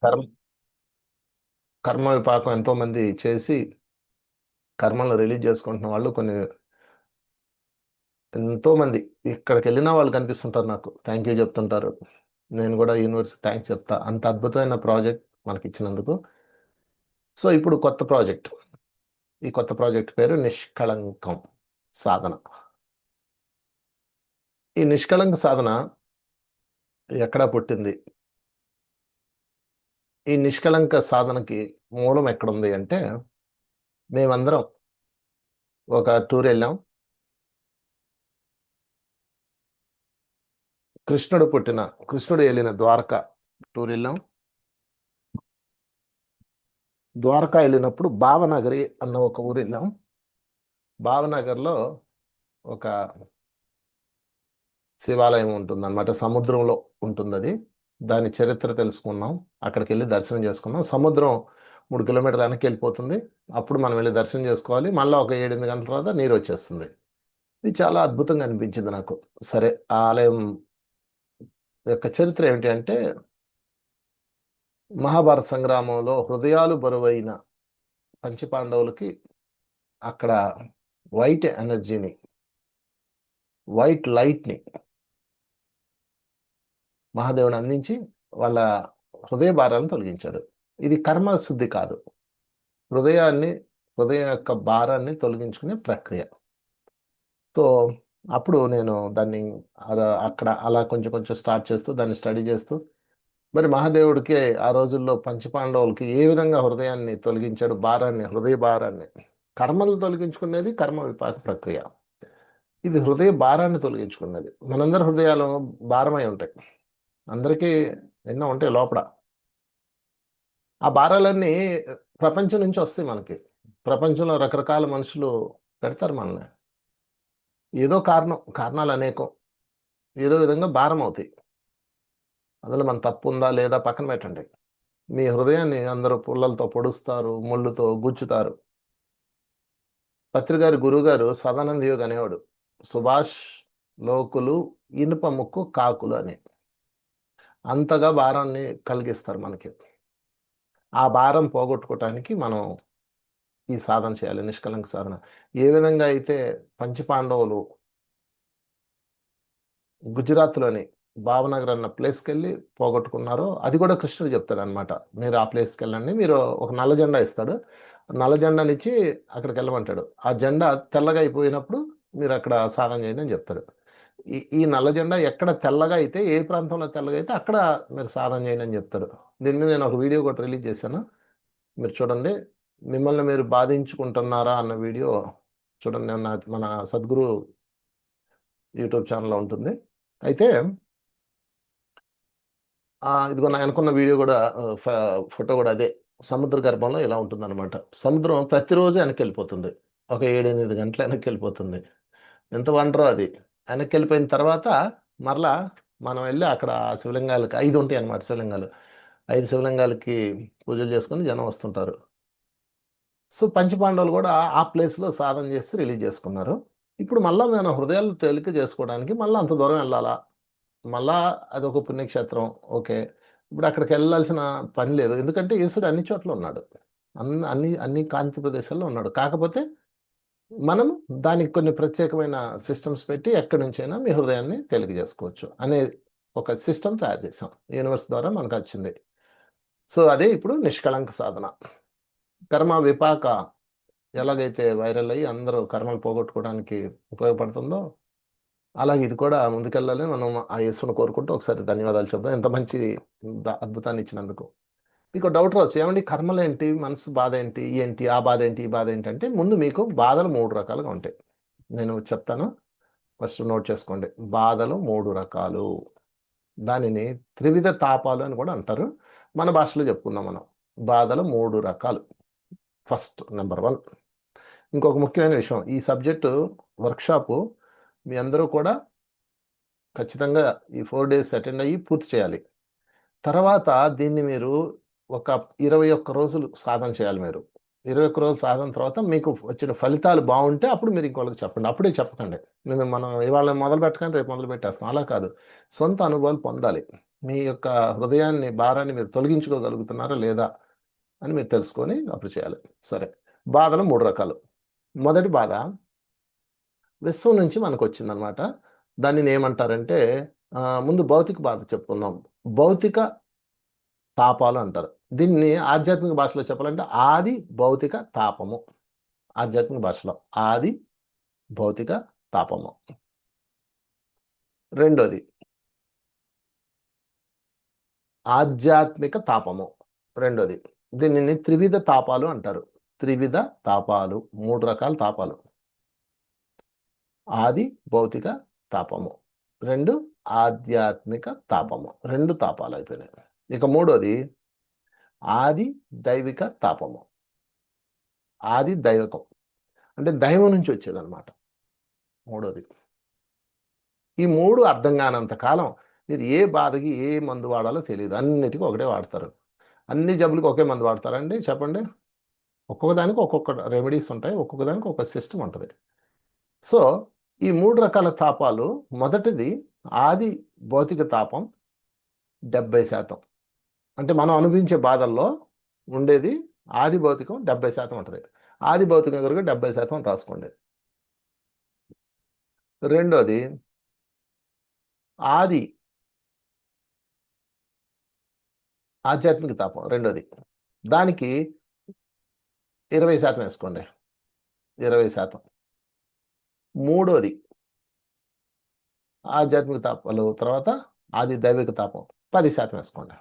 కర్మ కర్మ విపాకం ఎంతో మంది చేసి కర్మలను రిలీజ్ చేసుకుంటున్న వాళ్ళు ఎంతో మంది ఇక్కడికి వెళ్ళిన వాళ్ళు కనిపిస్తుంటారు. నాకు థ్యాంక్ యూ చెప్తుంటారు. నేను కూడా యూనివర్స్ థ్యాంక్స్ చెప్తా, అంత అద్భుతమైన ప్రాజెక్ట్ మనకి ఇచ్చినందుకు. సో ఇప్పుడు కొత్త ప్రాజెక్ట్, ఈ కొత్త ప్రాజెక్ట్ పేరు నిష్కళంకం సాధన. ఈ నిష్కళంక సాధన ఎక్కడా పుట్టింది? ఈ నిష్కళంక సాధనకి మూలం ఎక్కడుంది అంటే, మేమందరం ఒక టూర్ వెళ్ళాం. కృష్ణుడు వెళ్ళిన ద్వారకా టూర్ వెళ్ళాం. ద్వారకా వెళ్ళినప్పుడు భావనగరి అన్న ఒక ఊరు వెళ్ళాం. భావనగర్లో ఒక శివాలయం ఉంటుంది అనమాట, సముద్రంలో ఉంటుంది అది. దాని చరిత్ర తెలుసుకున్నాం, అక్కడికి వెళ్ళి దర్శనం చేసుకున్నాం. సముద్రం 3 కిలోమీటర్ల వెనక్కి వెళ్ళిపోతుంది. అప్పుడు మనం వెళ్ళి దర్శనం చేసుకోవాలి. మళ్ళీ ఒక 7-8 గంటల తర్వాత నీరు వచ్చేస్తుంది. ఇది చాలా అద్భుతంగా అనిపించింది నాకు. సరే, ఆ ఆలయం యొక్క చరిత్ర ఏమిటి అంటే, మహాభారత సంగ్రామంలో హృదయాలు బరువైన పంచపాండవులకి అక్కడ వైట్ ఎనర్జీని, వైట్ లైట్ని మహాదేవుని అందించి వాళ్ళ హృదయ భారాలను తొలగించాడు. ఇది కర్మ శుద్ధి కాదు, హృదయం యొక్క భారాన్ని తొలగించుకునే ప్రక్రియ. సో అప్పుడు నేను దాన్ని అక్కడ అలా కొంచెం కొంచెం స్టార్ట్ చేస్తూ దాన్ని స్టడీ చేస్తూ, మరి మహాదేవుడికి ఆ రోజుల్లో పంచపాండవులకి ఏ విధంగా హృదయాన్ని తొలగించాడు, హృదయ భారాన్ని. కర్మలు తొలగించుకునేది కర్మ విపాక ప్రక్రియ, ఇది హృదయ భారాన్ని తొలగించుకున్నది. మనందరి హృదయాలు భారమై ఉంటాయి, అందరికీ ఎన్నో ఉంటాయి లోపల. ఆ భారాలన్నీ ప్రపంచం నుంచి వస్తాయి మనకి. ప్రపంచంలో రకరకాల మనుషులు పెడతారు మనల్ని, ఏదో కారణాలు అనేకం ఏదో విధంగా భారం అవుతాయి. అందులో మన తప్పు ఉందా లేదా పక్కన పెట్టండి. మీ హృదయాన్ని అందరూ పుల్లలతో పొడుస్తారు, ముళ్ళుతో గుచ్చుతారు. పత్రిగారి గురువుగారు సదానంద యోగి అనేవాడు, సుభాష్ లోకులు ఇనుప ముక్కు కాకులు అని. అంతగా భారాన్ని కలిగిస్తారు మనకి. ఆ భారం పోగొట్టుకోవటానికి మనం ఈ సాధన చేయాలి, నిష్కలంక సాధన. ఏ విధంగా అయితే పంచపాండవులు గుజరాత్లోని భావనగర్ అన్న ప్లేస్కి వెళ్ళి పోగొట్టుకున్నారో, అది కూడా కృష్ణుడు చెప్తాడు అనమాట. మీరు ఆ ప్లేస్కి వెళ్ళండి, మీరు ఒక నల్ల జెండా ఇస్తాడు, నల్ల జెండానిచ్చి అక్కడికి వెళ్ళమంటాడు. ఆ జెండా తెల్లగా అయిపోయినప్పుడు మీరు అక్కడ సాధన చేయండి అని చెప్తాడు. ఈ నల్ల జెండా ఎక్కడ తెల్లగా అయితే, ఏ ప్రాంతంలో తెల్లగా అయితే అక్కడ మీరు సాధన చేయండి అని చెప్తారు. దీని మీద నేను ఒక వీడియో కూడా రిలీజ్ చేశాను, మీరు చూడండి. మిమ్మల్ని మీరు బాధించుకుంటున్నారా అన్న వీడియో చూడండి, మన సద్గురు యూట్యూబ్ ఛానల్లో ఉంటుంది. అయితే ఇదిగో నా అనుకున్న వీడియో కూడా, ఫోటో కూడా అదే. సముద్ర గర్భంలో ఇలా ఉంటుందన్నమాట. సముద్రం ప్రతిరోజు వెనక్కి వెళ్ళిపోతుంది, ఒక 7-8 గంటలు వెనక్కి వెళ్ళిపోతుంది. ఎంత వండరో అది. వెనక్కి వెళ్ళిపోయిన తర్వాత మరలా మనం వెళ్ళి అక్కడ శివలింగాలకి 5 ఉంటాయి అన్నమాట, శివలింగాలు. 5 శివలింగాలకి పూజలు చేసుకుని జనం వస్తుంటారు. సో పంచపాండవులు కూడా ఆ ప్లేస్లో సాధన చేసి రిలీజ్ చేసుకున్నారు. ఇప్పుడు మళ్ళీ మన హృదయాలు తేలిక చేసుకోవడానికి మళ్ళీ అంత దూరం వెళ్ళాలా? మళ్ళా అదొక పుణ్యక్షేత్రం. ఓకే, ఇప్పుడు అక్కడికి వెళ్ళాల్సిన పని లేదు, ఎందుకంటే ఈశ్వరుడు అన్ని చోట్ల ఉన్నాడు, అన్ని అన్ని కాంతి ప్రదేశాల్లో ఉన్నాడు. కాకపోతే మనం దానికి కొన్ని ప్రత్యేకమైన సిస్టమ్స్ పెట్టి ఎక్కడి నుంచైనా మీ హృదయాన్ని తేలిక చేసుకోవచ్చు అనే ఒక సిస్టమ్ తయారు చేసాం, యూనివర్స్ ద్వారా మనకు వచ్చింది. సో అదే ఇప్పుడు నిష్కళంక సాధన. కర్మ విపాక ఎలాగైతే వైరల్ అయ్యి అందరూ కర్మలు పోగొట్టుకోవడానికి ఉపయోగపడుతుందో, అలాగే ఇది కూడా ముందుకెళ్ళాలి. మనం ఆ యేసును కోరుకుంటూ ఒకసారి ధన్యవాదాలు చెప్దాం, ఎంత మంచి అద్భుతాన్ని ఇచ్చినందుకు. మీకు డౌట్ రావచ్చు, ఏమండి కర్మలు ఏంటి, మనసు బాధ ఏంటి, ఏంటి ఆ బాధ ఏంటి, ఈ బాధ ఏంటి అంటే, ముందు మీకు బాధలు 3 రకాలుగా ఉంటాయి. నేను చెప్తాను, ఫస్ట్ నోట్ చేసుకోండి. బాధలు 3 రకాలు, దానిని త్రివిధ తాపాలు అని కూడా అంటారు. మన భాషలో చెప్పుకుందాం మనం. బాధలు 3 రకాలు. First number 1. ఇంకొక ముఖ్యమైన విషయం, ఈ సబ్జెక్టు వర్క్షాపు మీ అందరూ కూడా ఖచ్చితంగా ఈ 4 days అటెండ్ అయ్యి పూర్తి చేయాలి. తర్వాత దీన్ని మీరు ఒక 21 రోజులు సాధన చేయాలి మీరు. 21 రోజులు సాధన తర్వాత మీకు వచ్చిన ఫలితాలు బాగుంటే అప్పుడు మీరు ఇంకోళ్ళకి చెప్పండి. అప్పుడే చెప్పకండి. మనం ఇవాళ మొదలు పెట్టకండి రేపు మొదలు పెట్టేస్తాం. అలా కాదు. సొంత అనుభవాలు పొందాలి. మీ యొక్క హృదయాన్ని, భారాన్ని మీరు తొలగించుకోగలుగుతున్నారా లేదా అని మీరు తెలుసుకొని అప్పుడు చేయాలి. సరే, బాధలు 3 రకాలు. మొదటి బాధ విశ్వం నుంచి మనకు వచ్చిందనమాట. దానిని ఏమంటారంటే ముందు భౌతిక బాధ చెప్పుకుందాం. భౌతిక తాపాలు అంటారు. దీన్ని ఆధ్యాత్మిక భాషలో చెప్పాలంటే ఆది భౌతిక తాపము. ఆధ్యాత్మిక భాషలో ఆది భౌతిక తాపము. రెండోది ఆధ్యాత్మిక తాపము. రెండోది దీనిని త్రివిధ తాపాలు అంటారు. త్రివిధ తాపాలు, 3 రకాల తాపాలు. ఆది భౌతిక తాపము, 2 ఆధ్యాత్మిక తాపము. 2 తాపాలు అయిపోయినాయి. ఇక మూడోది ఆది దైవిక తాపము. ఆది దైవకం అంటే దైవం నుంచి వచ్చేదన్నమాట. మూడోది. ఈ 3 అర్థం కానంత కాలం మీరు ఏ బాధకి ఏ మందు వాడాలో తెలియదు. అన్నిటికీ ఒకటే వాడతారు. అన్ని జబ్బులకి ఒకే మందు వాడతారండి చెప్పండి? ఒక్కొక్క దానికి ఒక్కొక్క రెమెడీస్ ఉంటాయి. ఒక్కొక్క దానికి ఒక సిస్టమ్ ఉంటుంది. సో ఈ 3 రకాల తాపాలు, మొదటిది ఆది భౌతిక తాపం 70%. అంటే మనం అనుభవించే బాధల్లో ఉండేది ఆది భౌతికం 70% ఉంటుంది. ఆది భౌతికం ఎదురుగా 70% రాసుకోండి. రెండోది ఆది ఆధ్యాత్మిక తాపం. రెండోది దానికి 20% వేసుకోండి. 20%. మూడోది ఆధ్యాత్మిక తాపాలు తర్వాత ఆది దైవిక తాపం 10% వేసుకోండి.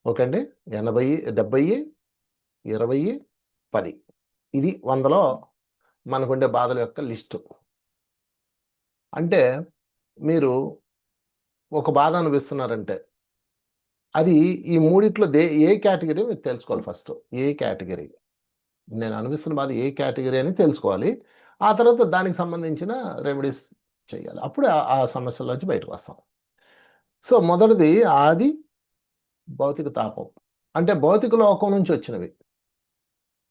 ఓకే అండి. 80, 70, 20, 10. ఇది 100లో మనకుండే బాధల యొక్క లిస్టు. అంటే మీరు ఒక బాధ అనుభవిస్తున్నారంటే అది ఈ మూడిట్లో ఏ కేటగిరీ మీరు తెలుసుకోవాలి ఫస్ట్. ఏ కేటగిరీ నేను అనుభవిస్తున్న బాధ ఏ కేటగిరీ అని తెలుసుకోవాలి. ఆ తర్వాత దానికి సంబంధించిన రెమెడీస్ చేయాలి. అప్పుడు ఆ సమస్యల్లోంచి బయటకు వస్తాం. సో మొదటిది ఆది భౌతిక తాపం. అంటే భౌతిక లోకం నుంచి వచ్చినవి.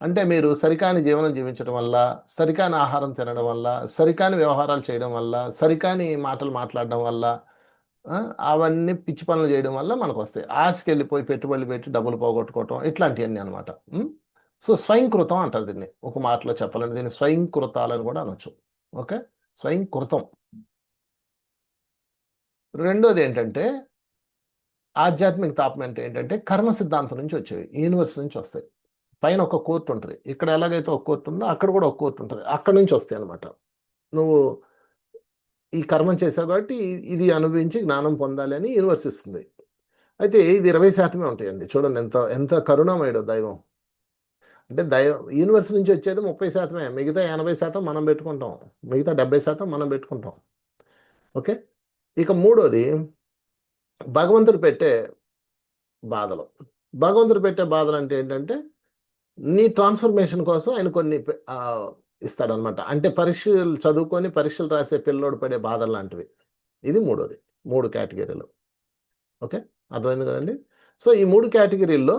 అంటే మీరు సరికాని జీవనం జీవించడం వల్ల, సరికాని ఆహారం తినడం వల్ల, సరికాని వ్యవహారాలు చేయడం వల్ల, సరికాని మాటలు మాట్లాడడం వల్ల, అవన్నీ పిచ్చి పనులు చేయడం వల్ల మనకు వస్తాయి. ఆశకెళ్ళిపోయి పెట్టుబడులు పెట్టి డబ్బులు పోగొట్టుకోవటం ఇట్లాంటివన్నీ అనమాట. సో స్వయంకృతం అంటారు దీన్ని. ఒక మాటలో చెప్పాలంటే దీన్ని స్వయంకృతాలని కూడా అనొచ్చు. ఓకే, స్వయంకృతం. రెండోది ఏంటంటే ఆధ్యాత్మిక తాపం అంటే ఏంటంటే కర్మ సిద్ధాంతం నుంచి వచ్చేవి, యూనివర్స్ నుంచి వస్తాయి. పైన ఒక కోర్టు ఉంటుంది. ఇక్కడ ఎలాగైతే ఒక కోర్టు ఉందో అక్కడ కూడా ఒక కోర్టు ఉంటుంది. అక్కడ నుంచి వస్తాయి అనమాట. నువ్వు ఈ కర్మం చేసావు కాబట్టి ఇది అనుభవించి జ్ఞానం పొందాలి అని యూనివర్స్ ఇస్తుంది. అయితే ఇది 20% ఉంటాయండి. చూడండి ఎంత ఎంత కరుణామయుడు దైవం. అంటే యూనివర్స్ నుంచి వచ్చేది 30%. మిగతా 80% మనం పెట్టుకుంటాం. మిగతా 70% మనం పెట్టుకుంటాం. ఓకే. ఇక మూడోది భగవంతుడు పెట్టే బాధలు. భగవంతుడు పెట్టే బాధలు అంటే ఏంటంటే నీ ట్రాన్స్ఫర్మేషన్ కోసం ఆయన కొన్ని ఇస్తాడనమాట. అంటే పరీక్షలు చదువుకొని పరీక్షలు రాసే పిల్లోడు పడే బాధలు లాంటివి. ఇది మూడోది. 3 కేటగిరీలు. ఓకే, అర్థమైంది కదండి. సో ఈ 3 కేటగిరీల్లో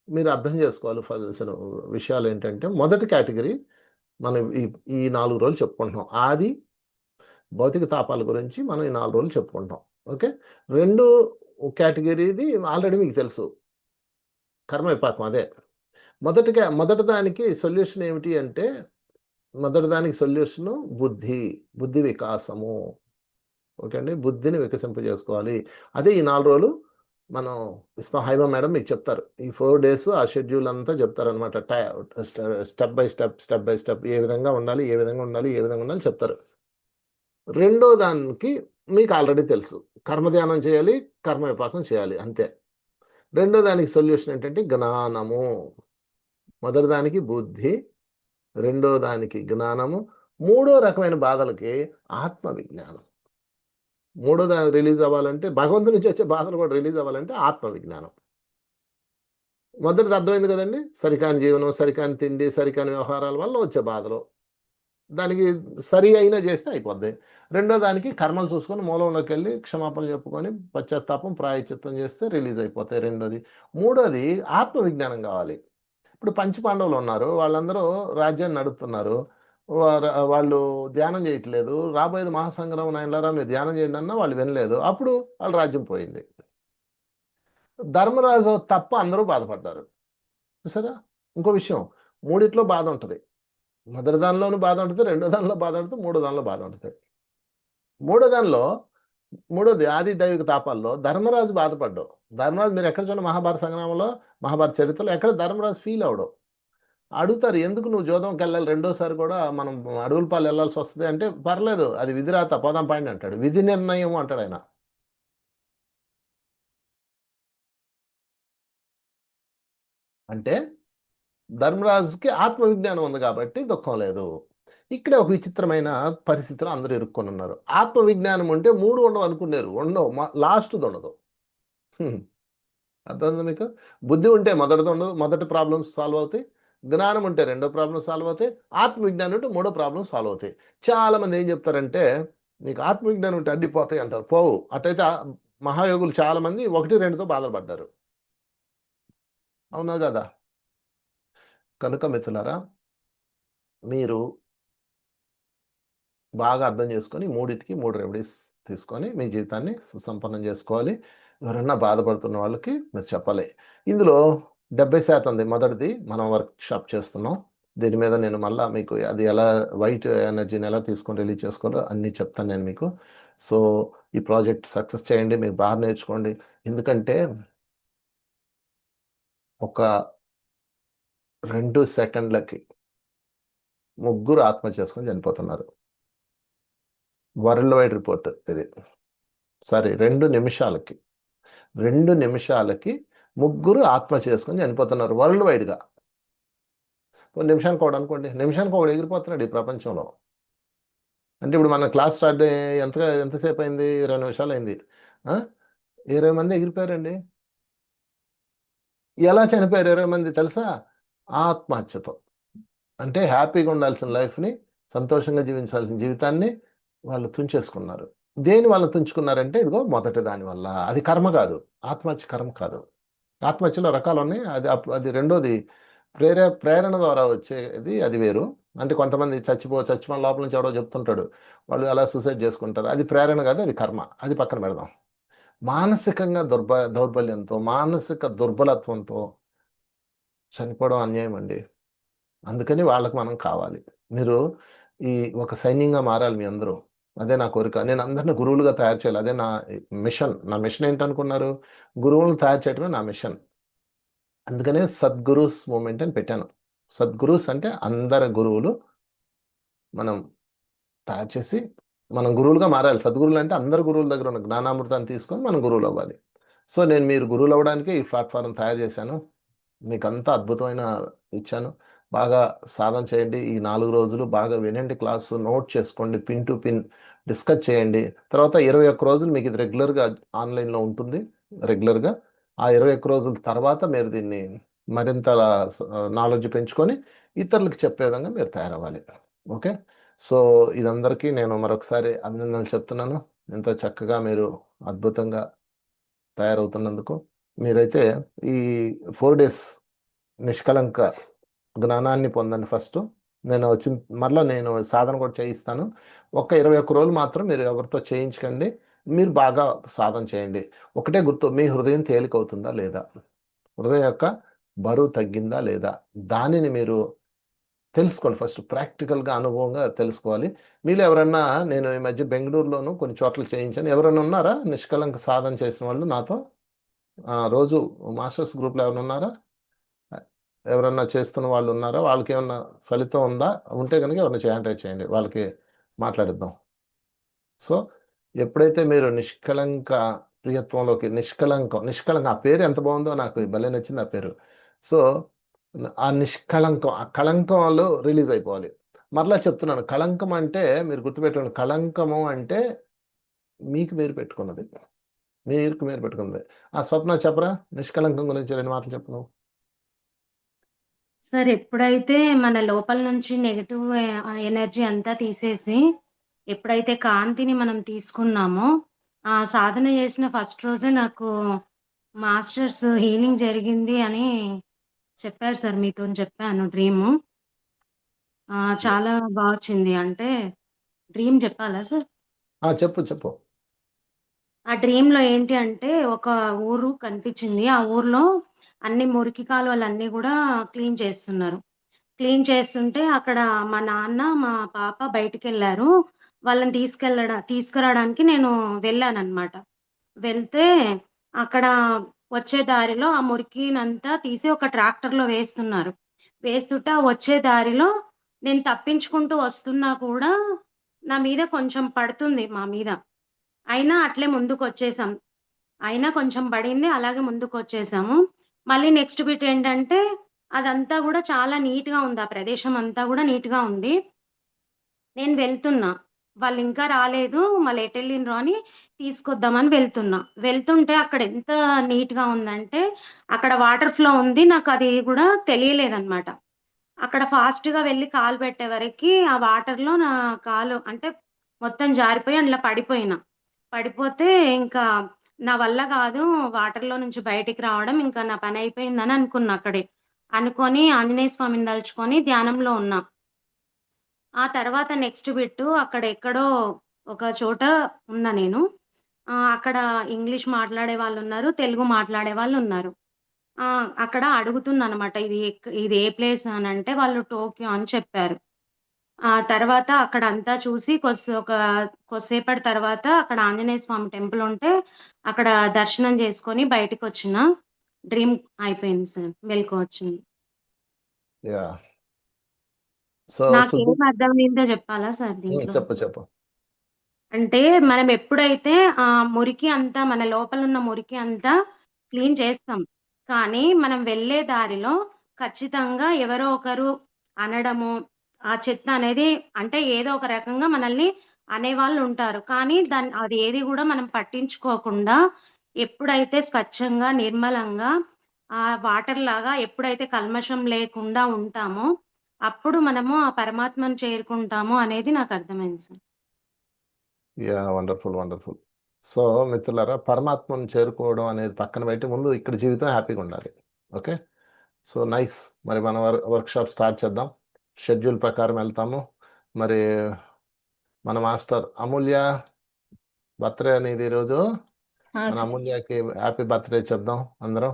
మీరు అర్థం చేసుకోవాల్సిన విషయాలు ఏంటంటే మొదటి కేటగిరీ మనం ఈ 4 రోజులు చెప్పుకుంటున్నాం. ఆది భౌతిక తాపాల గురించి మనం ఈ 4 రోజులు చెప్పుకుంటాం. ఓకే. 2 కేటగిరీది ఆల్రెడీ మీకు తెలుసు, కర్మ విపాకం. అదే మొదటి దానికి సొల్యూషన్ ఏమిటి అంటే మొదటి దానికి సొల్యూషను బుద్ధి వికాసము. ఓకే అండి. బుద్ధిని వికసింపజేసుకోవాలి. అదే ఈ 4 రోజులు మనం ఇస్తాం. హైమా మేడం మీకు చెప్తారు. ఈ 4 డేస్ ఆ షెడ్యూల్ అంతా చెప్తారనమాట. స్టెప్ బై స్టెప్ ఏ విధంగా ఉండాలి, ఏ విధంగా ఉండాలి, ఏ విధంగా ఉండాలి చెప్తారు. రెండో దానికి మీకు ఆల్రెడీ తెలుసు, కర్మధ్యానం చేయాలి, కర్మ విపాకం చేయాలి, అంతే. రెండో దానికి సొల్యూషన్ ఏంటంటే జ్ఞానము. మొదటి దానికి బుద్ధి, రెండో దానికి జ్ఞానము, మూడో రకమైన బాధలకి ఆత్మ విజ్ఞానం. మూడో దానికి రిలీజ్ అవ్వాలంటే భగవంతు నుంచి వచ్చే బాధలు కూడా రిలీజ్ అవ్వాలంటే ఆత్మ విజ్ఞానం. మొదటిది అర్థమైంది కదండి. సరికాని జీవనం, సరికాని తిండి, సరికాని వ్యవహారాల వల్ల వచ్చే బాధలు, దానికి సరి అయినా చేస్తే అయిపోద్ది. రెండో దానికి కర్మలు చూసుకొని మూలంలోకి వెళ్ళి క్షమాపణలు చెప్పుకొని పశ్చాత్తాపం ప్రాయశ్చిత్తం చేస్తే రిలీజ్ అయిపోతాయి రెండోది. మూడోది ఆత్మ విజ్ఞానం కావాలి. ఇప్పుడు పంచపాండవులు ఉన్నారు, వాళ్ళందరూ రాజ్యాన్ని నడుపుతున్నారు. వాళ్ళు ధ్యానం చేయట్లేదు. రాబోయేది మహాసంగ్రామం నాయనలారా మీరు ధ్యానం చేయండి అన్నా వాళ్ళు వినలేదు. అప్పుడు వాళ్ళ రాజ్యం పోయింది. ధర్మరాజు తప్ప అందరూ బాధపడ్డారు. చూసారా? ఇంకో విషయం, మూడిట్లో బాధ ఉంటుంది. మొదటి దానిలోనూ బాధ ఉంటుంది, రెండో దానిలో బాధ ఉంటుంది, మూడో దానిలో బాధ ఉంటుంది. మూడో దానిలో మూడోది ఆది దైవిక తాపాల్లో ధర్మరాజు బాధపడ్డావు. ధర్మరాజు మీరు ఎక్కడ చూడండి మహాభారత సంగ్రామంలో, మహాభారత చరిత్రలో ఎక్కడ ధర్మరాజు ఫీల్ అవడు. అడుగుతారు ఎందుకు నువ్వు జోదంకి వెళ్ళాలి, రెండోసారి కూడా మనం అడవుల పాలు వెళ్ళాల్సి వస్తుంది అంటే, పర్లేదు అది విధిరాత పోదాం పాండి అంటాడు. విధి నిర్ణయం అంటాడు ఆయన. అంటే ధర్మరాజుకి ఆత్మవిజ్ఞానం ఉంది కాబట్టి దుఃఖం లేదు. ఇక్కడే ఒక విచిత్రమైన పరిస్థితిలో అందరూ ఇరుక్కొని ఉన్నారు. ఆత్మవిజ్ఞానం ఉంటే మూడు ఉండవు అనుకున్నారు, ఉండవు, లాస్ట్ది ఉండదు. హ్మ్. అర్థమైందా మీకు? బుద్ధి ఉంటే మొదటిది ఉండదు, మొదటి ప్రాబ్లమ్స్ సాల్వ్ అవుతాయి. జ్ఞానం ఉంటే రెండో ప్రాబ్లం సాల్వ్ అవుతాయి. ఆత్మవిజ్ఞానం ఉంటే మూడో ప్రాబ్లం సాల్వ్ అవుతాయి. చాలా మంది ఏం చెప్తారంటే నీకు ఆత్మవిజ్ఞానం ఉంటే అడ్డి పోతాయి అంటారు. పోవు. అటైతే మహాయోగులు చాలా మంది ఒకటి రెండుతో బాధపడ్డారు. అవునా కదా? కనుక మిత్రులారా, మీరు బాగా అర్థం చేసుకొని మూడిటికి మూడు రెమెడీస్ తీసుకొని మీ జీవితాన్ని సుసంపన్నం చేసుకోవాలి. ఎవరైనా బాధపడుతున్న వాళ్ళకి మీరు చెప్పాలి. ఇందులో 70% మొదటిది మనం వర్క్ షాప్ చేస్తున్నాం. దీని మీద నేను మళ్ళా మీకు అది ఎలా వైట్ ఎనర్జీని ఎలా తీసుకొని రిలీజ్ చేసుకోవాలో అన్నీ చెప్తాను నేను మీకు. సో ఈ ప్రాజెక్ట్ సక్సెస్ చేయండి, మీరు బాగా నేర్చుకోండి. ఎందుకంటే ఒక 2 సెకండ్లకి ముగ్గురు ఆత్మహత్య చేసుకొని చనిపోతున్నారు. వరల్డ్ వైడ్ రిపోర్ట్ ఇది. సారీ, 2 నిమిషాలకి ముగ్గురు ఆత్మహత్య చేసుకొని చనిపోతున్నారు వరల్డ్ వైడ్గా. నిమిషానికి ఒకడు అనుకోండి, నిమిషానికి ఒకడు ఎగిరిపోతున్నాడు ఈ ప్రపంచంలో. అంటే ఇప్పుడు మన క్లాస్ స్టార్ట్ ఎంతసేపు అయింది? 20 నిమిషాలు అయింది. 20 మంది ఎగిరిపోయారండి. ఎలా చనిపోయారు 20 మంది తెలుసా? ఆత్మహత్యతో. అంటే హ్యాపీగా ఉండాల్సిన లైఫ్ని, సంతోషంగా జీవించాల్సిన జీవితాన్ని వాళ్ళు తుంచేసుకున్నారు. దేని వల్ల తుంచుకున్నారంటే ఇదిగో మొదటి దాని వల్ల. అది కర్మ కాదు, ఆత్మహత్య కర్మ కాదు. ఆత్మహత్యలో రకాలు ఉన్నాయి. అది రెండోది ప్రేరణ ద్వారా వచ్చేది, అది వేరు. అంటే కొంతమంది చచ్చిపోయిన లోపల నుంచి ఎవడో చెప్తుంటాడు, వాళ్ళు అలా సూసైడ్ చేసుకుంటారు. అది ప్రేరణ కాదు, అది కర్మ. అది పక్కన పెడదాం. మానసికంగా దౌర్బల్యంతో, మానసిక దుర్బలత్వంతో చనిపోవడం అన్యాయం అండి. అందుకని వాళ్ళకి మనం కావాలి. మీరు ఈ ఒక సైన్యంగా మారాలి మీ అందరూ. అదే నా కోరిక. నేను అందరిని గురువులుగా తయారు చేయాలి. అదే నా మిషన్ ఏంటనుకున్నారు? గురువులను తయారు చేయడమే నా మిషన్. అందుకనే సద్గురుస్ మూమెంట్ అని పెట్టాను. సద్గురుస్ అంటే అందరు గురువులు మనం తయారు చేసి మనం గురువులుగా మారాలి. సద్గురువులు అంటే అందరు గురువుల దగ్గర ఉన్న జ్ఞానామృతాన్ని తీసుకొని మనం గురువులు అవ్వాలి. సో నేను మీరు గురువులు అవ్వడానికే ఈ ప్లాట్ఫారం తయారు చేశాను. మీకు అంతా అద్భుతమైన ఇచ్చాను. బాగా సాధన చేయండి. ఈ 4 రోజులు బాగా వినండి, క్లాసు నోట్ చేసుకోండి, పిన్ టు పిన్ డిస్కస్ చేయండి. తర్వాత 21 రోజులు మీకు ఇది రెగ్యులర్గా ఆన్లైన్లో ఉంటుంది. రెగ్యులర్గా ఆ 21 రోజుల తర్వాత మీరు దీన్ని మరింత నాలెడ్జ్ పెంచుకొని ఇతరులకు చెప్పే విధంగా మీరు తయారవ్వాలి. ఓకే. సో ఇదందరికీ నేను మరొకసారి అభినందనలు చెప్తున్నాను. ఎంతో చక్కగా మీరు అద్భుతంగా తయారవుతున్నందుకు. మీరైతే ఈ 4 డేస్ నిష్కలంక జ్ఞానాన్ని పొందండి ఫస్ట్. నేను వచ్చిన మరలా నేను సాధన కూడా చేయిస్తాను. ఒక్క 21 రోజులు మాత్రం మీరు ఎవరితో చేయించకండి. మీరు బాగా సాధన చేయండి. ఒకటే గుర్తు, మీ హృదయం తేలికవుతుందా లేదా, హృదయం యొక్క బరువు తగ్గిందా లేదా, దానిని మీరు తెలుసుకోండి. ఫస్ట్ ప్రాక్టికల్గా అనుభవంగా తెలుసుకోవాలి. మీలో ఎవరన్నా, నేను ఈ మధ్య బెంగళూరులోను కొన్ని చోట్ల చేయించాను. ఎవరైనా ఉన్నారా నిష్కలంక సాధన చేసిన వాళ్ళు నాతో? రోజు మాస్టర్స్ గ్రూప్లో ఎవరైనా ఉన్నారా? ఎవరన్నా చేస్తున్న వాళ్ళు ఉన్నారా? వాళ్ళకి ఏమన్నా ఫలితం ఉందా? ఉంటే కనుక ఎవరైనా చేయండి, వాళ్ళకి మాట్లాడిద్దాం. సో ఎప్పుడైతే మీరు నిష్కళంక ప్రియత్వంలోకి, నిష్కళంకం ఆ పేరు ఎంత బాగుందో, నాకు భలే నచ్చింది ఆ పేరు. సో ఆ నిష్కళంకం, ఆ కళంకంలో రిలీజ్ అయిపోవాలి. మరలా చెప్తున్నాను, కళంకం అంటే మీరు గుర్తుపెట్టుకోండి, కళంకము అంటే మీకు మీరు పెట్టుకున్నది, మీరు పెట్టుకున్నది. ఆ స్వప్న చెప్పరా, నిష్కళంకం గురించి 2 మాటలు చెప్పను. సార్, ఎప్పుడైతే మన లోపల నుంచి నెగెటివ్ ఎనర్జీ అంతా తీసేసి, ఎప్పుడైతే కాంతిని మనం తీసుకున్నామో, ఆ సాధన చేసిన ఫస్ట్ రోజే నాకు మాస్టర్స్ హీలింగ్ జరిగింది అని చెప్పారు సార్, మీతోని చెప్పాను డ్రీము. చాలా బా వచ్చింది. అంటే డ్రీమ్ చెప్పాలా సార్? చెప్పు చెప్పు. ఆ డ్రీమ్‌లో ఏంటి అంటే, ఒక ఊరు కనిపించింది. ఆ ఊర్లో అన్ని మురికి కాలువలన్నీ గూడా క్లీన్ చేస్తున్నారు. క్లీన్ చేస్తుంటే అక్కడ మా నాన్న, మా పాప బయటికెళ్లారు. వాళ్ళని తీసుకురాడానికి నేను వెళ్ళాననమాట. వెళ్తే అక్కడ వచ్చే దారిలో ఆ మురికినంతా తీసి ఒక ట్రాక్టర్‌లో వేస్తున్నారు. వేస్తుంటే ఆ వచ్చే దారిలో నేను తప్పించుకుంటూ వస్తున్నా కూడా నా మీద కొంచెం పడుతుంది మా మీద. అయినా అట్లే ముందుకొచ్చేసాం. అయినా కొంచెం పడింది. అలాగే ముందుకొచ్చేసాము. మళ్ళీ నెక్స్ట్ బిట్ ఏంటంటే, అదంతా గూడా చాలా నీట్‌గా ఉంది. ఆ ప్రదేశం అంతా గూడా నీట్‌గా ఉంది. నేను వెళ్తున్నా. వాళ్ళింకా రాలేదు. మళ్ళెటెళ్ళిండ్రో అని తీసుకొద్దామని వెళ్తున్నా. వెళ్తుంటే అక్కడ ఎంత నీట్‌గా ఉందంటే, అక్కడ వాటర్ ఫ్లో ఉంది. నాకది గూడా తెలియలేదనమాట. అక్కడ ఫాస్ట్‌గా వెళ్లి కాలు పెట్టే వరకి ఆ వాటర్‌లో నా కాలు అంటే మొత్తం జారిపోయి అందులో పడిపోయినా. పడిపోతే ఇంకా నా వల్ల గాదు వాటర్‌లో నుంచి బయటికి రావడం. ఇంకా నా పనయిపోయిందని అనుకున్నా అక్కడే. అనుకోని ఆంజనేయ స్వామిని దలుచుకొని ధ్యానంలో ఉన్నా. ఆ తర్వాత నెక్స్ట్ బిట్టు అక్కడెక్కడో ఒక చోట ఉన్నా నేను. అక్కడ ఇంగ్లీష్ మాట్లాడే వాళ్ళున్నారు. తెలుగు మాట్లాడే వాళ్ళున్నారు. అక్కడ అడుగుతున్నానన్నమాట. ఇది ఏ ప్లేస్ అనంటే వాళ్ళు టోక్యో అని చెప్పారు. ఆ తర్వాత అక్కడంతా చూసి కొద్దిసేపటి తర్వాత అక్కడ ఆంజనేయ స్వామి టెంపుల్ ఉంటే అక్కడ దర్శనం చేసుకొని బయటికొచ్చిన. డ్రీమ్ అయిపోయింది సార్. మెలుకువ వచ్చింది. యాహ్! సో, నాకేం సుధి అర్థమైందో చెప్పాలా సార్ దీంట్లో? చెప్పు చెప్పు. అంటే మనం ఎప్పుడైతే మురికి అంతా మన లోపలున్న మురికి అంతా క్లీన్ చేస్తాం. కానీ మనం వెళ్ళే దారిలో ఖచ్చితంగా ఎవరో ఒకరు అనడము, ఆ చెత్త అనేది అంటే ఏదో ఒక రకంగా మనల్ని అనేవాళ్ళుంటారు. కానీ అది ఏది గూడా మనం పట్టించుకోకుండా ఎప్పుడైతే స్వచ్ఛంగా, నిర్మలంగా వాటర్‌లాగా ఎప్పుడైతే కల్మషం లేకుండా ఉంటామో, అప్పుడు మనము ఆ పరమాత్మను చేరుకుంటాము అనేది నాకర్థమైంది sir. Yeah! Wonderful. Wonderful. So, మిత్రులారా, పరమాత్మను చేరుకోవడం అనేది పక్కన పెట్టి ముందు ఇక్కడ జీవితం హ్యాపీగుండాలి. ఓకే. So, nice. మరి మన వర్క్‌షాప్ స్టార్ట్ చేద్దాం. షెడ్యూల్ ప్రకారం వెళ్తాము. మరి మన మాస్టర్ అమూల్య బర్త్‌డే అనేది ఈరోజు. మన సార్. అమూల్యకి హ్యాపీ బర్త్‌డే చెప్దాం అందరం.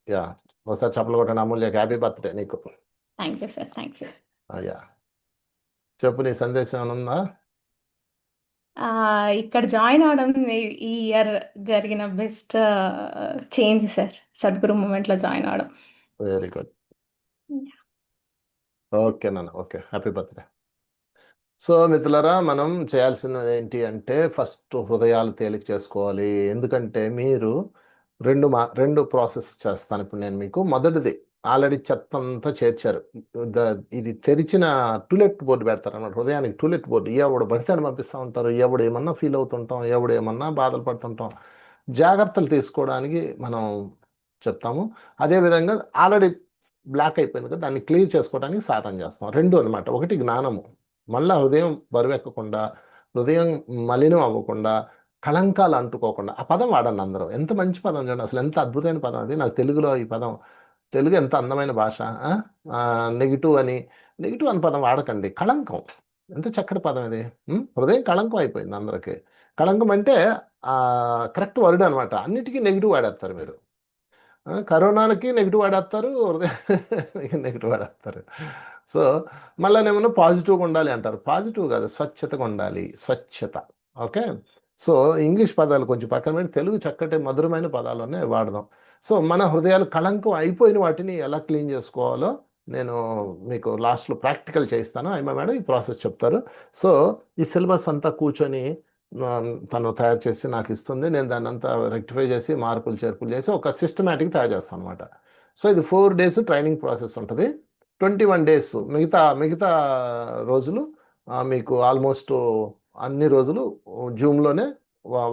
యాహ్! ఒకసారి చప్పట్లు కొట్టండి అమూల్యకి హ్యాపీ బర్త్‌డే నీకు. Thank you sir. Thank you. Yeah! చెప్పు నీ సందేశం ఏమైనా ఉందా? ఇక్కడ జాయిన్ అవ్వడం ఈ ఇయర్ జరిగిన బెస్ట్ చేంజ్ సార్. సద్గురు మూవ్‌మెంట్‌లో జాయిన్ అవ్వడం. Very good. ఓకే నాన్న. ఓకే. Happy birthday. సో మిత్రులారా, మనం చేయాల్సినది ఏంటి అంటే ఫస్ట్ హృదయాలు తేలిక చేసుకోవాలి. ఎందుకంటే మీరు రెండు ప్రాసెస్ చేస్తాను ఇప్పుడు నేను మీకు. మొదటిది ఆల్రెడీ చెత్తంతా చేర్చారు. ఇది తెరిచిన టూలెట్ బోర్డు పెడతారన్నమాట. హృదయానికి టూలెట్ బోర్డు. ఎవడు పడితే అని పంపిస్తూ ఉంటారు. ఎవడు ఏమన్నా ఫీల్ అవుతుంటాం, ఎవడు ఏమన్నా బాధలు పడుతుంటాం. జాగ్రత్తలు తీసుకోవడానికి మనం చెప్తాము. అదేవిధంగా ఆల్రెడీ బ్లాక్ అయిపోయింది కదా, దాన్ని క్లియర్ చేసుకోవడానికి సాధన చేస్తాం. రెండు అనమాట. ఒకటి జ్ఞానము, మళ్ళా హృదయం బరువెక్కకుండా, హృదయం మలినం అవ్వకుండా, కళంకాలు అంటుకోకుండా. ఆ పదం వాడండి అందరూ. ఎంత మంచి పదం చూడండి, అసలు ఎంత అద్భుతమైన పదం అది. నాకు తెలుగులో ఈ పదం, తెలుగు ఎంత అందమైన భాష. నెగిటివ్ అని, నెగిటివ్ అని పదం వాడకండి. కళంకం, ఎంత చక్కటి పదం ఇది. హృదయం కళంకం అయిపోయింది అందరికీ. కళంకం అంటే కరెక్ట్ వర్డ్ అనమాట. అన్నిటికీ నెగిటివ్ వాడేస్తారు మీరు. కరోనాకి నెగిటివ్ వాడేస్తారు, హృదయానికి నెగిటివ్ వాడేస్తారు. సో మళ్ళానేమన్నా పాజిటివ్గా ఉండాలి అంటారు. పాజిటివ్ కాదు, స్వచ్ఛతగా ఉండాలి. స్వచ్ఛత. ఓకే. సో ఇంగ్లీష్ పదాలు కొంచెం పక్కన పెట్టి తెలుగు చక్కటి మధురమైన పదాలనే వాడదాం. సో మన హృదయాలు కళంకం అయిపోయిన వాటిని ఎలా క్లీన్ చేసుకోవాలో నేను మీకు లాస్ట్లో ప్రాక్టికల్ చేయిస్తాను. అయినా మేడం ఈ ప్రాసెస్ చెప్తారు. సో ఈ సిలబస్ అంతా కూర్చొని తను తయారు చేసి నాకు ఇస్తుంది. నేను దాన్ని అంతా రెక్టిఫై చేసి మార్పులు చేర్పులు చేసి ఒక సిస్టమేటిక్ తయారు చేస్తాను అనమాట. సో ఇది 4 డేస్ ట్రైనింగ్ ప్రాసెస్ ఉంటుంది. 21 డేస్ మిగతా మిగతా రోజులు మీకు ఆల్మోస్ట్ అన్ని రోజులు జూమ్లోనే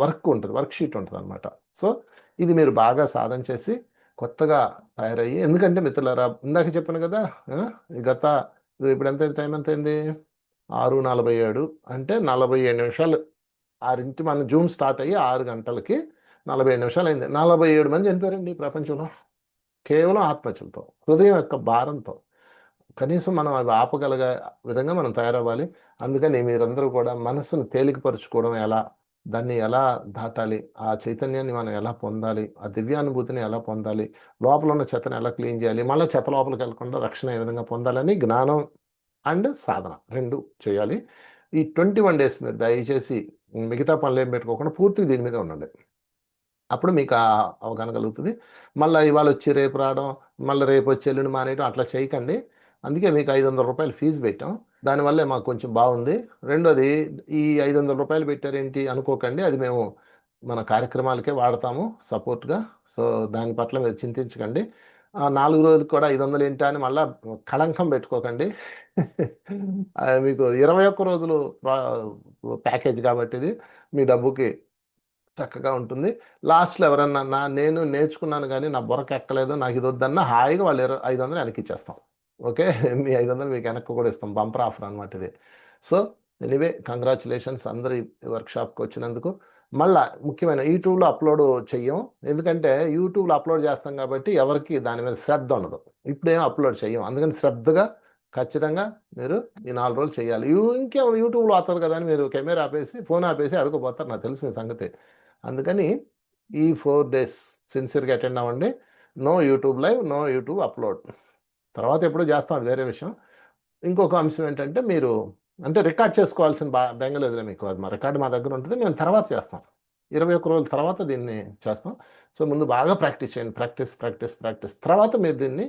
వర్క్ ఉంటుంది, వర్క్ షీట్ ఉంటుంది అనమాట. సో ఇది మీరు బాగా సాధన చేసి కొత్తగా తయారయ్యి, ఎందుకంటే మిత్రులారా ఇందాక చెప్పాను కదా, గత ఇప్పుడు ఎంత టైం ఎంత అయింది, 6:47 అంటే 47 నిమిషాలు. 6కి మన జూమ్ స్టార్ట్ అయ్యి 6 గంటలకి 47 నిమిషాలు అయింది. 47 మంది చనిపోయారండి ఈ ప్రపంచంలో. కేవలం ఆత్మహత్యలతో, హృదయం యొక్క భారంతో. కనీసం మనం అవి ఆపగలిగే విధంగా మనం తయారవ్వాలి. అందుకని మీరందరూ కూడా మనసును తేలికపరుచుకోవడం ఎలా, దాన్ని ఎలా దాటాలి, ఆ చైతన్యాన్ని మనం ఎలా పొందాలి, ఆ దివ్యానుభూతిని ఎలా పొందాలి, లోపల ఉన్న చెత్తను ఎలా క్లీన్ చేయాలి, మళ్ళీ చెత్త లోపలికి వెళ్ళకుండా రక్షణ ఏ విధంగా పొందాలని జ్ఞానం అండ్ సాధన 2 చేయాలి. ఈ 21 డేస్ మీరు దయచేసి మిగతా పనులు ఏం పెట్టుకోకుండా పూర్తిగా దీని మీద ఉండండి. అప్పుడు మీకు ఆ అవగాహన కలుగుతుంది. మళ్ళీ ఇవాళ వచ్చి రేపు రావడం, మళ్ళీ రేపు వచ్చి ఎల్లుండి మానేయడం అట్లా చేయకండి. అందుకే మీకు ₹500 ఫీజు పెట్టాం. దానివల్లే మాకు కొంచెం బాగుంది. రెండోది, ఈ ₹500 పెట్టారేంటి అనుకోకండి, అది మేము మన కార్యక్రమాలకే వాడతాము సపోర్ట్గా. సో దాని పట్ల మీరు చింతించకండి. 4 రోజులకు కూడా 500 ఏంటా అని మళ్ళా కళంకం పెట్టుకోకండి. మీకు 21 రోజులు ప్యాకేజ్ కాబట్టి ఇది మీ డబ్బుకి చక్కగా ఉంటుంది. లాస్ట్‌లో ఎవరన్నా నేను నేర్చుకున్నాను గానీ నా బుర్రకు ఎక్కలేదు, నాకు ఇది వద్దన్నా హాయిగా వాళ్ళు 500 వెనక్కి ఇచ్చేస్తాం. ఓకే. మీ 500 మీకు వెనక్కి కూడా ఇస్తాం. బంపర్ ఆఫర్ అనమాట ఇది. సో ఎనీవే కంగ్రాచ్యులేషన్స్ అందరూ ఈ వర్క్షాప్‌కి వచ్చినందుకు. మళ్ళా ముఖ్యమైన యూట్యూబ్‌లో అప్లోడ్ చెయ్యం. ఎందుకంటే యూట్యూబ్‌లో అప్లోడ్ చేస్తాం కాబట్టి ఎవరికీ దాని మీద శ్రద్ధ ఉండదు. ఇప్పుడేం అప్లోడ్ చెయ్యం. అందుకని శ్రద్ధగా ఖచ్చితంగా మీరు ఈ 4 రోజులు చేయాలి. ఇంకేం యూట్యూబ్‌లో వస్తది కదా అని మీరు కెమెరా ఆపేసి, ఫోన్ ఆపేసి అడుక్కోపోతారు, నాకు తెలుసు మీ సంగతి. అందుకని ఈ 4 డేస్ సిన్సియర్‌గా అటెండ్ అవ్వండి. No YouTube live, no YouTube upload. తర్వాత ఎప్పుడో చేస్తాం, అది వేరే విషయం. ఇంకొక అంశం ఏంటంటే మీరు అంటే రికార్డ్ చేసుకోవాల్సిన బెంగ లేదులే మీకు. అది మా రికార్డ్ మా దగ్గర ఉంటుంది. మేము తర్వాత చేస్తాం. 21 రోజుల తర్వాత దీన్ని చేస్తాం. సో ముందు బాగా ప్రాక్టీస్ చేయండి. ప్రాక్టీస్. తర్వాత మీరు దీన్ని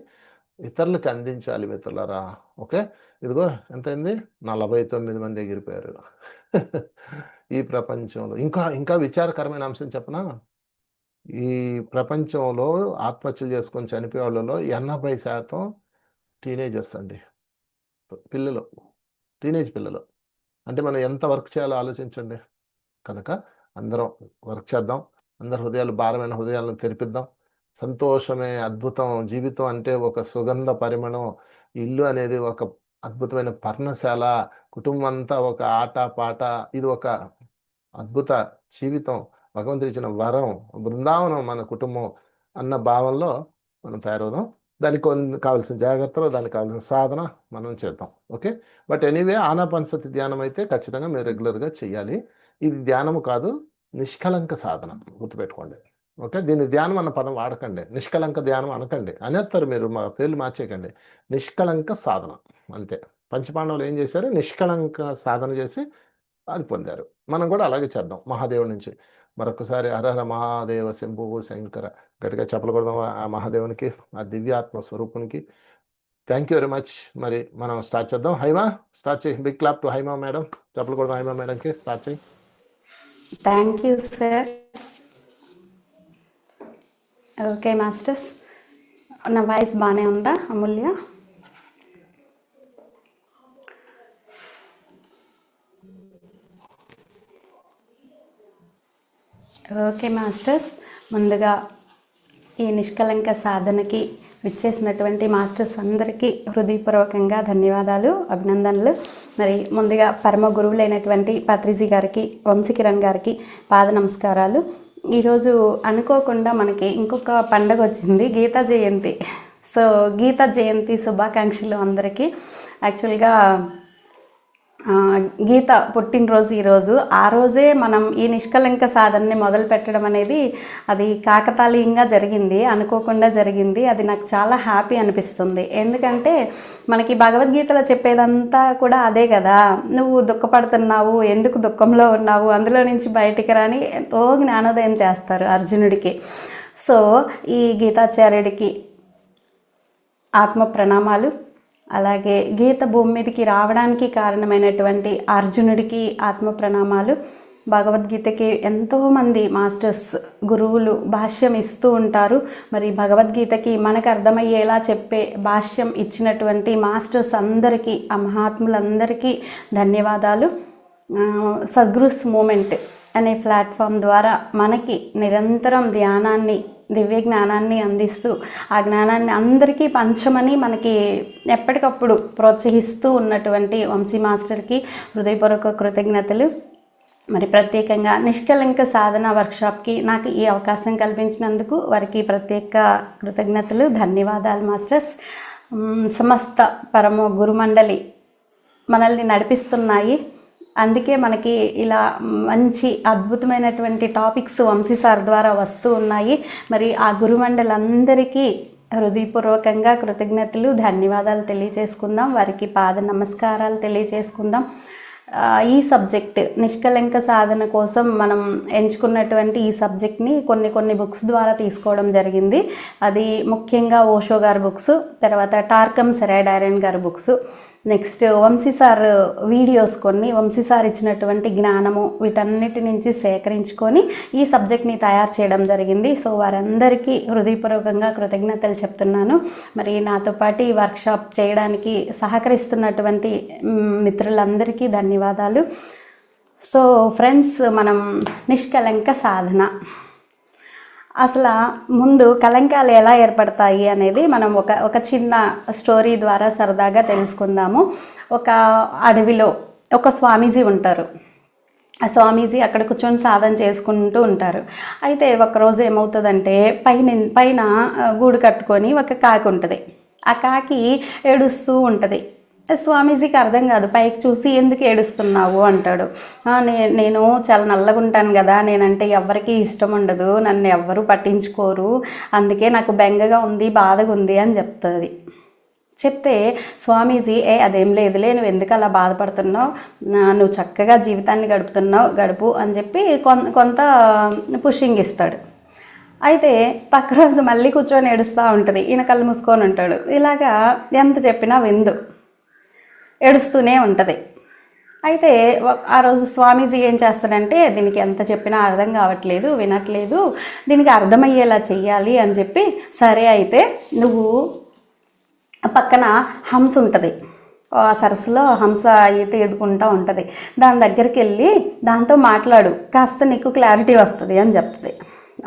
ఇతరులకు అందించాలి మిత్రులారా. ఓకే. ఇదిగో ఎంతైంది? 49 మంది ఎగిరిపోయారు. ఈ ప్రపంచంలో ఇంకా విచారకరమైన అంశం చెప్పనా? ఈ ప్రపంచంలో ఆత్మహత్యలు చేసుకొని చనిపోయే వాళ్ళలో 80% టీనేజర్స్ అండి. పిల్లలు, టీనేజ్ పిల్లలు. అంటే మనం ఎంత వర్క్ చేయాలో ఆలోచించండి. కనుక అందరం వర్క్ చేద్దాం. అందరి హృదయాలు, భారమైన హృదయాలను తెరిపిద్దాం. సంతోషమే అద్భుతం. జీవితం అంటే ఒక సుగంధ పరిమళం. ఇల్లు అనేది ఒక అద్భుతమైన పర్ణశాల. కుటుంబం అంతా ఒక ఆట పాట. ఇది ఒక అద్భుత జీవితం. భగవంతుడు ఇచ్చిన వరం, బృందావనం మన కుటుంబం అన్న భావంలో మనం తయారవుదాం. దానికి కావాల్సిన జాగ్రత్తలు, దానికి కావాల్సిన సాధన మనం చేద్దాం. ఓకే. బట్ ఎనీవే ఆనాపానసతి ధ్యానం అయితే ఖచ్చితంగా మీరు రెగ్యులర్గా చేయాలి. ఇది ధ్యానము కాదు, నిష్కలంక సాధన. గుర్తుపెట్టుకోండి. ఓకే. దీన్ని ధ్యానం అన్న పదం వాడకండి. నిష్కలంక ధ్యానం అనకండి. అనేస్తారు మీరు, మా పేర్లు మార్చేయకండి. నిష్కలంక సాధన అంతే. పంచపాండవులు ఏం చేశారు? నిష్కలంక సాధన చేసి అది పొందారు. మనం కూడా అలాగే చేద్దాం మహాదేవుడి నుంచి. మరొకసారి హరహర మహాదేవ శంభు శంకర. గట్టిగా చెప్పలు కొడదాం ఆ మహాదేవునికి, ఆ దివ్యాత్మ స్వరూపునికి. Thank you very much. మరి మనం స్టార్ట్ చేద్దాం. హైమా స్టార్ట్ చేయి. Big clap to Haima madam. చెప్పలు కొడదాం హైమా మేడంకి. స్టార్ట్ చేయి. Thank you sir. Okay masters, నా వాయిస్ బాగానే ఉందా అమూల్య? ఓకే మాస్టర్స్, ముందుగా ఈ నిష్కలంక సాధనకి విచ్చేసినటువంటి మాస్టర్స్ అందరికీ హృదయపూర్వకంగా ధన్యవాదాలు, అభినందనలు. మరి ముందుగా పరమ గురువులైనటువంటి పత్రిజీ గారికి, వంశీకిరణ్ గారికి పాద నమస్కారాలు. ఈరోజు అనుకోకుండా మనకి ఇంకొక పండగ వచ్చింది, గీతా జయంతి. సో గీతా జయంతి శుభాకాంక్షలు అందరికీ. యాక్చువల్గా గీత పుట్టినరోజు ఈరోజు. ఆ రోజే మనం ఈ నిష్కలంక సాధనని మొదలు పెట్టడం అనేది అది కాకతాళీయంగా జరిగింది, అనుకోకుండా జరిగింది. అది నాకు చాలా హ్యాపీ అనిపిస్తుంది. ఎందుకంటే మనకి భగవద్గీతలో చెప్పేదంతా కూడా అదే కదా, నువ్వు దుఃఖపడుతున్నావు, ఎందుకు దుఃఖంలో ఉన్నావు, అందులో నుంచి బయటికి రాని ఎంతో జ్ఞానోదయం చేస్తారు అర్జునుడికి. సో ఈ గీతాచార్యుడికి ఆత్మ ప్రణామాలు. అలాగే గీత భూమి మీదకి రావడానికి కారణమైనటువంటి అర్జునుడికి ఆత్మ ప్రణామాలు. భగవద్గీతకి ఎంతోమంది మాస్టర్స్, గురువులు భాష్యం ఇస్తూ ఉంటారు. మరి భగవద్గీతకి మనకు అర్థమయ్యేలా చెప్పే భాష్యం ఇచ్చినటువంటి మాస్టర్స్ అందరికీ, ఆ మహాత్ములందరికీ ధన్యవాదాలు. సద్గురుస్ మూమెంట్ అనే ప్లాట్ఫామ్ ద్వారా మనకి నిరంతరం ధ్యానాన్ని, దివ్య జ్ఞానాన్ని అందిస్తూ ఆ జ్ఞానాన్ని అందరికీ పంచమని మనకి ఎప్పటికప్పుడు ప్రోత్సహిస్తూ ఉన్నటువంటి వంశీ మాస్టర్కి హృదయపూర్వక కృతజ్ఞతలు. మరి ప్రత్యేకంగా నిష్కలంక సాధన వర్క్షాప్కి నాకు ఈ అవకాశం కల్పించినందుకు వారికి ప్రత్యేక కృతజ్ఞతలు, ధన్యవాదాలు మాస్టర్స్. సమస్త పరమ గురుమండలి మనల్ని నడిపిస్తున్నాయి. అందుకే మనకి ఇలా మంచి అద్భుతమైనటువంటి టాపిక్స్ వంశీ సార్ ద్వారా వస్తూ ఉన్నాయి. మరి ఆ గురుమండలందరికీ హృదయపూర్వకంగా కృతజ్ఞతలు, ధన్యవాదాలు తెలియజేసుకుందాం. వారికి పాద నమస్కారాలు తెలియజేసుకుందాం. ఈ సబ్జెక్ట్ నిష్కలంక సాధన కోసం మనం ఎంచుకున్నటువంటి ఈ సబ్జెక్ట్ని కొన్ని బుక్స్ ద్వారా తీసుకోవడం జరిగింది. అది ముఖ్యంగా ఓషో గారి బుక్స్, తర్వాత టార్కమ్ సెరాడైరన్ గారి books, next Vamsi sir videos కొన్ని, వంశీ సార్ ఇచ్చినటువంటి జ్ఞానము వీటన్నిటి నుంచి సేకరించుకొని ఈ సబ్జెక్ట్ని తయారు చేయడం జరిగింది. సో వారందరికీ హృదయపూర్వకంగా కృతజ్ఞతలు చెప్తున్నాను. మరి నాతో పాటు ఈ వర్క్షాప్ చేయడానికి సహకరిస్తున్నటువంటి మిత్రులందరికీ ధన్యవాదాలు. సో ఫ్రెండ్స్, మనం నిష్కలంక సాధన, అసలు ముందు కలంకాలు ఎలా ఏర్పడతాయి అనేది మనం ఒక చిన్న స్టోరీ ద్వారా సరదాగా తెలుసుకుందాము. ఒక అడవిలో ఒక స్వామీజీ ఉంటారు. ఆ స్వామీజీ అక్కడ కూర్చొని సాధన చేసుకుంటూ ఉంటారు. అయితే ఒకరోజు ఏమవుతుందంటే పైన గూడు కట్టుకొని ఒక కాకి ఉంటుంది. ఆ కాకి ఏడుస్తూ ఉంటుంది. స్వామీజీకి అర్థం కాదు. పైకి చూసి ఎందుకు ఏడుస్తున్నావు అంటాడు. నేను చాలా నల్లగా ఉంటాను కదా, నేనంటే ఎవరికి ఇష్టం ఉండదు, నన్ను ఎవ్వరూ పట్టించుకోరు, అందుకే నాకు బెంగగా ఉంది, బాధగా ఉంది అని చెప్తుంది. చెప్తే స్వామీజీ అదేం లేదులే, నువ్వు ఎందుకు అలా బాధపడుతున్నావు, నువ్వు చక్కగా జీవితాన్ని గడుపు అని చెప్పి కొంత పుషింగ్ ఇస్తాడు. అయితే పక్క రోజు మళ్ళీ కూర్చొని ఏడుస్తూ ఉంటుంది. ఈయన కళ్ళు మూసుకొని ఉంటాడు. ఇలాగా ఎంత చెప్పినా విందు, ఏడుస్తూనే ఉంటుంది. అయితే ఆ రోజు స్వామీజీ ఏం చేస్తాడంటే, దీనికి ఎంత చెప్పినా అర్థం కావట్లేదు, వినట్లేదు, దీనికి అర్థమయ్యేలా చెయ్యాలి అని చెప్పి, సరే అయితే నువ్వు పక్కన హంస ఉంటుంది, ఆ సరస్సులో హంస ఈత ఎదుకుంటూ ఉంటుంది, దాని దగ్గరికి వెళ్ళి దాంతో మాట్లాడు, కాస్త నీకు క్లారిటీ వస్తుంది అని చెప్తుంది.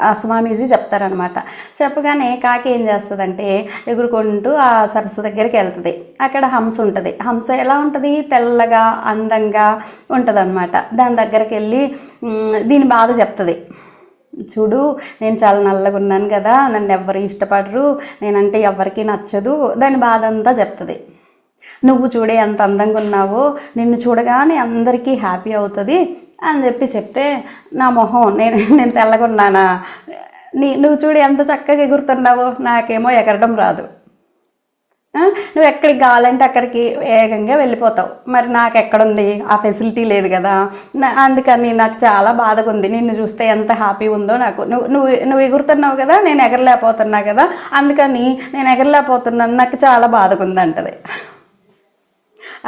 ఆ స్వామీజీ చెప్తారనమాట. చెప్పగానే కాకి ఏం చేస్తుందంటే ఎగురుకుంటూ ఆ సరస్సు దగ్గరికి వెళ్తుంది. అక్కడ హంస ఉంటుంది. హంస ఎలా ఉంటుంది, తెల్లగా అందంగా ఉంటుంది అనమాట. దాని దగ్గరికి వెళ్ళి దీని బాధ చెప్తుంది. చూడు, నేను చాలా నల్లగా ఉన్నాను కదా, నన్ను ఎవ్వరు ఇష్టపడరు, నేనంటే ఎవరికి నచ్చదు, దాని బాధ అంతా చెప్తుంది. నువ్వు చూడే ఎంత అందంగా ఉన్నావో, నిన్ను చూడగానే అందరికీ హ్యాపీ అవుతుంది అని చెప్తే, నా మొహం, నేను తెల్లగొన్నానా, నువ్వు చూడు ఎంత చక్కగా ఎగురుతున్నావో, నాకేమో ఎగరడం రాదు, నువ్వు ఎక్కడికి కావాలంటే అక్కడికి వేగంగా వెళ్ళిపోతావు, మరి నాకు ఎక్కడుంది, ఆ ఫెసిలిటీ లేదు కదా, అందుకని నాకు చాలా బాధగా ఉంది, నిన్ను చూస్తే ఎంత హ్యాపీ ఉందో నాకు, నువ్వు ఎగురుతున్నావు కదా, నేను ఎగరలేకపోతున్నా కదా, అందుకని నేను ఎగరలేకపోతున్నాను, నాకు చాలా బాధగా ఉంది అంటది.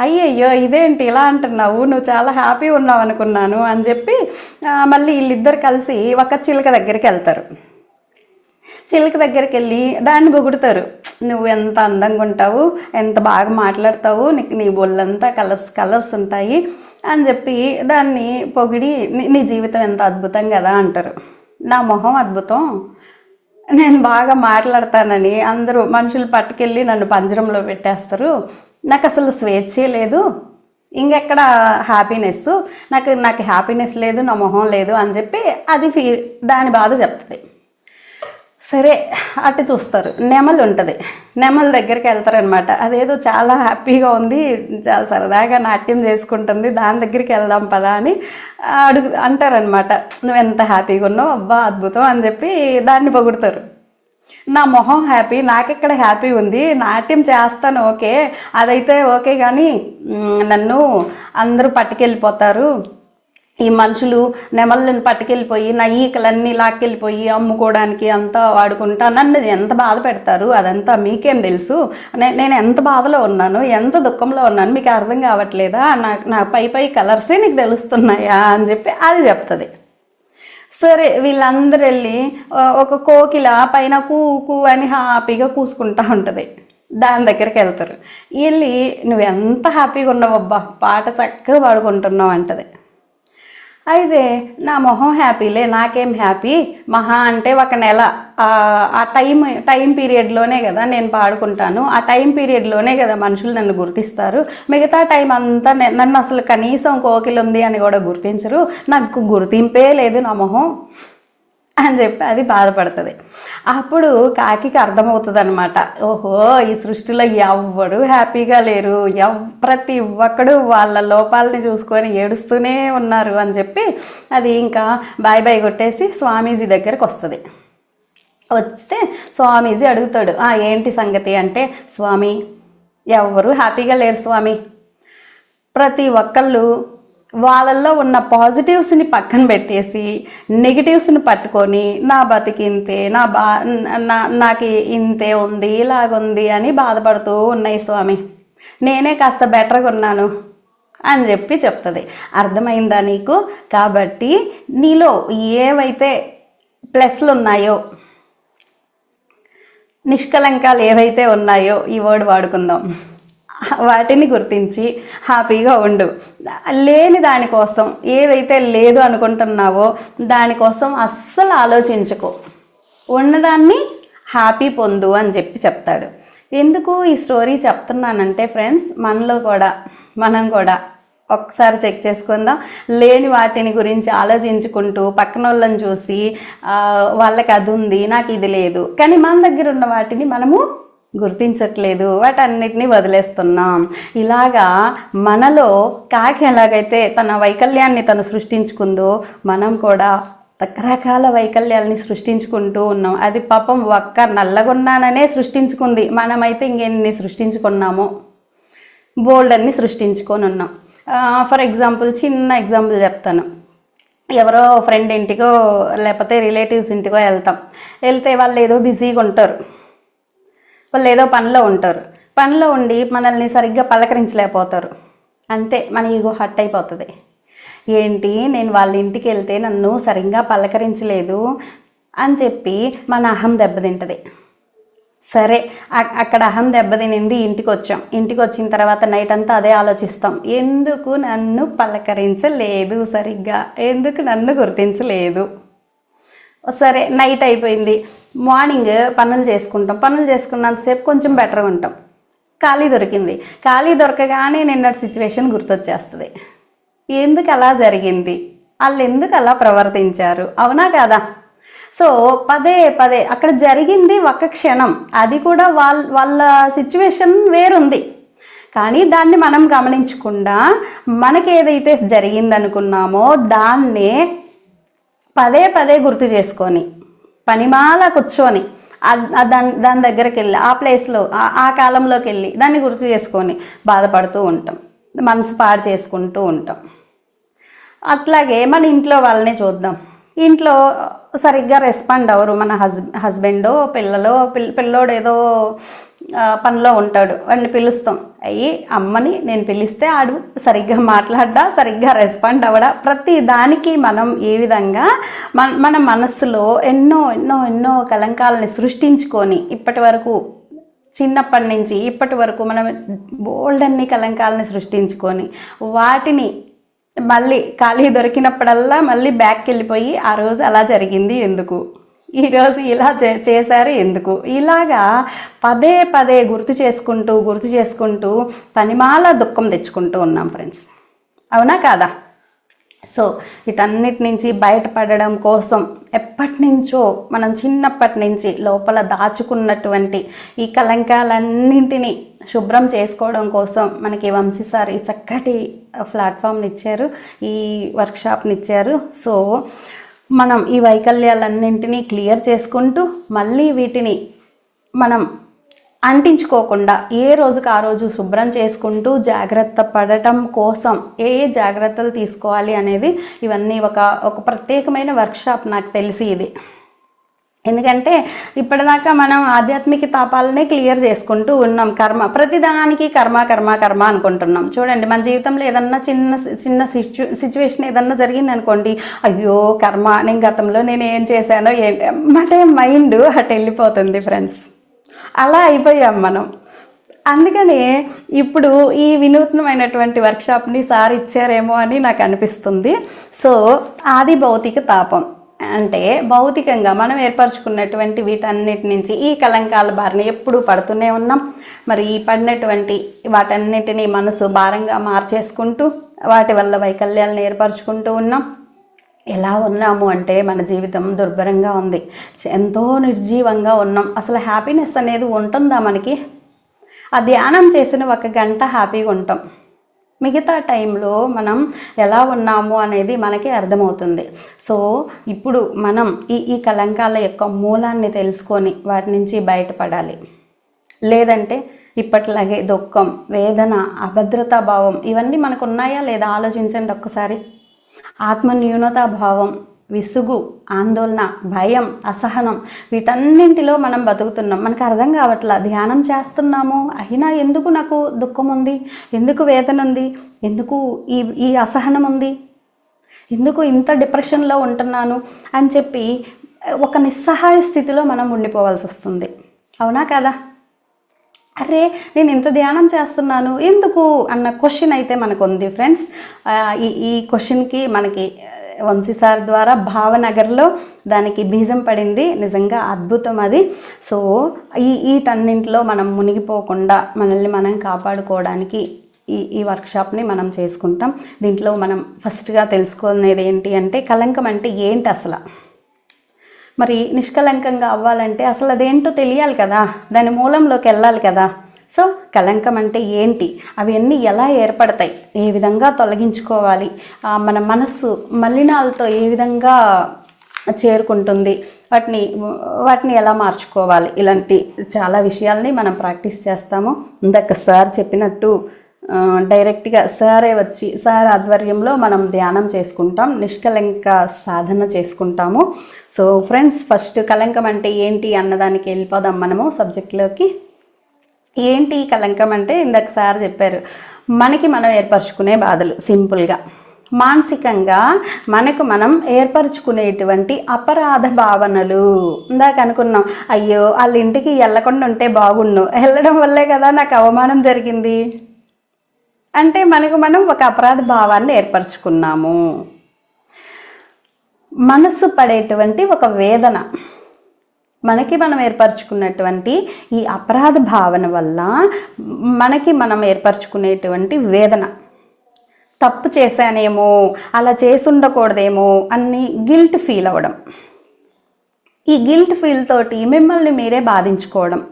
అయ్యయ్యో ఇదేంటి ఇలా అంటున్నావు, నువ్వు చాలా హ్యాపీ ఉన్నావు అనుకున్నాను అని చెప్పి మళ్ళీ వీళ్ళిద్దరు కలిసి ఒక చిలుక దగ్గరికి వెళ్తారు. చిలుక దగ్గరికి వెళ్ళి దాన్ని పొగుడుతారు. నువ్వు ఎంత అందంగా ఉంటావు, ఎంత బాగా మాట్లాడతావు, నీ బొళ్ళంతా కలర్స్ ఉంటాయి అని చెప్పి దాన్ని పొగిడి, నీ జీవితం ఎంత అద్భుతం కదా అంటారు. నా మొహం అద్భుతం, నేను బాగా మాట్లాడతానని అందరూ మనుషులు పట్టుకెళ్ళి నన్ను పంజరంలో పెట్టేస్తారు, నాకు అసలు స్వేచ్ఛే లేదు, ఇంకెక్కడ హ్యాపీనెస్, నాకు హ్యాపీనెస్ లేదు, నా మొహం లేదు అని చెప్పి అది దాని బాధ చెప్తుంది. సరే అటు చూస్తారు. నెమలు ఉంటుంది. నెమల దగ్గరికి వెళ్తారనమాట. అదేదో చాలా హ్యాపీగా ఉంది, చాలా సరదాగా నాట్యం చేసుకుంటుంది, దాని దగ్గరికి వెళ్దాం పదా అని అంటారనమాట. నువ్వు ఎంత హ్యాపీగా ఉన్నావు, అబ్బా అద్భుతం అని చెప్పి దాన్ని పొగుడుతారు. నా మొహం హ్యాపీ, నాకెక్కడ హ్యాపీ ఉంది, నాట్యం చేస్తాను ఓకే, అదైతే ఓకే, కానీ నన్ను అందరూ పట్టుకెళ్ళిపోతారు, ఈ మనుషులు నెమళ్ళని పట్టుకెళ్ళిపోయి నా ఈకలన్నీ లాక్కెళ్ళిపోయి అమ్ముకోవడానికి అంతా వాడుకుంటా నన్ను ఎంత బాధ పెడతారు, అదంతా మీకేం తెలుసు, నేను ఎంత బాధలో ఉన్నాను, ఎంత దుఃఖంలో ఉన్నాను, మీకు అర్థం కావట్లేదా, నా పై కలర్సే నీకు తెలుస్తున్నాయా అని చెప్పి అది చెప్తుంది. సరే వీళ్ళందరూ వెళ్ళి ఒక కోకిల పైన కూ అని హ్యాపీగా కూసుకుంటూ ఉంటుంది. దాని దగ్గరికి వెళ్తారు. వెళ్ళి నువ్వు ఎంత హ్యాపీగా ఉన్నావు అబ్బా, పాట చక్కగా పాడుకుంటున్నావు అంటది. అయితే నా మొహం హ్యాపీలే, నాకేం హ్యాపీ, మహా అంటే ఒక నెల ఆ టైం పీరియడ్లోనే కదా నేను పాడుకుంటాను, ఆ టైం పీరియడ్లోనే కదా మనుషులు నన్ను గుర్తిస్తారు, మిగతా టైం అంతా నన్ను అసలు కనీసం కోకిల ఉంది అని కూడా గుర్తించరు, నాకు గుర్తింపే లేదు నా మొహం అని చెప్పి అది బాధపడుతుంది. అప్పుడు కాకికి అర్థమవుతుంది అనమాట, ఓహో ఈ సృష్టిలో ఎవ్వడు హ్యాపీగా లేరు, ప్రతి ఒక్కడు వాళ్ళ లోపాలని చూసుకొని ఏడుస్తూనే ఉన్నారు అని చెప్పి అది ఇంకా బాయ్ బాయ్ కొట్టేసి స్వామీజీ దగ్గరకు వస్తుంది. వస్తే స్వామీజీ అడుగుతాడు, ఏంటి సంగతి అంటే, స్వామి ఎవ్వరు హ్యాపీగా లేరు స్వామి, ప్రతి ఒక్కళ్ళు వాళ్ళల్లో ఉన్న పాజిటివ్స్ని పక్కన పెట్టేసి నెగిటివ్స్ని పట్టుకొని నా బతికి ఇంతే, నాకు ఇంతే ఉంది, ఇలాగుంది అని బాధపడుతూ ఉన్నాయి స్వామి, నేనే కాస్త బెటర్గా ఉన్నాను అని చెప్పి చెప్తుంది. అర్థమైందా నీకు? కాబట్టి నీలో ఏవైతే ప్లస్లు ఉన్నాయో, నిష్కలంకాలు ఏవైతే ఉన్నాయో, ఈ వర్డ్ వాడుకుందాం, వాటిని గుర్తించి హ్యాపీగా ఉండు. లేని దానికోసం, ఏదైతే లేదు అనుకుంటున్నావో దానికోసం అస్సలు ఆలోచించుకో, ఉన్నదాన్ని హ్యాపీ పొందు అని చెప్పి చెప్తాడు. ఎందుకు ఈ స్టోరీ చెప్తున్నానంటే ఫ్రెండ్స్, మనం కూడా ఒకసారి చెక్ చేసుకుందాం. లేని వాటిని గురించి ఆలోచించుకుంటూ పక్కన వాళ్ళని చూసి వాళ్ళకి అది ఉంది నాకు ఇది లేదు, కానీ మన దగ్గర ఉన్న వాటిని మనము గుర్తించట్లేదు, వాటన్నిటినీ వదిలేస్తున్నాం. ఇలాగా మనలో కాకి ఎలాగైతే తన వైకల్యాన్ని తను సృష్టించుకుందో మనం కూడా రకరకాల వైకల్యాలని సృష్టించుకుంటూ ఉన్నాం. అది పాపం ఒక్క నల్లగొన్నాననే సృష్టించుకుంది, మనమైతే ఇంకెన్ని సృష్టించుకున్నామో, బోల్డ్ అన్ని సృష్టించుకొని ఉన్నాం. ఫర్ ఎగ్జాంపుల్, చిన్న ఎగ్జాంపుల్ చెప్తాను. ఎవరో ఫ్రెండ్ ఇంటికో లేకపోతే రిలేటివ్స్ ఇంటికో వెళ్తే వాళ్ళు ఏదో బిజీగా ఉంటారు, వాళ్ళు ఏదో పనిలో ఉండి మనల్ని సరిగ్గా పలకరించలేకపోతారు. అంతే, మన ఈగో హర్ట్ అయిపోతుంది. ఏంటి నేను వాళ్ళ ఇంటికి వెళ్తే నన్ను సరిగ్గా పలకరించలేదు అని చెప్పి మన అహం దెబ్బతింటుంది. సరే, అక్కడ అహం దెబ్బతినింది, ఇంటికి వచ్చిన తర్వాత నైట్ అంతా అదే ఆలోచిస్తాం, ఎందుకు నన్ను పలకరించలేదు సరిగ్గా, ఎందుకు నన్ను గుర్తించలేదు. సరే, నైట్ అయిపోయింది, మార్నింగ్ పనులు చేసుకున్నంతసేపు కొంచెం బెటర్గా ఉంటాం. ఖాళీ దొరకగానే నిన్నటి సిచ్యువేషన్ గుర్తొచ్చేస్తుంది. ఎందుకు అలా జరిగింది, వాళ్ళు ఎందుకు అలా ప్రవర్తించారు, అవునా కాదా? సో పదే అక్కడ జరిగింది ఒక క్షణం, అది కూడా వాళ్ళ సిచ్యువేషన్ వేరుంది, కానీ దాన్ని మనం గమనించకుండా మనకి ఏదైతే జరిగిందనుకున్నామో దాన్నే పదే గుర్తు చేసుకొని పనిమాల కూర్చొని దాని దగ్గరికి వెళ్ళి ఆ ప్లేస్లో ఆ కాలంలోకి వెళ్ళి దాన్ని గుర్తు చేసుకొని బాధపడుతూ ఉంటాం, మనసు పాడు చేసుకుంటూ ఉంటాం. అట్లాగే మన ఇంట్లో వాళ్ళనే చూద్దాం, ఇంట్లో సరిగ్గా రెస్పాండ్ అవ్వరు. మన హస్బెండో పిల్లోడు ఏదో పనిలో ఉంటాడు, వాడిని పిలుస్తాం, అమ్మని నేను పిలిస్తే ఆడు సరిగ్గా మాట్లాడ్డా, సరిగ్గా రెస్పాండ్ అవ్వడా. ప్రతి దానికి మనం ఏ విధంగా మన మనస్సులో ఎన్నో కలంకాలని సృష్టించుకొని చిన్నప్పటి నుంచి ఇప్పటి వరకు మనం బోల్డ్ అన్ని కలంకాలని సృష్టించుకొని వాటిని మళ్ళీ ఖాళీ దొరికినప్పుడల్లా మళ్ళీ బ్యాక్కి వెళ్ళిపోయి ఆ రోజు అలా జరిగింది ఎందుకు, ఈరోజు ఇలా చేశారు ఎందుకు, ఇలాగా పదే గుర్తు చేసుకుంటూ పనిమాల దుఃఖం తెచ్చుకుంటూ ఉన్నాం ఫ్రెండ్స్, అవునా కాదా? సో వీటన్నిటి నుంచి బయటపడడం కోసం ఎప్పటి నుంచో మనం చిన్నప్పటి నుంచి లోపల దాచుకున్నటువంటి ఈ కలంకాలన్నింటినీ శుభ్రం చేసుకోవడం కోసం మనకి వంశీ సార్ ఈ చక్కటి ప్లాట్ఫామ్ని ఇచ్చారు, ఈ వర్క్షాప్ని ఇచ్చారు. సో మనం ఈ వైకల్యాలన్నింటినీ క్లియర్ చేసుకుంటూ మళ్ళీ వీటిని మనం అంటించుకోకుండా ఏ రోజుకి ఆ రోజు శుభ్రం చేసుకుంటూ జాగ్రత్త పడటం కోసం ఏ జాగ్రత్తలు తీసుకోవాలి అనేది ఇవన్నీ ఒక ప్రత్యేకమైన వర్క్షాప్ నాకు తెలిసి ఇది. ఎందుకంటే ఇప్పటిదాకా మనం ఆధ్యాత్మిక తాపాలనే క్లియర్ చేసుకుంటూ ఉన్నాం, ప్రతిదానికి కర్మ అనుకుంటున్నాం. చూడండి, మన జీవితంలో ఏదన్నా చిన్న సిచ్యువేషన్ ఏదన్నా జరిగింది అనుకోండి, అయ్యో కర్మ, నేను గతంలో నేను ఏం చేశానో ఏంటి మైండ్ అటు వెళ్ళిపోతుంది ఫ్రెండ్స్. అలా అయిపోయాం మనం. అందుకనే ఇప్పుడు ఈ వినూత్నమైనటువంటి వర్క్షాప్ని సార్ ఇచ్చారేమో అని నాకు అనిపిస్తుంది. సో ఆది భౌతిక తాపం అంటే భౌతికంగా మనం ఏర్పరచుకున్నటువంటి వీటన్నిటి నుంచి ఈ కలంకాల బారిన ఎప్పుడూ పడుతూనే ఉన్నాం. మరి ఈ పడినటువంటి వాటన్నిటినీ మనసు భారంగా మార్చేసుకుంటూ వాటి వల్ల వైకల్యాలను ఏర్పరచుకుంటూ ఉన్నాం. ఎలా ఉన్నాము అంటే మన జీవితం దుర్భరంగా ఉంది, ఎంతో నిర్జీవంగా ఉన్నాం. అసలు హ్యాపీనెస్ అనేది ఉంటుందా మనకి? ఆ ధ్యానం చేసిన 1 గంట హ్యాపీగా ఉంటాం, మిగతా టైంలో మనం ఎలా ఉన్నాము అనేది మనకి అర్థమవుతుంది. సో ఇప్పుడు మనం ఈ కలంకాల యొక్క మూలాన్ని తెలుసుకొని వాటి నుంచి బయటపడాలి. లేదంటే ఇప్పట్లాగే దుఃఖం, వేదన, అభద్రతా భావం ఇవన్నీ మనకు ఉన్నాయా లేదా ఆలోచించండి ఒక్కసారి. ఆత్మన్యూనతా భావం, విసుగు, ఆందోళన, భయం, అసహనం వీటన్నింటిలో మనం బతుకుతున్నాం. మనకు అర్థం కావట్లా, ధ్యానం చేస్తున్నాము అయినా ఎందుకు నాకు దుఃఖం ఉంది, ఎందుకు వేదన ఉంది, ఎందుకు ఈ అసహనం ఉంది, ఎందుకు ఇంత డిప్రెషన్లో ఉంటున్నాను అని చెప్పి ఒక నిస్సహాయ స్థితిలో మనం ఉండిపోవాల్సి వస్తుంది. అవునా కదా? అరే నేను ఇంత ధ్యానం చేస్తున్నాను ఎందుకు అన్న క్వశ్చన్ అయితే మనకు ఉంది ఫ్రెండ్స్. ఈ క్వశ్చన్కి మనకి వంశీ సార్ ద్వారా భావనగర్లో దానికి బీజం పడింది. నిజంగా అద్భుతం అది. సో వీటన్నింటిలో మనం మునిగిపోకుండా మనల్ని మనం కాపాడుకోవడానికి ఈ వర్క్షాప్ని మనం చేసుకుంటాం. దీంట్లో మనం ఫస్ట్గా తెలుసుకునేది ఏంటి అంటే కలంకం అంటే ఏంటి అసలు. మరి నిష్కలంకంగా అవ్వాలంటే అసలు అదేంటో తెలియాలి కదా, దాని మూలంలోకి వెళ్ళాలి కదా. సో కలంకం అంటే ఏంటి, అవన్నీ ఎలా ఏర్పడతాయి, ఏ విధంగా తొలగించుకోవాలి, మన మనస్సు మలినాలతో ఏ విధంగా చేరుకుంటుంది, వాటిని ఎలా మార్చుకోవాలి, ఇలాంటి చాలా విషయాల్ని మనం ప్రాక్టీస్ చేస్తాము. ఇందాక సార్ చెప్పినట్టు డైరెక్ట్గా సారే వచ్చి సార్ ఆధ్వర్యంలో మనం ధ్యానం చేసుకుంటాం, నిష్కలంక సాధన చేసుకుంటాము. సో ఫ్రెండ్స్ ఫస్ట్ కలంకం అంటే ఏంటి అన్నదానికి వెళ్ళిపోదాం మనము సబ్జెక్ట్లోకి. ఏంటి కలంకం అంటే ఇందాక సార్ చెప్పారు, మనకి మనం ఏర్పరచుకునే బాధలు. సింపుల్గా మానసికంగా మనకు మనం ఏర్పరచుకునేటువంటి అపరాధ భావనలు. ఇందాక అనుకున్నాం, అయ్యో వాళ్ళ ఇంటికి వెళ్ళకుండా ఉంటే బాగుండు, వెళ్ళడం వల్లే కదా నాకు అవమానం జరిగింది అంటే మనకు మనం ఒక అపరాధ భావాన్ని ఏర్పరచుకున్నాము. మనసు పడేటువంటి ఒక వేదన, మనకి మనం ఏర్పరచుకున్నటువంటి ఈ అపరాధ భావన వల్ల మనకి మనం ఏర్పరచుకునేటువంటి వేదన, తప్పు చేశానేమో, అలా చేసి ఉండకూడదేమో అని గిల్ట్ ఫీల్ అవ్వడం. ఈ గిల్ట్ ఫీల్ తోటి మిమ్మల్ని మీరే బాధించుకోవడం,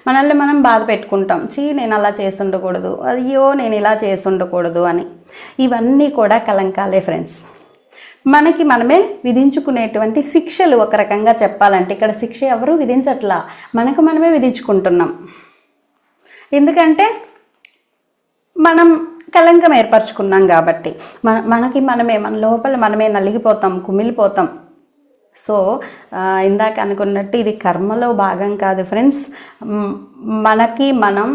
మనల్ని మనం బాధ పెట్టుకుంటాం. నేను అలా చేసి ఉండకూడదు, అయ్యో నేను ఇలా చేసి ఉండకూడదు అని. ఇవన్నీ కూడా కలంకాలే ఫ్రెండ్స్. మనకి మనమే విధించుకునేటువంటి శిక్షలు. ఒక రకంగా చెప్పాలంటే ఇక్కడ శిక్ష ఎవరు విధించట్లా, మనకు మనమే విధించుకుంటున్నాం. ఎందుకంటే మనం కలంకం ఏర్పరచుకున్నాం కాబట్టి మనకి మనమే, మన లోపల మనమే నలిగిపోతాం, కుమిలిపోతాం. సో ఇందాక అనుకున్నట్టు ఇది కర్మలో భాగం కాదు ఫ్రెండ్స్. మనకి మనం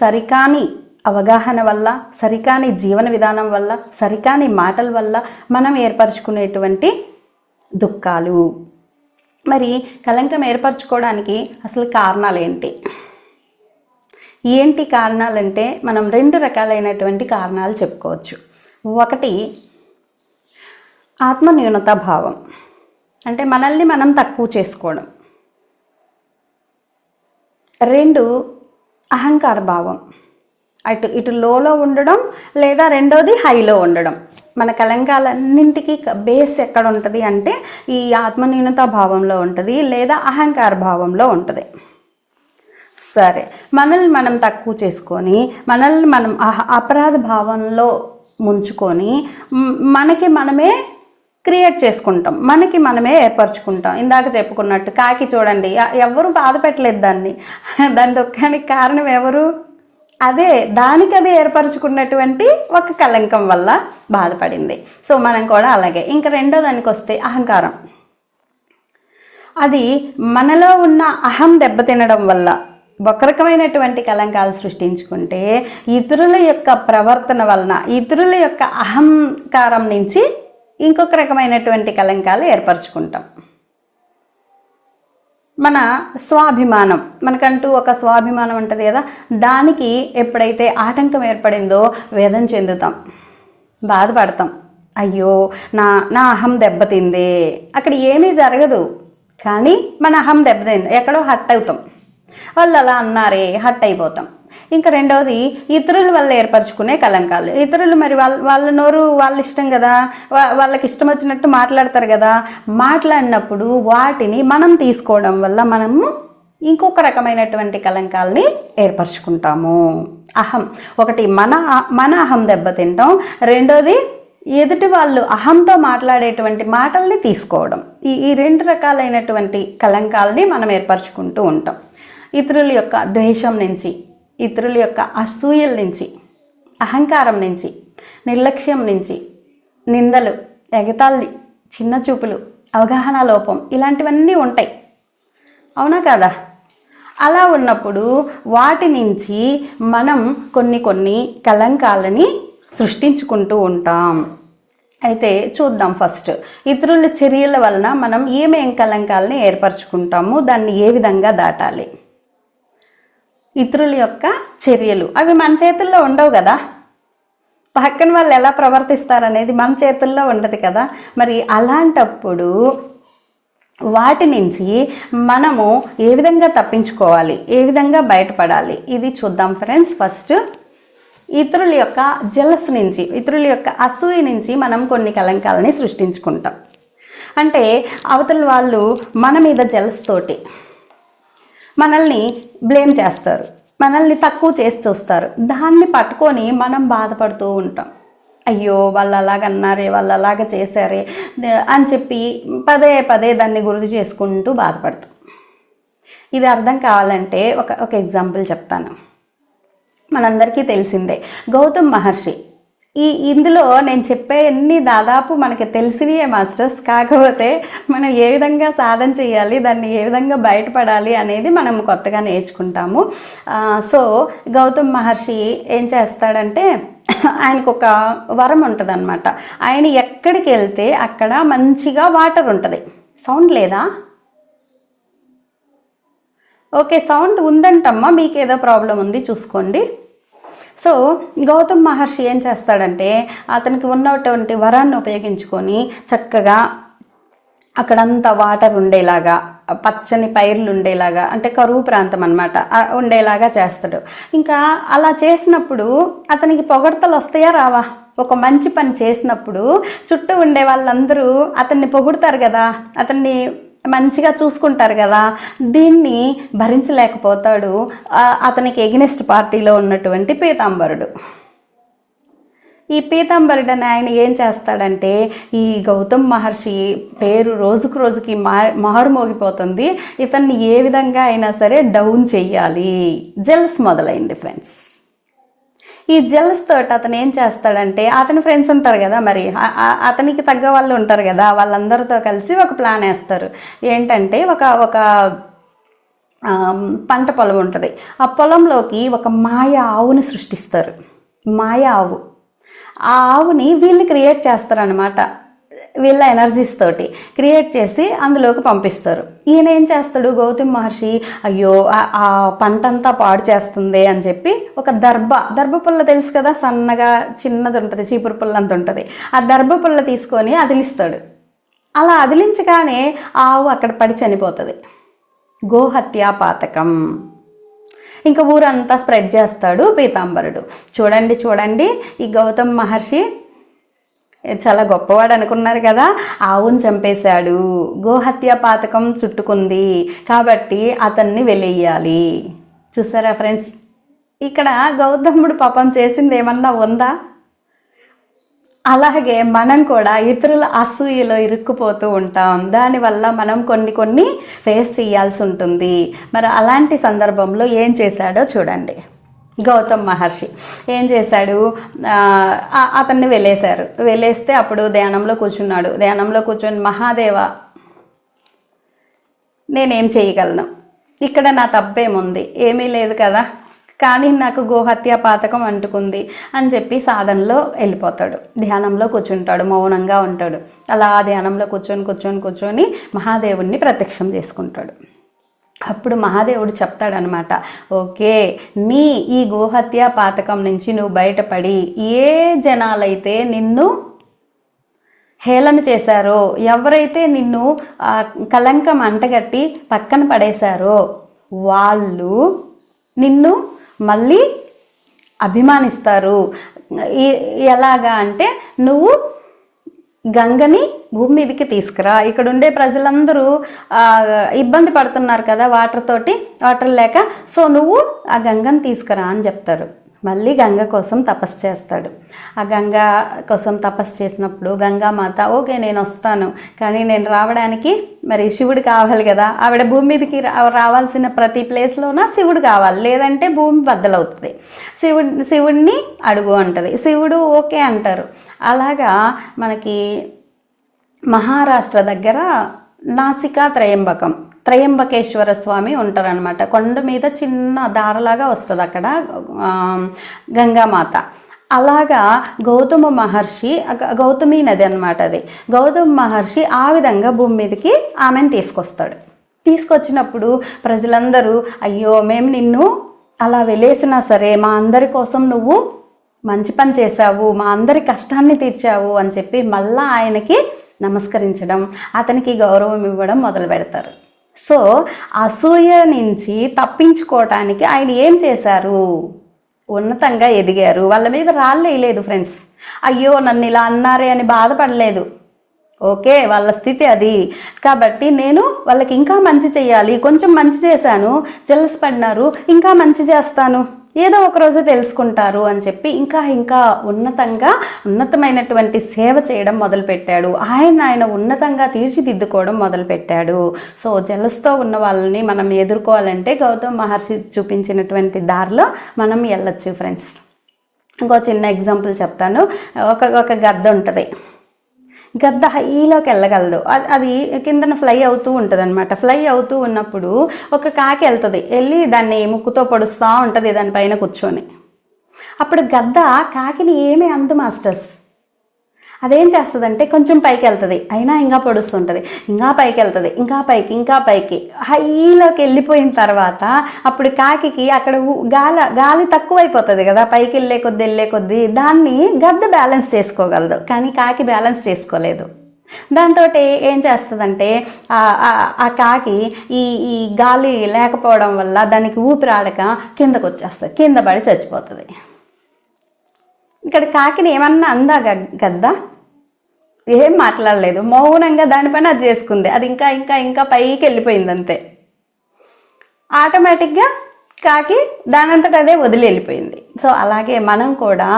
సరికాని అవగాహన వల్ల, సరికాని జీవన విధానం వల్ల, సరికాని మాటల వల్ల మనం ఏర్పరచుకునేటువంటి దుఃఖాలు. మరి కలంకం ఏర్పరచుకోవడానికి అసలు కారణాలు ఏంటి కారణాలంటే మనం 2 రకాలైనటువంటి కారణాలు చెప్పుకోవచ్చు. ఒకటి ఆత్మన్యూనతా భావం, అంటే మనల్ని మనం తక్కువ చేసుకోవడం. 2 అహంకార భావం, ఇటు లోలో ఉండడం, లేదా రెండోది హైలో ఉండడం. మన కలంకాలన్నింటికి బేస్ ఎక్కడ ఉంటుంది అంటే ఈ ఆత్మన్యూనతా భావంలో ఉంటుంది, లేదా అహంకార భావంలో ఉంటుంది. సరే, మనల్ని మనం తక్కువ చేసుకొని మనల్ని మనం అపరాధ భావంలో ముంచుకొని మనకి మనమే క్రియేట్ చేసుకుంటాం, మనకి మనమే ఏర్పరచుకుంటాం. ఇందాక చెప్పుకున్నట్టు కాకి చూడండి, ఎవరు బాధ పెట్టలేదు దాన్ని, దాని దుఃఖానికి కారణం ఎవరు? అదే దానికదే ఏర్పరచుకున్నటువంటి ఒక కలంకం వల్ల బాధపడింది. సో మనం కూడా అలాగే. ఇంకా రెండో దానికి వస్తే అహంకారం. అది మనలో ఉన్న అహం దెబ్బతినడం వల్ల ఒక రకమైనటువంటి కలంకాలు సృష్టించుకుంటే, ఇతరుల యొక్క ప్రవర్తన వలన, ఇతరుల యొక్క అహంకారం నుంచి ఇంకొక రకమైనటువంటి కలంకాలు ఏర్పరచుకుంటాం. మన స్వాభిమానం, మనకంటూ ఒక స్వాభిమానం ఉంటుంది కదా, దానికి ఎప్పుడైతే ఆటంకం ఏర్పడిందో వేదన చెందుతాం, బాధపడతాం. అయ్యో నా అహం దెబ్బతిందే. అక్కడ ఏమీ జరగదు, కానీ మన అహం దెబ్బతింది, ఎక్కడో హట్ అవుతాం. వాళ్ళు అలా అన్నారే, హట్ అయిపోతాం. ఇంకా రెండవది ఇతరుల వల్ల ఏర్పరచుకునే కలంకాలు. ఇతరులు మరి వాళ్ళ నోరు వాళ్ళ ఇష్టం కదా, వాళ్ళకి ఇష్టం వచ్చినట్టు మాట్లాడతారు కదా. మాట్లాడినప్పుడు వాటిని మనం తీసుకోవడం వల్ల మనము ఇంకొక రకమైనటువంటి కలంకాలని ఏర్పరచుకుంటాము. అహం ఒకటి, మన అహం దెబ్బతింటాం. రెండోది ఎదుటి వాళ్ళు అహంతో మాట్లాడేటువంటి మాటల్ని తీసుకోవడం. ఈ రెండు రకాలైనటువంటి కలంకాలని మనం ఏర్పరచుకుంటూ ఉంటాం. ఇతరుల యొక్క ద్వేషం నుంచి, ఇతరుల యొక్క అసూయల నుంచి, అహంకారం నుంచి, నిర్లక్ష్యం నుంచి, నిందలు, ఎగతాళి, చిన్న చూపులు, అవగాహన లోపం, ఇలాంటివన్నీ ఉంటాయి. అవునా కదా? అలా ఉన్నప్పుడు వాటి నుంచి మనం కొన్ని కలంకాలని సృష్టించుకుంటూ ఉంటాం. అయితే చూద్దాం. ఫస్ట్, ఇతరుల చర్యల వలన మనం ఏమేం కలంకాలని ఏర్పరచుకుంటాము, దాన్ని ఏ విధంగా దాటాలి. ఇతరుల యొక్క చర్యలు అవి మన చేతుల్లో ఉండవు కదా. పక్కన వాళ్ళు ఎలా ప్రవర్తిస్తారనేది మన చేతుల్లో ఉండదు కదా. మరి అలాంటప్పుడు వాటి నుంచి మనము ఏ విధంగా తప్పించుకోవాలి, ఏ విధంగా బయటపడాలి, ఇది చూద్దాం ఫ్రెండ్స్. ఫస్ట్, ఇతరుల యొక్క జెలస్ నుంచి, ఇతరుల యొక్క అసూయ నుంచి మనం కొన్ని కలంకాలని సృష్టించుకుంటాం. అంటే అవతల వాళ్ళు మన మీద జెలస్ తోటి మనల్ని బ్లేమ్ చేస్తారు, మనల్ని తక్కువ చేసి చూస్తారు. దాన్ని పట్టుకొని మనం బాధపడుతూ ఉంటాం. అయ్యో వాళ్ళు అలాగన్నారే, వాళ్ళు అలాగ చేశారే అని చెప్పి పదే దాన్ని గుర్తు చేసుకుంటూ బాధపడతాం. ఇది అర్థం కావాలంటే ఒక ఎగ్జాంపుల్ చెప్తాను. మనందరికీ తెలిసిందే గౌతమ్ మహర్షి. ఇందులో నేను చెప్పేవన్నీ దాదాపు మనకి తెలిసినవే మాస్టర్స్. కాకపోతే మనం ఏ విధంగా సాధన చేయాలి, దాన్ని ఏ విధంగా బయటపడాలి అనేది మనం కొత్తగా నేర్చుకుంటాము. సో గౌతమ్ మహర్షి ఏం చేస్తాడంటే, ఆయనకు ఒక వరం ఉంటుంది అనమాట. ఆయన ఎక్కడికి వెళ్తే అక్కడ మంచిగా వాటర్ ఉంటుంది. సౌండ్ లేదా? ఓకే, సౌండ్ ఉందంటమ్మా, మీకు ఏదో ప్రాబ్లం ఉంది చూసుకోండి. సో గౌతమ్ మహర్షి ఏం చేస్తాడంటే, అతనికి ఉన్నటువంటి వరాన్ని ఉపయోగించుకొని చక్కగా అక్కడంతా వాటర్ ఉండేలాగా, పచ్చని పైర్లు ఉండేలాగా, అంటే కరువు ప్రాంతం అన్నమాట, ఉండేలాగా చేస్తాడు. ఇంకా అలా చేసినప్పుడు అతనికి పొగడ్తలు వస్తాయా రావా? ఒక మంచి పని చేసినప్పుడు చుట్టూ ఉండే వాళ్ళందరూ అతన్ని పొగుడతారు కదా, అతన్ని మంచిగా చూసుకుంటారు కదా. దీన్ని భరించలేకపోతాడు అతనికి ఎగెనిస్ట్ పార్టీలో ఉన్నటువంటి పీతాంబరుడు. ఈ పీతాంబరుడు అని ఆయన ఏం చేస్తాడంటే, ఈ గౌతమ్ మహర్షి పేరు రోజుకు రోజుకి మారుమోగిపోతుంది, ఇతన్ని ఏ విధంగా అయినా సరే డౌన్ చెయ్యాలి. జెల్స్ మొదలైంది ఫ్రెండ్స్. ఈ జెల్స్ తోటి అతను ఏం చేస్తాడంటే, అతని ఫ్రెండ్స్ ఉంటారు కదా, మరి అతనికి తగ్గ వాళ్ళు ఉంటారు కదా, వాళ్ళందరితో కలిసి ఒక ప్లాన్ వేస్తారు. ఏంటంటే ఒక పంట పొలం ఉంటుంది. ఆ పొలంలోకి ఒక మాయ ఆవుని సృష్టిస్తారు. మాయ ఆవు. ఆ ఆవుని వీళ్ళు క్రియేట్ చేస్తారనమాట. వీళ్ళ ఎనర్జీస్ తోటి క్రియేట్ చేసి అందులోకి పంపిస్తారు. ఈయన ఏం చేస్తాడు, గౌతమ్ మహర్షి, అయ్యో ఆ పంట అంతా పాడు చేస్తుంది అని చెప్పి ఒక దర్భ పుల్ల తెలుసు కదా, సన్నగా చిన్నది ఉంటుంది, చీపురు పుల్ల అంత ఉంటుంది. ఆ దర్భ పుల్ల తీసుకొని అదిలిస్తాడు. అలా అదిలించగానే ఆవు అక్కడ పడి చనిపోతుంది. గోహత్యా పాతకం. ఇంకా ఊరంతా స్ప్రెడ్ చేస్తాడు పీతాంబరుడు. చూడండి ఈ గౌతమ్ మహర్షి చాలా గొప్పవాడు అనుకున్నారు కదా, ఆవును చంపేశాడు, గోహత్య పాతకం చుట్టుకుంది కాబట్టి అతన్ని వెలెయ్యాలి. చూసారా ఫ్రెండ్స్, ఇక్కడ గౌతముడు పాపం చేసింది ఏమన్నా ఉందా? అలాగే మనం కూడా ఇతరుల అసూయలో ఇరుక్కుపోతూ ఉంటాం. దానివల్ల మనం కొన్ని ఫేస్ చేయాల్సి ఉంటుంది. మరి అలాంటి సందర్భంలో ఏం చేశాడో చూడండి. గౌతమ్ మహర్షి ఏం చేశాడు, అతన్ని వెలేస్తే అప్పుడు ధ్యానంలో కూర్చున్నాడు. ధ్యానంలో కూర్చొని, మహాదేవ నేనేం చేయగలను, ఇక్కడ నా తప్పేముంది, ఏమీ లేదు కదా, కానీ నాకు గోహత్య పాతకం అంటుకుంది అని చెప్పి సాధనలో వెళ్ళిపోతాడు. ధ్యానంలో కూర్చుంటాడు, మౌనంగా ఉంటాడు. అలా ధ్యానంలో కూర్చొని మహాదేవుణ్ణి ప్రత్యక్షం చేసుకుంటాడు. అప్పుడు మహాదేవుడు చెప్తాడనమాట, ఓకే, నీ ఈ గోహత్య పాతకం నుంచి నువ్వు బయటపడి ఏ జనాలైతే నిన్ను హేళన చేశారో, ఎవరైతే నిన్ను కలంకం అంటగట్టి పక్కన పడేశారో వాళ్ళు నిన్ను మళ్ళీ అభిమానిస్తారు. ఎలాగా అంటే, నువ్వు గంగని భూమి మీదకి తీసుకురా. ఇక్కడ ఉండే ప్రజలందరూ ఇబ్బంది పడుతున్నారు కదా వాటర్ లేక, సో నువ్వు ఆ గంగని తీసుకురా అని చెప్తారు. మళ్ళీ గంగ కోసం తపస్సు చేస్తాడు. ఆ గంగ కోసం తపస్సు చేసినప్పుడు గంగామాత, ఓకే నేను వస్తాను, కానీ నేను రావడానికి మరి శివుడు కావాలి కదా, ఆవిడ భూమి మీదకి రావాల్సిన ప్రతి ప్లేస్లోన శివుడు కావాలి, లేదంటే భూమి బద్దలవుతుంది. శివుడిని అడుగు అంటది. శివుడు ఓకే అంటారు. అలాగా మనకి మహారాష్ట్ర దగ్గర నాసికా త్రయంబకేశ్వర స్వామి ఉంటారనమాట. కొండ మీద చిన్న దారలాగా వస్తుంది అక్కడ గంగామాత. అలాగా గౌతమి నది అనమాట అది. గౌతమ మహర్షి ఆ విధంగా భూమి మీదకి ఆమెను తీసుకొస్తాడు. తీసుకొచ్చినప్పుడు ప్రజలందరూ, అయ్యో మేము నిన్ను అలా వెలేసినా సరే మా అందరి కోసం నువ్వు మంచి పని చేశావు, మా అందరి కష్టాన్ని తీర్చావు అని చెప్పి మళ్ళా ఆయనకి నమస్కరించడం, అతనికి గౌరవం ఇవ్వడం మొదలు పెడతారు. సో అసూయ నుంచి తప్పించుకోవటానికి ఆయన ఏం చేశారు? ఉన్నతంగా ఎదిగారు. వాళ్ళ మీద రాళ్ళు వేయలేదు ఫ్రెండ్స్. అయ్యో నన్ను ఇలా అన్నారే అని బాధపడలేదు. ఓకే, వాళ్ళ స్థితి అది కాబట్టి నేను వాళ్ళకి ఇంకా మంచి చేయాలి, కొంచెం మంచి చేశాను, జలస్ పడినారు, ఇంకా మంచి చేస్తాను, ఏదో ఒకరోజు తెలుసుకుంటారు అని చెప్పి ఇంకా ఉన్నతమైనటువంటి సేవ చేయడం మొదలుపెట్టాడు. ఆయన ఉన్నతంగా తీర్చిదిద్దుకోవడం మొదలుపెట్టాడు. సో జలస్తో ఉన్న వాళ్ళని మనం ఎదుర్కోవాలంటే గౌతమ మహర్షి చూపించినటువంటి దారిలో మనం వెళ్ళొచ్చు ఫ్రెండ్స్. ఇంకో చిన్న ఎగ్జాంపుల్ చెప్తాను. ఒక గద్ద ఉంటుంది. గద్ద హైలోకి వెళ్ళగలదు. అది కిందన ఫ్లై అవుతూ ఉంటుంది అనమాట. ఫ్లై అవుతూ ఉన్నప్పుడు ఒక కాకి వెళ్తుంది, వెళ్ళి దాన్ని ముక్కుతో పొడుస్తూ ఉంటుంది దానిపైన కూర్చొని. అప్పుడు గద్ద కాకిని ఏమీ అందు మాస్టర్స్. అదేం చేస్తుందంటే కొంచెం పైకి వెళ్తుంది, అయినా ఇంకా పొడుస్తుంటుంది, ఇంకా పైకి వెళ్తుంది, ఇంకా పైకి హైలోకి వెళ్ళిపోయిన తర్వాత అప్పుడు కాకి అక్కడ గాలి తక్కువైపోతుంది కదా, పైకి వెళ్ళే కొద్దీ దాన్ని గద్ద బ్యాలెన్స్ చేసుకోగలదు, కానీ కాకి బ్యాలెన్స్ చేసుకోలేదు. దాంతో ఏం చేస్తుందంటే ఆ కాకి ఈ గాలి లేకపోవడం వల్ల దానికి ఊపిరాడక కిందకు వచ్చేస్తుంది, కింద పడి చచ్చిపోతుంది. ఇక్కడ కాకిని ఏమన్నా అందా గద్ద? ఏం మాట్లాడలేదు, మౌనంగా దానిపైన అది చేసుకుంది. అది ఇంకా పైకి వెళ్ళిపోయింది అంతే. ఆటోమేటిక్గా కాకి దానంతట అదే వదిలి వెళ్ళిపోయింది. సో అలాగే మనం కూడా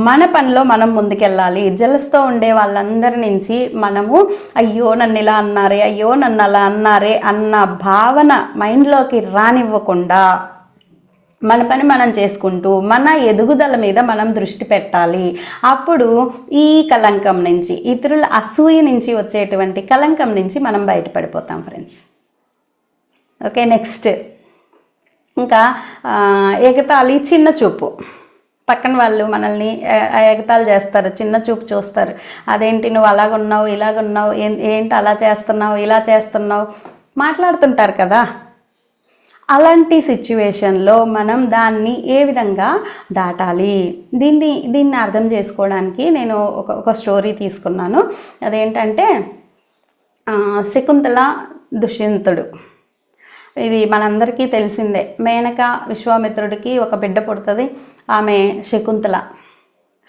మన పనిలో మనం ముందుకెళ్ళాలి. జలస్తో ఉండే వాళ్ళందరి నుంచి మనము అయ్యో నన్ను ఇలా అన్నారే, అయ్యో నన్ను అలా అన్నారే అన్న భావన మైండ్లోకి రానివ్వకుండా మన పని మనం చేసుకుంటూ మన ఎదుగుదల మీద మనం దృష్టి పెట్టాలి. అప్పుడు ఈ కలంకం నుంచి, ఇతరుల అసూయ నుంచి వచ్చేటువంటి కలంకం నుంచి మనం బయటపడిపోతాం ఫ్రెండ్స్. ఓకే, నెక్స్ట్ ఇంకా ఎగతాళి, చిన్న చూపు. పక్కన వాళ్ళు మనల్ని ఎగతాళి చేస్తారు, చిన్న చూపు చూస్తారు. అదేంటి నువ్వు అలాగున్నావు, ఇలాగున్నావు, ఏంటి అలా చేస్తున్నావు, ఇలా చేస్తున్నావు, మాట్లాడుతుంటారు కదా. అలాంటి సిచ్యువేషన్లో మనం దాన్ని ఏ విధంగా దాటాలి, దీన్ని అర్థం చేసుకోవడానికి నేను ఒక స్టోరీ తీసుకున్నాను. అదేంటంటే శకుంతల దుష్యంతుడు. ఇది మనందరికీ తెలిసిందే. మేనక విశ్వామిత్రుడికి ఒక బిడ్డ పుడుతుంది. ఆమె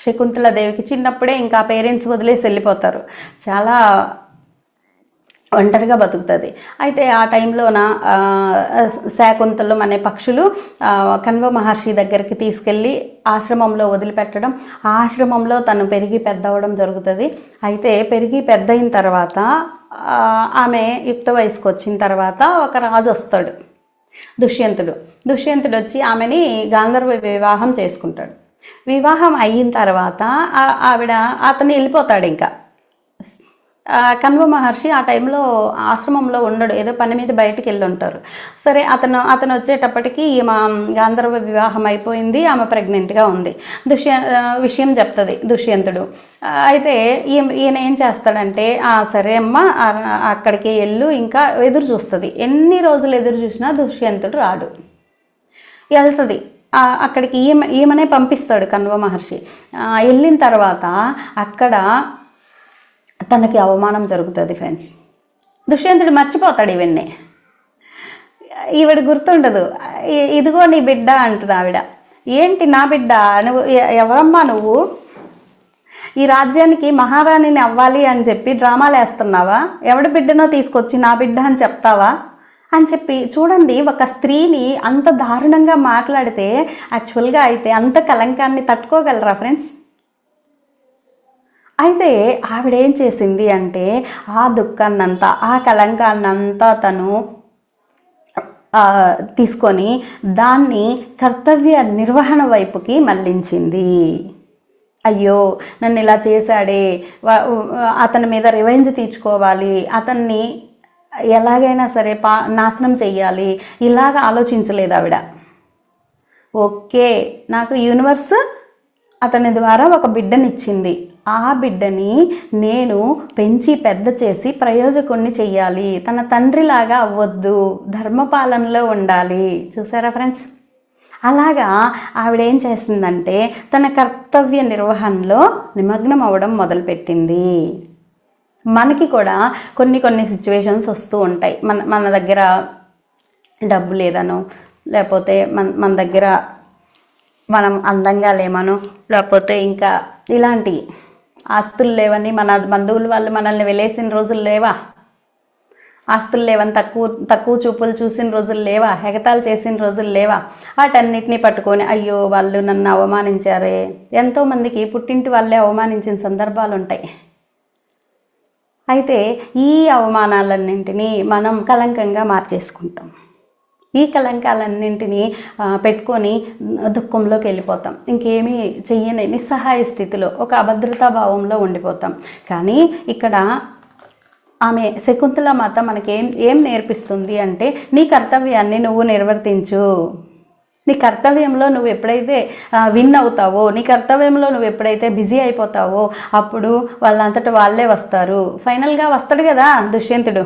శకుంతల దేవికి చిన్నప్పుడే ఇంకా పేరెంట్స్ వదిలేసి వెళ్ళిపోతారు. చాలా ఒంటరిగా బతుకుతుంది. అయితే ఆ టైంలోన శాకుంతలం అనే పక్షులు కణ్వ మహర్షి దగ్గరికి తీసుకెళ్ళి ఆశ్రమంలో వదిలిపెట్టడం, ఆ ఆశ్రమంలో తను పెరిగి పెద్ద అవ్వడం జరుగుతుంది. అయితే పెరిగి పెద్ద అయిన తర్వాత ఆమె యుక్త వయసుకు వచ్చిన తర్వాత ఒక రాజు వస్తాడు, దుష్యంతుడు వచ్చి ఆమెని గాంధర్వ వివాహం చేసుకుంటాడు. వివాహం అయిన తర్వాత అతను వెళ్ళిపోతాడు. ఇంకా కణ్వ మహర్షి ఆ టైంలో ఆశ్రమంలో ఉండడు, ఏదో పని మీద బయటికి వెళ్ళి ఉంటారు. సరే అతను వచ్చేటప్పటికి ఈమె గాంధర్వ వివాహం అయిపోయింది, ఆమె ప్రెగ్నెంట్గా ఉంది. విషయం చెప్తుంది దుష్యంతుడు. అయితే ఈయన ఏం చేస్తాడంటే, సరే అమ్మ అక్కడికి వెళ్ళు, ఇంకా ఎదురు చూస్తుంది. ఎన్ని రోజులు ఎదురు చూసినా దుష్యంతుడు రాడు. వెళ్తుంది అక్కడికి, ఈమెనే పంపిస్తాడు కణ్వ మహర్షి. వెళ్ళిన తర్వాత అక్కడ తనకి అవమానం జరుగుతుంది ఫ్రెండ్స్. దుష్యంతుడు మర్చిపోతాడు ఇవన్నీ, ఈవిడ గుర్తుండదు. ఇదిగో నీ బిడ్డ అంటుంది ఆవిడ. ఏంటి నా బిడ్డ? నువ్వు ఎవరమ్మా నువ్వు? ఈ రాజ్యానికి మహారాణిని అవ్వాలి అని చెప్పి డ్రామాలు వేస్తున్నావా? ఎవడి బిడ్డనో తీసుకొచ్చి నా బిడ్డ అని చెప్తావా అని చెప్పి. చూడండి, ఒక స్త్రీని అంత దారుణంగా మాట్లాడితే యాక్చువల్గా అయితే అంత కలంకాన్ని తట్టుకోగలరా ఫ్రెండ్స్? అయితే ఆవిడేం చేసింది అంటే, ఆ దుఃఖాన్నంతా, ఆ కలంకాన్నంతా తను తీసుకొని దాన్ని కర్తవ్య నిర్వహణ వైపుకి మళ్లించింది. అయ్యో నన్ను ఇలా చేశాడే, అతని మీద రివెంజ్ తీర్చుకోవాలి, అతన్ని ఎలాగైనా సరే నాశనం చెయ్యాలి, ఇలాగ ఆలోచించలేదు ఆవిడ. ఓకే, నాకు యూనివర్స్ అతని ద్వారా ఒక బిడ్డనిచ్చింది, ఆ బిడ్డని నేను పెంచి పెద్ద చేసి ప్రయోజకుణ్ణి చెయ్యాలి, తన తండ్రిలాగా అవ్వద్దు, ధర్మపాలనలో ఉండాలి. చూసారా ఫ్రెండ్స్? అలాగా ఆవిడేం చేసిందంటే తన కర్తవ్య నిర్వహణలో నిమగ్నం అవ్వడం మొదలుపెట్టింది. మనకి కూడా కొన్ని సిచ్యువేషన్స్ వస్తూ ఉంటాయి. మన దగ్గర డబ్బు లేదనో, లేకపోతే మన దగ్గర మనం అందంగా లేమనో, లేకపోతే ఇంకా ఇలాంటి ఆస్తులు లేవని మన బంధువులు వాళ్ళు మనల్ని వెలేసిన రోజులు లేవా? ఆస్తులు లేవని తక్కువ చూపులు చూసిన రోజులు లేవా? ఎగతాళి చేసిన రోజులు లేవా? వాటన్నిటినీ పట్టుకొని అయ్యో వాళ్ళు నన్ను అవమానించారే. ఎంతోమందికి పుట్టింటి వాళ్ళే అవమానించిన సందర్భాలు ఉంటాయి. అయితే ఈ అవమానాలన్నింటినీ మనం కలంకంగా మార్చేసుకుంటాం. ఈ కలంకాలన్నింటినీ పెట్టుకొని దుఃఖంలోకి వెళ్ళిపోతాం. ఇంకేమీ చెయ్యని నిస్సహాయ స్థితిలో, ఒక అభద్రతా భావంలో ఉండిపోతాం. కానీ ఇక్కడ ఆమె శకుంతల మాత మనకేం నేర్పిస్తుంది అంటే, నీ కర్తవ్యాన్ని నువ్వు నిర్వర్తించు. నీ కర్తవ్యంలో నువ్వు ఎప్పుడైతే విన్ అవుతావో, నీ కర్తవ్యంలో నువ్వు ఎప్పుడైతే బిజీ అయిపోతావో అప్పుడు వాళ్ళంతటా వాళ్ళే వస్తారు. ఫైనల్గా వస్తాడు కదా దుష్యంతుడు.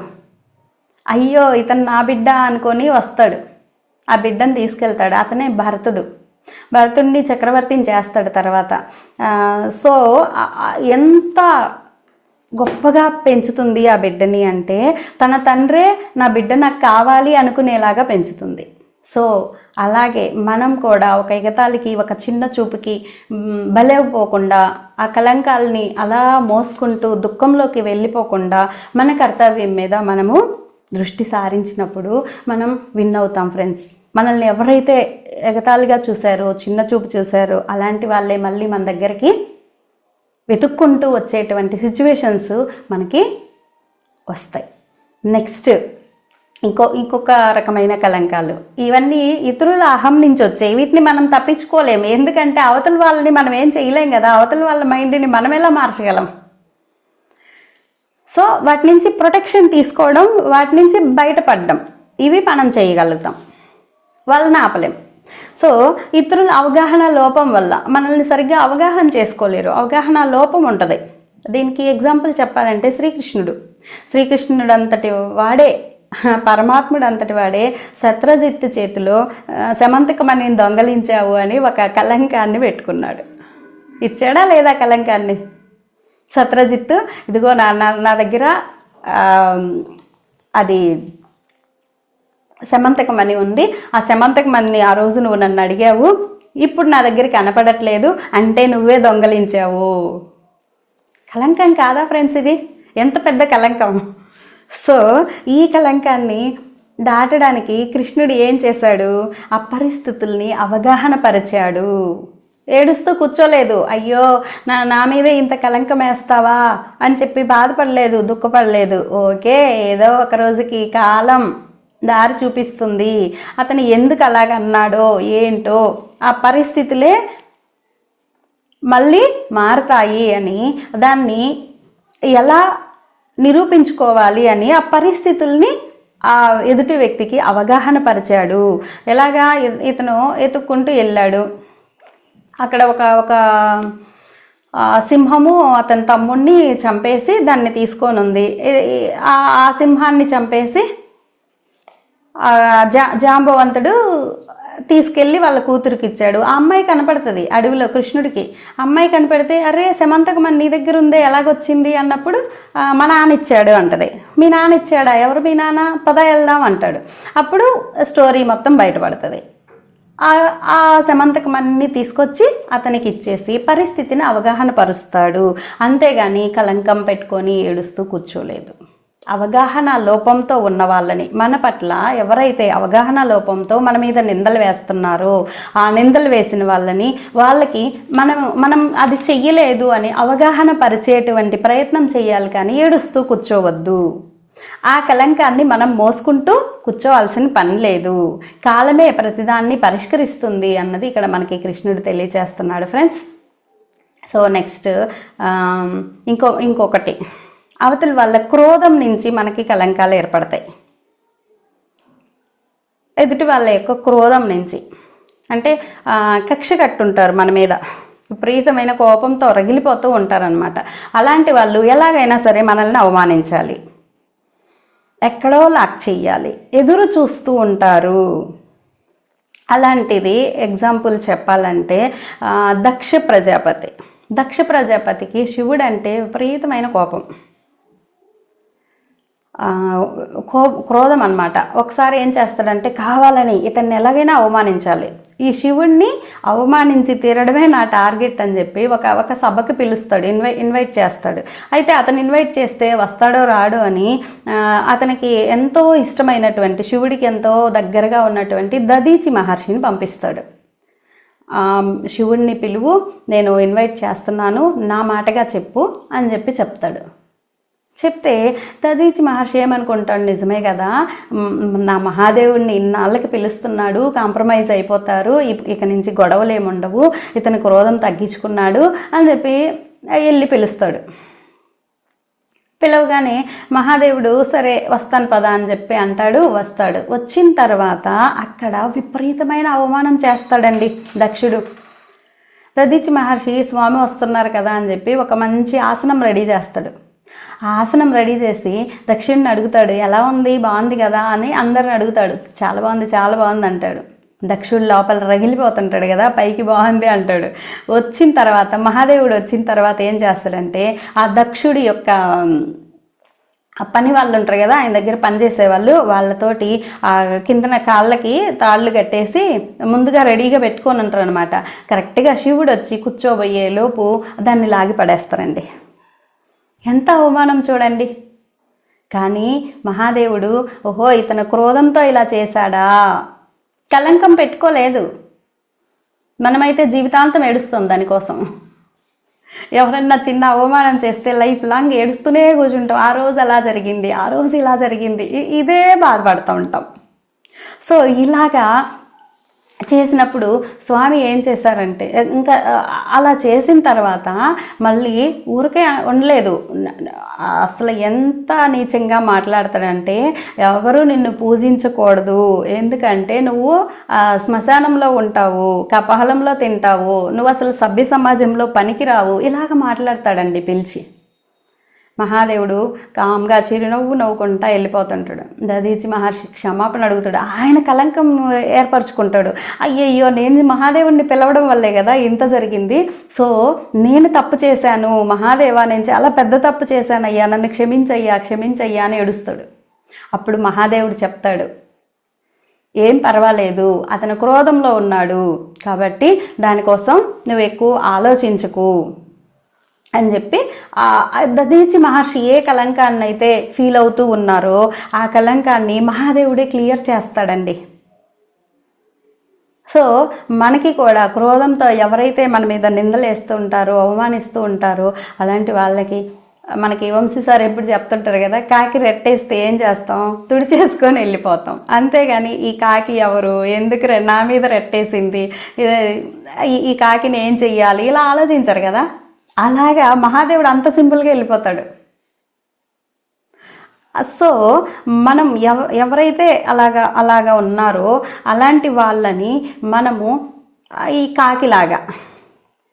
అయ్యో ఇతను నా బిడ్డ అనుకొని వస్తాడు, ఆ బిడ్డను తీసుకెళ్తాడు. అతనే భరతుడిని చక్రవర్తిని చేస్తాడు తర్వాత. సో ఎంత గొప్పగా పెంచుతుంది ఆ బిడ్డని అంటే, తన తండ్రే నా బిడ్డ నాకు కావాలి అనుకునేలాగా పెంచుతుంది. సో అలాగే మనం కూడా ఒక ఎగతాళికి, ఒక చిన్న చూపుకి బలైపోకుండా, ఆ కలంకాలని అలా మోసుకుంటూ దుఃఖంలోకి వెళ్ళిపోకుండా మన కర్తవ్యం మీద మనము దృష్టి సారించినప్పుడు మనం విన్ అవుతాం ఫ్రెండ్స్. మనల్ని ఎవరైతే ఎగతాళిగా చూశారో, చిన్న చూపు చూశారో అలాంటి వాళ్ళే మళ్ళీ మన దగ్గరికి వెతుక్కుంటూ వచ్చేటువంటి సిచ్యువేషన్స్ మనకి వస్తాయి. నెక్స్ట్ ఇంకొక రకమైన కలంకాలు. ఇవన్నీ ఇతరుల అహం నుంచి వచ్చాయి. వీటిని మనం తప్పించుకోలేము, ఎందుకంటే అవతల వాళ్ళని మనం ఏం చేయలేం కదా. అవతల వాళ్ళ మైండ్ని మనం ఎలా మార్చగలం? సో వాటి నుంచి ప్రొటెక్షన్ తీసుకోవడం, వాటి నుంచి బయటపడడం, ఇవి మనం చేయగలుగుతాం, వాళ్ళని ఆపలేం. సో ఇతరుల అవగాహన లోపం వల్ల మనల్ని సరిగ్గా అవగాహన చేసుకోలేరు, అవగాహన లోపం ఉంటుంది. దీనికి ఎగ్జాంపుల్ చెప్పాలంటే శ్రీకృష్ణుడు అంతటి వాడే, పరమాత్ముడు అంతటి వాడే శత్రుజిత్తు చేతిలో సమంతకమణి దొంగలించావు అని ఒక కలంకాన్ని పెట్టుకున్నాడు. ఇచ్చాడా లేదా కలంకాన్ని? శత్రుజిత్తు, ఇదిగో నా దగ్గర అది సమంతకమణి ఉంది, ఆ సమంతకమణిని ఆ రోజు నువ్వు నన్ను అడిగావు, ఇప్పుడు నా దగ్గర కనపడట్లేదు అంటే నువ్వే దొంగలించావు. కలంకం కాదా ఫ్రెండ్స్? ఇది ఎంత పెద్ద కలంకం. సో ఈ కలంకాన్ని దాటడానికి కృష్ణుడు ఏం చేశాడు? ఆ పరిస్థితుల్ని అవగాహన పరిచాడు. ఏడుస్తూ కూర్చోలేదు, అయ్యో నా మీదే ఇంత కలంకం వేస్తావా అని చెప్పి బాధపడలేదు, దుఃఖపడలేదు. ఓకే, ఏదో ఒక రోజుకి కాలం దారి చూపిస్తుంది, అతను ఎందుకు అలాగన్నాడో ఏంటో, ఆ పరిస్థితులే మళ్ళీ మారుతాయి అని దాన్ని ఎలా నిరూపించుకోవాలి అని ఆ పరిస్థితుల్ని ఆ ఎదుటి వ్యక్తికి అవగాహన పరిచాడు. ఎలాగా ఇతను ఎత్తుక్కుంటూ వెళ్ళాడు. అక్కడ ఒక సింహము అతని తమ్ముడిని చంపేసి దాన్ని తీసుకొని ఉంది. ఆ సింహాన్ని చంపేసి జాంబవంతుడు తీసుకెళ్ళి వాళ్ళ కూతురికి ఇచ్చాడు. ఆ అమ్మాయి కనపడుతుంది అడవిలో కృష్ణుడికి. అమ్మాయి కనపడితే అరే సమంతకమని నీ దగ్గర ఉందే ఎలాగొచ్చింది అన్నప్పుడు మా నాన్న ఇచ్చాడు అంటది. మీ నాన్న ఇచ్చాడా? ఎవరు మీ నాన్న? పద వెళ్దాం అంటాడు. అప్పుడు స్టోరీ మొత్తం బయటపడుతుంది. ఆ సమంతకమన్నీ తీసుకొచ్చి అతనికి ఇచ్చేసి పరిస్థితిని అవగాహన పరుస్తాడు. అంతేగాని కలంకం పెట్టుకొని ఏడుస్తూ కూర్చోలేదు. అవగాహన లోపంతో ఉన్న వాళ్ళని, మన పట్ల ఎవరైతే అవగాహన లోపంతో మన మీద నిందలు వేస్తున్నారో ఆ నిందలు వేసిన వాళ్ళకి మనం అది చెయ్యలేదు అని అవగాహన పరిచేటువంటి ప్రయత్నం చేయాలి, కానీ ఏడుస్తూ కూర్చోవద్దు. ఆ కలంకాన్ని మనం మోసుకుంటూ కూర్చోవాల్సిన పని లేదు. కాలమే ప్రతిదాన్ని పరిష్కరిస్తుంది అన్నది ఇక్కడ మనకి కృష్ణుడు తెలియచేస్తున్నాడు ఫ్రెండ్స్. సో నెక్స్ట్ ఇంకొకటి, అవతల వాళ్ళ క్రోధం నుంచి మనకి కలంకాలు ఏర్పడతాయి. ఎదుటి వాళ్ళ యొక్క క్రోధం నుంచి, అంటే కక్ష కట్టుంటారు మన మీద, విపరీతమైన కోపంతో రగిలిపోతూ ఉంటారనమాట. అలాంటి వాళ్ళు ఎలాగైనా సరే మనల్ని అవమానించాలి, ఎక్కడో లాక్ చెయ్యాలి, ఎదురు చూస్తూ ఉంటారు. అలాంటిది ఎగ్జాంపుల్ చెప్పాలంటే దక్ష ప్రజాపతికి శివుడు అంటే విపరీతమైన కోపం, క్రోధం అన్నమాట. ఒకసారి ఏం చేస్తాడంటే కావాలని ఇతన్ని ఎలాగైనా అవమానించాలి, ఈ శివుణ్ణి అవమానించి తీరడమే నా టార్గెట్ అని చెప్పి ఒక సభకి పిలుస్తాడు, ఇన్వైట్ చేస్తాడు. అయితే అతను ఇన్వైట్ చేస్తే వస్తాడో రాడో అని అతనికి ఎంతో ఇష్టమైనటువంటి, శివుడికి ఎంతో దగ్గరగా ఉన్నటువంటి దదీచి మహర్షిని పంపిస్తాడు. శివుణ్ణి పిలువు, నేను ఇన్వైట్ చేస్తున్నాను, నా మాటగా చెప్పు అని చెప్తాడు. చెప్తే దదీచి మహర్షి ఏమనుకుంటాడు, నిజమే కదా, నా మహాదేవుడిని ఇన్నాళ్ళకి పిలుస్తున్నాడు, కాంప్రమైజ్ అయిపోతారు, ఇక నుంచి గొడవలు ఏముండవు, ఇతని క్రోధం తగ్గించుకున్నాడు అని చెప్పి వెళ్ళి పిలుస్తాడు. పిలవగానే మహాదేవుడు సరే వస్తాను పదా అని చెప్పి అంటాడు. వస్తాడు. వచ్చిన తర్వాత అక్కడ విపరీతమైన అవమానం చేస్తాడండి దక్షుడు. దదీచి మహర్షి స్వామి వస్తున్నారు కదా అని చెప్పి ఒక మంచి ఆసనం రెడీ చేస్తాడు. ఆసనం రెడీ చేసి దక్షిణ్ని అడుగుతాడు, ఎలా ఉంది, బాగుంది కదా అని అందరిని అడుగుతాడు. చాలా బాగుంది, చాలా బాగుంది అంటాడు. దక్షుడు లోపల రగిలిపోతుంటాడు కదా, పైకి బాగుంది అంటాడు. వచ్చిన తర్వాత మహాదేవుడు వచ్చిన తర్వాత ఏం చేస్తాడంటే ఆ దక్షుడి యొక్క పని వాళ్ళు ఉంటారు కదా, ఆయన దగ్గర పనిచేసే వాళ్ళతోటి కిందన కాళ్ళకి తాళ్ళు కట్టేసి ముందుగా రెడీగా పెట్టుకొని ఉంటారు అనమాట. కరెక్ట్గా శివుడు వచ్చి కూర్చోబోయే లోపు దాన్ని లాగి పడేస్తారండి. ఎంత అవమానం చూడండి. కానీ మహాదేవుడు ఓహో ఇతను క్రోధంతో ఇలా చేశాడా, కలంకం పెట్టుకోలేదు. మనమైతే జీవితాంతం ఏడుస్తాం దానికోసం. ఎవరన్నా చిన్న అవమానం చేస్తే లైఫ్ లాంగ్ ఏడుస్తూనే కూర్చుంటాం. ఆ రోజు అలా జరిగింది, ఆ రోజు ఇలా జరిగింది, ఇదే బాధపడుతూ ఉంటాం. సో ఇలాగా చేసినప్పుడు స్వామి ఏం చేశారంటే, ఇంకా అలా చేసిన తర్వాత మళ్ళీ ఊరికే ఉండలేదు. అసలు ఎంత నీచంగా మాట్లాడతాడంటే, ఎవరు నిన్ను పూజించకూడదు, ఎందుకంటే నువ్వు శ్మశానంలో ఉంటావు, కపాలంలో తింటావు, నువ్వు అసలు సభ్య సమాజంలో పనికిరావు, ఇలాగ మాట్లాడతాడండి పిలిచి. మహాదేవుడు కామ్గా చిరునవ్వు నవ్వుకుంటా వెళ్ళిపోతుంటాడు. దదీచి మహర్షి క్షమాపణ అడుగుతాడు. ఆయన కలంకం ఏర్పరచుకుంటాడు. అయ్యయ్యో నేను మహాదేవుడిని పిలవడం వల్లే కదా ఇంత జరిగింది, సో నేను తప్పు చేశాను మహాదేవా, నేను చాలా పెద్ద తప్పు చేశానయ్యా, నన్ను క్షమించయ్యా అని ఏడుస్తాడు. అప్పుడు మహాదేవుడు చెప్తాడు, ఏం పర్వాలేదు, అతను క్రోధంలో ఉన్నాడు కాబట్టి దానికోసం నువ్వు ఎక్కువ ఆలోచించకు అని చెప్పి దదీచి మహర్షి ఏ కలంకాన్ని అయితే ఫీల్ అవుతూ ఉన్నారో ఆ కలంకాన్ని మహాదేవుడే క్లియర్ చేస్తాడండి. సో మనకి కూడా క్రోధంతో ఎవరైతే మన మీద నిందలు వేస్తూ ఉంటారో, అవమానిస్తూ ఉంటారో, అలాంటి వాళ్ళకి మనకి వంశీ సార్ ఎప్పుడు చెప్తుంటారు కదా, కాకి రెట్టేస్తే ఏం చేస్తాం, తుడిచేసుకొని వెళ్ళిపోతాం. అంతేగాని ఈ కాకి ఎవరు, ఎందుకు నా మీద రెట్టేసింది, ఈ కాకిని ఏం చెయ్యాలి, ఇలా ఆలోచించరు కదా. అలాగా మహాదేవుడు అంత సింపుల్గా వెళ్ళిపోతాడు. సో మనం ఎవరైతే అలాగా ఉన్నారో అలాంటి వాళ్ళని మనము ఈ కాకిలాగా,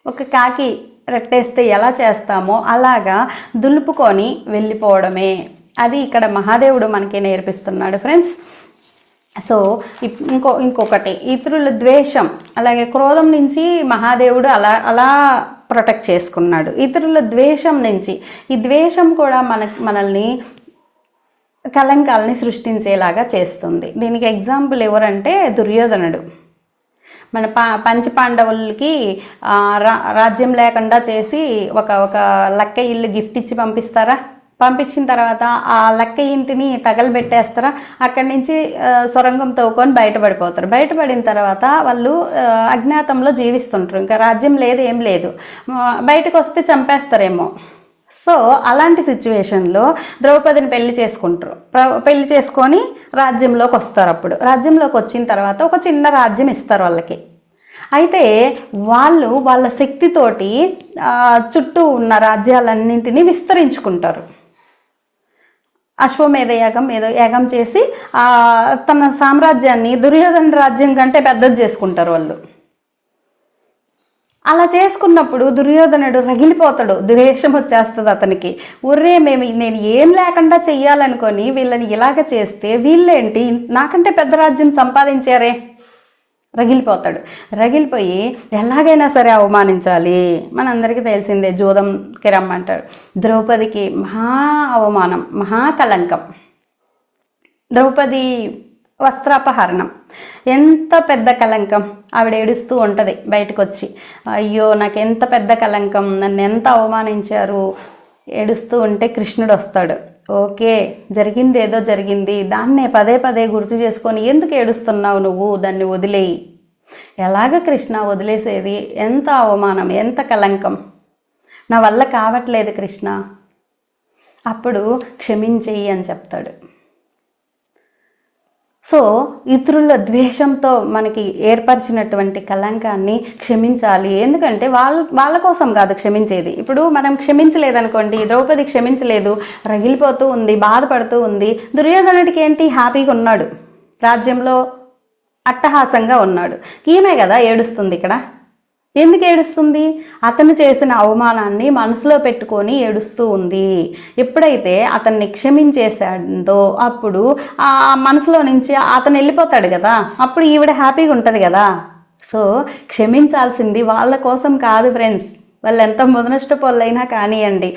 ఒక కాకి రెట్టేస్తే ఎలా చేస్తామో అలాగా దులుపుకొని వెళ్ళిపోవడమే. అది ఇక్కడ మహాదేవుడు మనకి నేర్పిస్తున్నాడు ఫ్రెండ్స్. సో ఇంకొకటి ఇతరుల ద్వేషం, అలాగే క్రోధం నుంచి మహాదేవుడు అలా ప్రొటెక్ట్ చేసుకున్నాడు. ఇతరుల ద్వేషం నుంచి, ఈ ద్వేషం కూడా మనల్ని కలంకాలని సృష్టించేలాగా చేస్తుంది. దీనికి ఎగ్జాంపుల్ ఎవరంటే దుర్యోధనుడు. మన పంచపాండవులకి రాజ్యం లేకుండా చేసి ఒక లక్క ఇల్లు గిఫ్ట్ ఇచ్చి పంపిస్తారా? పంపించిన తర్వాత ఆ లక్క ఇంటిని తగలబెట్టేస్తారా? అక్కడి నుంచి సొరంగం తవ్వుకొని బయటపడిపోతారు. బయటపడిన తర్వాత వాళ్ళు అజ్ఞాతంలో జీవిస్తుంటారు, ఇంకా రాజ్యం లేదు, ఏం లేదు. బయటకు వస్తే చంపేస్తారేమో. సో అలాంటి సిచ్యువేషన్లో ద్రౌపదిని పెళ్లి చేసుకుంటారు. పెళ్లి చేసుకొని రాజ్యంలోకి వస్తారు. అప్పుడు రాజ్యంలోకి వచ్చిన తర్వాత ఒక చిన్న రాజ్యం ఇస్తారు వాళ్ళకి. అయితే వాళ్ళు వాళ్ళ శక్తితోటి చుట్టూ ఉన్న రాజ్యాలన్నింటినీ విస్తరించుకుంటారు. అశ్వమేధ యాగం చేసి తన సామ్రాజ్యాన్ని దుర్యోధన రాజ్యం కంటే పెద్దది చేసుకుంటారు వాళ్ళు. అలా చేసుకున్నప్పుడు దుర్యోధనుడు రగిలిపోతాడు, ద్వేషం వచ్చేస్తుంది అతనికి. నేను ఏం లేకుండా చెయ్యాలనుకొని వీళ్ళని ఇలాగ చేస్తే వీళ్ళేంటి నాకంటే పెద్ద రాజ్యం సంపాదించారే, రగిలిపోతాడు. రగిలిపోయి ఎలాగైనా సరే అవమానించాలి. మనందరికీ తెలిసిందే, జూదంకి రమ్మంటాడు. ద్రౌపదికి మహా అవమానం, మహాకలంకం. ద్రౌపది వస్త్రాపహరణం ఎంత పెద్ద కలంకం. ఆవిడ ఏడుస్తూ ఉంటుంది బయటకు వచ్చి, అయ్యో నాకు ఎంత పెద్ద కలంకం, నన్ను ఎంత అవమానించారు. ఏడుస్తూ ఉంటే కృష్ణుడు వస్తాడు. ఓకే, జరిగింది ఏదో జరిగింది, దాన్నే పదే పదే గుర్తు చేసుకొని ఎందుకు ఏడుస్తున్నావు నువ్వు, దాన్ని వదిలేయి. ఎలాగ కృష్ణ వదిలేసేది? ఎంత అవమానం, ఎంత కలంకం, నా వల్ల కావట్లేదు కృష్ణ. అప్పుడు క్షమించేయి అని చెప్తాడు. సో ఇతరుల ద్వేషంతో మనకి ఏర్పరిచినటువంటి కలంకాన్ని క్షమించాలి. ఎందుకంటే వాళ్ళ కోసం కాదు క్షమించేది. ఇప్పుడు మనం క్షమించలేదనుకోండి, ద్రౌపది క్షమించలేదు, రగిలిపోతూ ఉంది, బాధపడుతూ ఉంది. దుర్యోధనుడికి ఏంటి, హ్యాపీగా ఉన్నాడు, రాజ్యంలో అట్టహాసంగా ఉన్నాడు. ఈమె కదా ఏడుస్తుంది ఇక్కడ. ఎందుకు ఏడుస్తుంది? అతను చేసిన అవమానాన్ని మనసులో పెట్టుకొని ఏడుస్తూ ఉంది. ఎప్పుడైతే అతన్ని క్షమించేశాడో అప్పుడు ఆ మనసులో నుంచి అతను వెళ్ళిపోతాడు కదా, అప్పుడు ఈవిడ హ్యాపీగా ఉంటుంది కదా. సో క్షమించాల్సింది వాళ్ళ కోసం కాదు ఫ్రెండ్స్. వాళ్ళు ఎంత మొదనష్టపోళ్ళైనా కానివ్వండి,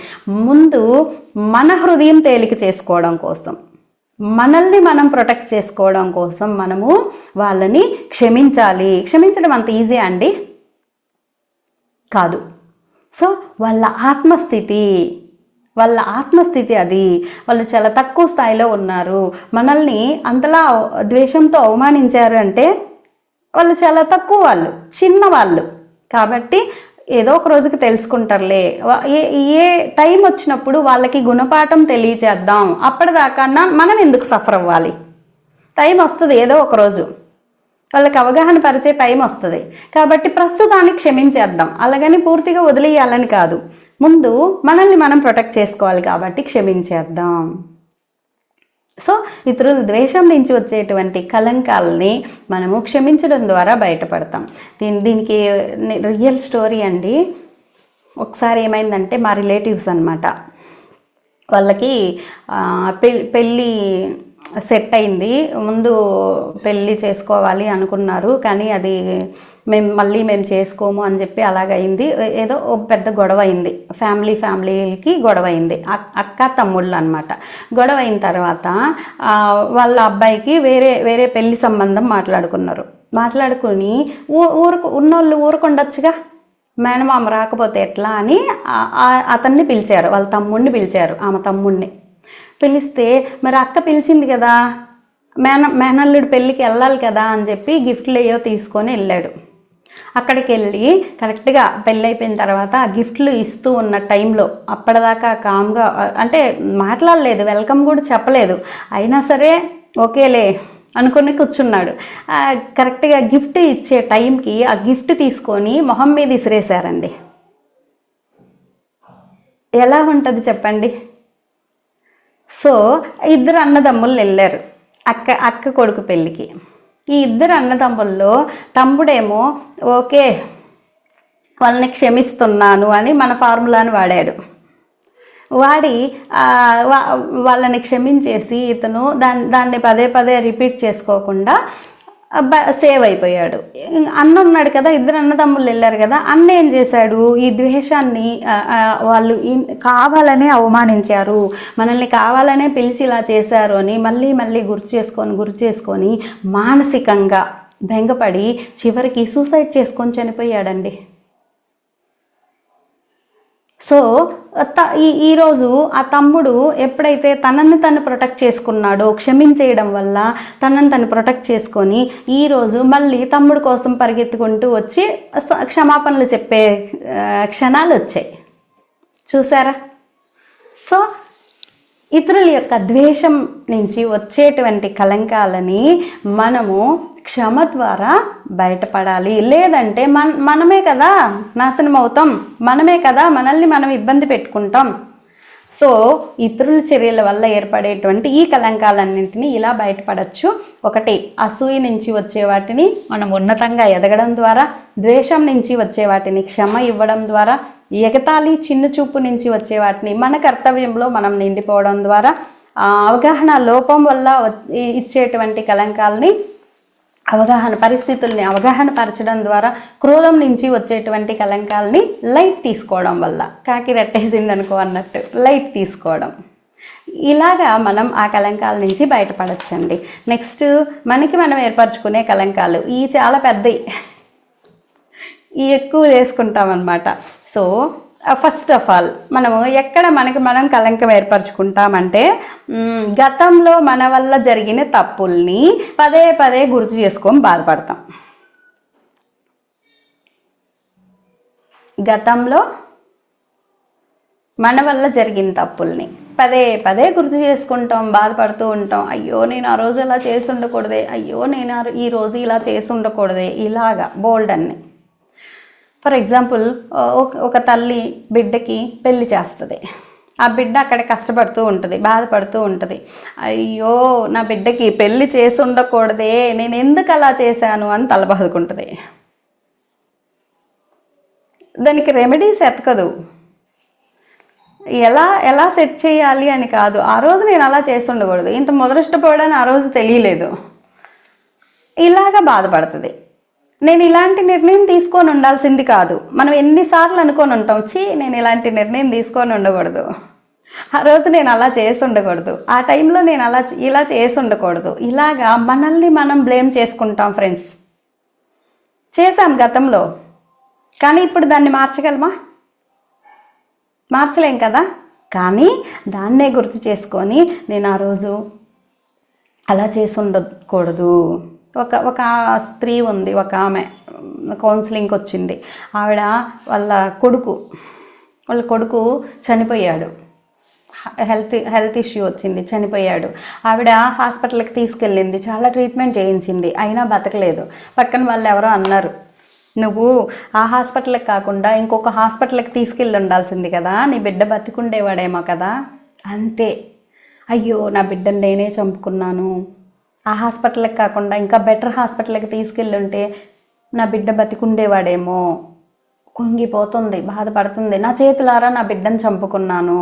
ముందు మన హృదయం తేలిక చేసుకోవడం కోసం, మనల్ని మనం ప్రొటెక్ట్ చేసుకోవడం కోసం మనము వాళ్ళని క్షమించాలి. క్షమించడం అంత ఈజీ అండి? కాదు. సో వాళ్ళ ఆత్మస్థితి అది. వాళ్ళు చాలా తక్కువ స్థాయిలో ఉన్నారు. మనల్ని అంతలా ద్వేషంతో అవమానించారు అంటే వాళ్ళు చాలా తక్కువ, వాళ్ళు చిన్నవాళ్ళు. కాబట్టి ఏదో ఒక రోజుకి తెలుసుకుంటారులే. ఏ టైం వచ్చినప్పుడు వాళ్ళకి గుణపాఠం తెలియచేద్దాం. అప్పటిదాకా మనం ఎందుకు సఫర్ అవ్వాలి? టైం వస్తుంది, ఏదో ఒక రోజు వాళ్ళకి అవగాహన పరిచే టైం వస్తుంది. కాబట్టి ప్రస్తుతానికి క్షమించేద్దాం, అలాగని పూర్తిగా వదిలేయాలని కాదు. ముందు మనల్ని మనం ప్రొటెక్ట్ చేసుకోవాలి కాబట్టి క్షమించేద్దాం. సో ఇతరుల ద్వేషం నుంచి వచ్చేటువంటి కలంకాలని మనము క్షమించడం ద్వారా బయటపడతాం. దీనికి రియల్ స్టోరీ అండి. ఒకసారి ఏమైందంటే, మా రిలేటివ్స్ అన్నమాట, వాళ్ళకి పెళ్ళి సెట్ అయింది. ముందు పెళ్ళి చేసుకోవాలి అనుకున్నారు, కానీ అది మేము చేసుకోము అని చెప్పి అలాగైంది. ఏదో పెద్ద గొడవ అయింది, ఫ్యామిలీకి గొడవ అయింది, అక్క తమ్ముళ్ళు అనమాట. గొడవ అయిన తర్వాత వాళ్ళ అబ్బాయికి వేరే పెళ్లి సంబంధం మాట్లాడుకుని ఉన్నోళ్ళు ఊరుకుండొచ్చుగా, మేనమామ రాకపోతే ఎట్లా అని అతన్ని పిలిచారు, వాళ్ళ తమ్ముడిని పిలిచారు. ఆమె తమ్ముడిని పిలిస్తే, మరి అక్క పిలిచింది కదా, మేనల్లుడు పెళ్ళికి వెళ్ళాలి కదా అని చెప్పి గిఫ్ట్లు ఏయో తీసుకొని వెళ్ళాడు. అక్కడికి వెళ్ళి కరెక్ట్గా పెళ్ళి అయిపోయిన తర్వాత ఆ గిఫ్ట్లు ఇస్తూ ఉన్న టైంలో, అప్పటిదాకా కామ్గా, అంటే మాట్లాడలేదు, వెల్కమ్ కూడా చెప్పలేదు, అయినా సరే ఓకేలే అనుకుని కూర్చున్నాడు. కరెక్ట్గా గిఫ్ట్ ఇచ్చే టైంకి ఆ గిఫ్ట్ తీసుకొని మొహం మీద విసిరేశారండి. ఎలా ఉంటుంది చెప్పండి? సో ఇద్దరు అన్నదమ్ములు వెళ్ళారు అక్క కొడుకు పెళ్ళికి. ఈ ఇద్దరు అన్నదమ్ముల్లో తమ్ముడేమో ఓకే వాళ్ళని క్షమిస్తున్నాను అని మన ఫార్ములాని వాడాడు. వాడి వాళ్ళని క్షమించేసి ఇతను దాన్ని పదే పదే రిపీట్ చేసుకోకుండా సేవ్ అయిపోయాడు. అన్న ఉన్నాడు కదా, ఇద్దరు అన్నదమ్ముళ్ళు వెళ్ళారు కదా, అన్న ఏం చేశాడు, ఈ ద్వేషాన్ని వాళ్ళు కావాలనే అవమానించారు, మనల్ని కావాలనే పిలిచి ఇలా చేశారు అని మళ్ళీ మళ్ళీ గుర్తు చేసుకొని మానసికంగా బెంగపడి చివరికి సూసైడ్ చేసుకొని చనిపోయాడండి. సో ఈరోజు ఆ తమ్ముడు ఎప్పుడైతే తనని తను ప్రొటెక్ట్ చేసుకున్నాడో, క్షమించేయడం వల్ల తనని తను ప్రొటెక్ట్ చేసుకొని ఈరోజు మళ్ళీ తమ్ముడు కోసం పరిగెత్తుకుంటూ వచ్చి క్షమాపణలు చెప్పే క్షణాలు వచ్చాయి. చూసారా? సో ఇతరుల యొక్క ద్వేషం నుంచి వచ్చేటువంటి కలంకాలని మనము క్షమ ద్వారా బయటపడాలి. లేదంటే మనమే కదా నాశనం అవుతాం, మనమే కదా మనల్ని మనం ఇబ్బంది పెట్టుకుంటాం. సో ఇతరుల చర్యల వల్ల ఏర్పడేటువంటి ఈ కలంకాలన్నింటినీ ఇలా బయటపడచ్చు. ఒకటి, అసూయ నుంచి వచ్చే వాటిని మనం ఉన్నతంగా ఎదగడం ద్వారా, ద్వేషం నుంచి వచ్చే వాటిని క్షమ ఇవ్వడం ద్వారా, ఎగతాళి చిన్న చూపు నుంచి వచ్చే వాటిని మన కర్తవ్యంలో మనం నిండిపోవడం ద్వారా, అవగాహన లోపం వల్ల ఇచ్చేటువంటి కలంకాలని పరిస్థితుల్ని అవగాహన పరచడం ద్వారా, క్రోధం నుంచి వచ్చేటువంటి కలంకాలని లైట్ తీసుకోవడం వల్ల, కాకి రెట్టేసింది అనుకో అన్నట్టు లైట్ తీసుకోవడం, ఇలాగా మనం ఆ కలంకాల నుంచి బయటపడచ్చండి. నెక్స్ట్ మనకి మనం ఏర్పరచుకునే కలంకాలు ఈ చాలా పెద్దవి, ఈ ఎక్కువ వేసుకుంటాం అన్నమాట. సో ఫస్ట్ ఆఫ్ ఆల్ మనము ఎక్కడ మనకి మనం కలంకం ఏర్పరచుకుంటామంటే, గతంలో మన వల్ల జరిగిన తప్పుల్ని పదే పదే గుర్తు చేసుకొని బాధపడతాం. గతంలో మన వల్ల జరిగిన తప్పుల్ని పదే పదే గుర్తు చేసుకుంటాం, బాధపడుతూ ఉంటాం. అయ్యో నేను ఆ రోజు ఇలా చేసి ఉండకూడదే, అయ్యో నేను ఈ రోజు ఇలా చేసి ఉండకూడదే, ఇలాగా బోల్డ్ అన్ని. ఫర్ ఎగ్జాంపుల్, ఒక తల్లి బిడ్డకి పెళ్లి చేస్తుంది. ఆ బిడ్డ అక్కడ కష్టపడుతూ ఉంటుంది, బాధపడుతూ ఉంటుంది. అయ్యో నా బిడ్డకి పెళ్లి చేసి ఉండకూడదే, నేను ఎందుకు అలా చేశాను అని తలబాదుకుంటుంది. దానికి రెమెడీస్ ఎతకదు, ఎలా సెట్ చేయాలి అని కాదు. ఆ రోజు నేను అలా చేసి ఉండకూడదు, ఇంత మొదలష్టపోవడానికి ఆ రోజు తెలియలేదు, ఇలాగా బాధపడుతుంది. నేను ఇలాంటి నిర్ణయం తీసుకొని ఉండాల్సింది కాదు. మనం ఎన్నిసార్లు అనుకొని ఉంటాం, నేను ఇలాంటి నిర్ణయం తీసుకొని ఉండకూడదు, ఆ రోజు నేను అలా చేసి ఉండకూడదు, ఆ టైంలో నేను ఇలా చేసి ఉండకూడదు. ఇలాగా మనల్ని మనం బ్లేమ్ చేసుకుంటాం ఫ్రెండ్స్. చేశాం గతంలో, కానీ ఇప్పుడు దాన్ని మార్చగలమా? మార్చలేం కదా. కానీ దాన్నే గుర్తు చేసుకొని నేను ఆ రోజు అలా చేసి ఉండకూడదు. ఒక స్త్రీ ఉంది, ఒక ఆమె కౌన్సిలింగ్కి వచ్చింది. ఆవిడ వాళ్ళ కొడుకు చనిపోయాడు, హెల్త్ ఇష్యూ వచ్చింది, చనిపోయాడు. ఆవిడ హాస్పిటల్కి తీసుకెళ్ళింది, చాలా ట్రీట్మెంట్ చేయించింది, అయినా బతకలేదు. పక్కన వాళ్ళు ఎవరో అన్నారు, నువ్వు ఆ హాస్పిటల్కి కాకుండా ఇంకొక హాస్పిటల్కి తీసుకెళ్ళి ఉండాల్సింది కదా, నీ బిడ్డ బతికుండేవాడేమో కదా. అంతే, అయ్యో నా బిడ్డను నేనే చంపుకున్నాను, ఆ హాస్పిటల్కి కాకుండా ఇంకా బెటర్ హాస్పిటల్కి తీసుకెళ్ళి ఉంటే నా బిడ్డ బతికుండేవాడేమో, కుంగిపోతుంది, బాధపడుతుంది, నా చేతులారా నా బిడ్డను చంపుకున్నాను.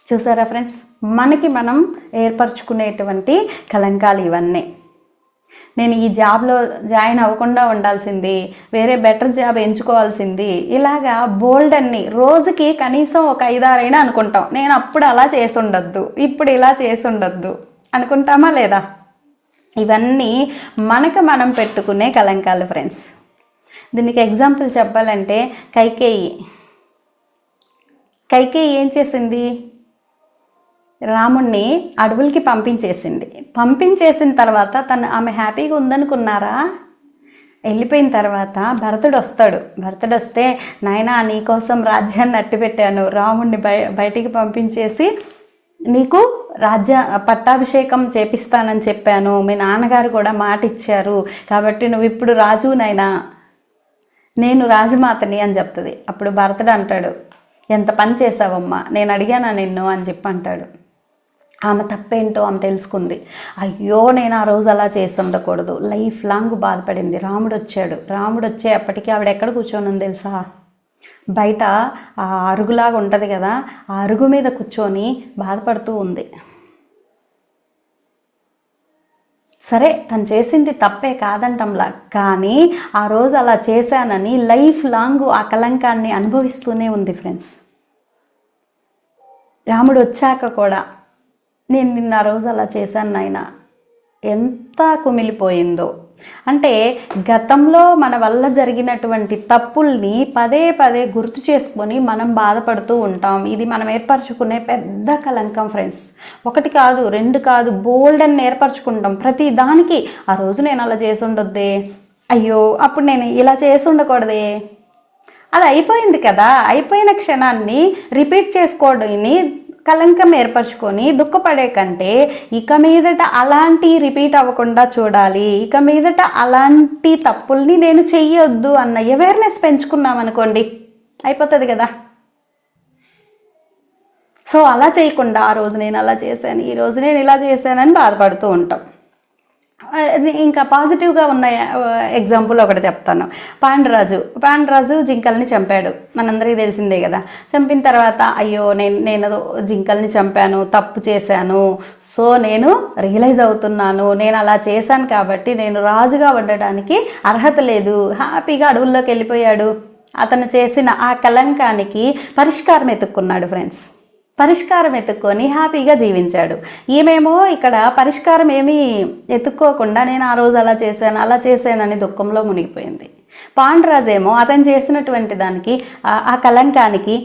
చూసారా ఫ్రెండ్స్, మనకి మనం ఏర్పరచుకునేటువంటి కలంకాలు ఇవన్నీ. నేను ఈ జాబ్లో జాయిన్ అవ్వకుండా ఉండాల్సింది, వేరే బెటర్ జాబ్ ఎంచుకోవాల్సింది, ఇలాగా బోల్డ్ అన్ని. రోజుకి కనీసం ఒక 5-6 అనుకుంటాం, నేను అప్పుడు అలా చేసి ఉండొద్దు, ఇప్పుడు ఇలా చేసి ఉండొద్దు అనుకుంటామా లేదా? ఇవన్నీ మనకు మనం పెట్టుకునే కలంకాలు ఫ్రెండ్స్. దీనికి ఎగ్జాంపుల్ చెప్పాలంటే, కైకేయి ఏం చేసింది? రాముణ్ణి అడవులకి పంపించేసిన తర్వాత ఆమె హ్యాపీగా ఉందనుకున్నారా? వెళ్ళిపోయిన తర్వాత భరతుడు వస్తే, నాయనా నీకోసం రాజ్యాన్ని అట్టిపెట్టాను, రాముణ్ణి బయటికి పంపించేసి నీకు పట్టాభిషేకం చేపిస్తానని చెప్పాను, మీ నాన్నగారు కూడా మాట ఇచ్చారు, కాబట్టి నువ్వు ఇప్పుడు రాజునైనా, నేను రాజమాతని అని చెప్తుంది. అప్పుడు భరతుడు అంటాడు, ఎంత పని చేసావమ్మా, నేను అడిగానా నిన్ను అని చెప్పి అంటాడు. ఆమె తప్పేంటో ఆమె తెలుసుకుంది. అయ్యో నేను ఆ రోజు అలా చేసి ఉండకూడదు, లైఫ్ లాంగ్ బాధపడింది. రాముడు వచ్చేప్పటికీ ఆవిడ ఎక్కడ కూర్చొని ఉంది తెలుసా? బయట ఆ అరుగులాగా ఉంటుంది కదా, ఆ అరుగు మీద కూర్చొని బాధపడుతూ ఉంది. సరే తను చేసింది తప్పే కాదంటంలా, కానీ ఆ రోజు అలా చేశానని లైఫ్ లాంగ్ ఆ కలంకాన్ని అనుభవిస్తూనే ఉంది ఫ్రెండ్స్. రాముడు వచ్చాక కూడా నేను నిన్న ఆ రోజు అలా చేశాను నాయన, ఎంత కుమిలిపోయిందో. అంటే గతంలో మన వల్ల జరిగినటువంటి తప్పుల్ని పదే పదే గుర్తు చేసుకొని మనం బాధపడుతూ ఉంటాం. ఇది మనం ఏర్పరచుకునే పెద్ద కలంకం ఫ్రెండ్స్. 1 కాదు 2 కాదు, బోల్డ్ అని ఏర్పరచుకుంటాం ప్రతి దానికి. ఆ రోజు నేను అలా చేసి ఉండొద్దే, అయ్యో అప్పుడు నేను ఇలా చేసి ఉండకూడదే. అది అయిపోయింది కదా, అయిపోయిన క్షణాన్ని రిపీట్ చేసుకోవడాన్ని కలంకం ఏర్పరచుకొని దుఃఖపడే కంటే ఇక మీదట అలాంటి రిపీట్ అవ్వకుండా చూడాలి, ఇక మీదట అలాంటి తప్పుల్ని నేను చెయ్యొద్దు అన్న అవేర్నెస్ పెంచుకున్నాం అనుకోండి, అయిపోతుంది కదా. సో అలా చేయకుండా ఆ రోజు నేను అలా చేశాను, ఈ రోజు నేను ఇలా చేశానని బాధపడుతూ ఉంటాం. ఇంకా పాజిటివ్గా ఉన్న ఎగ్జాంపుల్ ఒకటి చెప్తాను. పాండురాజు జింకల్ని చంపాడు, మనందరికీ తెలిసిందే కదా. చంపిన తర్వాత అయ్యో నేను జింకల్ని చంపాను, తప్పు చేశాను, సో నేను రియలైజ్ అవుతున్నాను, నేను అలా చేశాను కాబట్టి నేను రాజుగా ఉండడానికి అర్హత లేదు, హ్యాపీగా అడవుల్లోకి వెళ్ళిపోయాడు. అతను చేసిన ఆ కలంకానికి పరిష్కారం ఎత్తుక్కున్నాడు ఫ్రెండ్స్. పరిష్కారం ఎత్తుక్కొని హ్యాపీగా జీవించాడు. ఈమెమో ఇక్కడ పరిష్కారం ఏమీ ఎత్తుక్కోకుండా నేను ఆ రోజు అలా చేశానని దుఃఖంలో మునిగిపోయింది. పాండురాజేమో అతను చేసినటువంటి దానికి ఆ కలంకానికి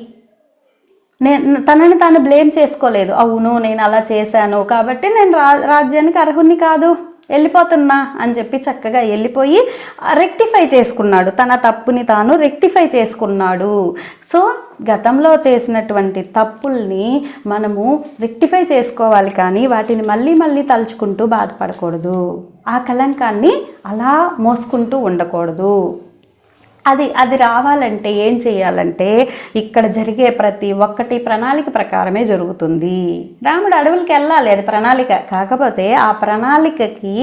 తనని తాను బ్లేమ్ చేసుకోలేదు. అవును నేను అలా చేశాను కాబట్టి నేను రాజ్యానికి అర్హుణ్ణి కాదు, వెళ్ళిపోతున్నా అని చెప్పి చక్కగా వెళ్ళిపోయి రెక్టిఫై చేసుకున్నాడు, తన తప్పుని తాను రెక్టిఫై చేసుకున్నాడు. సో గతంలో చేసినటువంటి తప్పుల్ని మనము రెక్టిఫై చేసుకోవాలి, కానీ వాటిని మళ్ళీ మళ్ళీ తలుచుకుంటూ బాధపడకూడదు, ఆ కలంకాన్ని అలా మోసుకుంటూ ఉండకూడదు. అది రావాలంటే ఏం చేయాలంటే ఇక్కడ జరిగే ప్రతి ఒక్కటి ప్రణాళిక ప్రకారమే జరుగుతుంది. రాముడు అడవులకి వెళ్ళాలి, అది ప్రణాళిక. కాకపోతే ఆ ప్రణాళికకి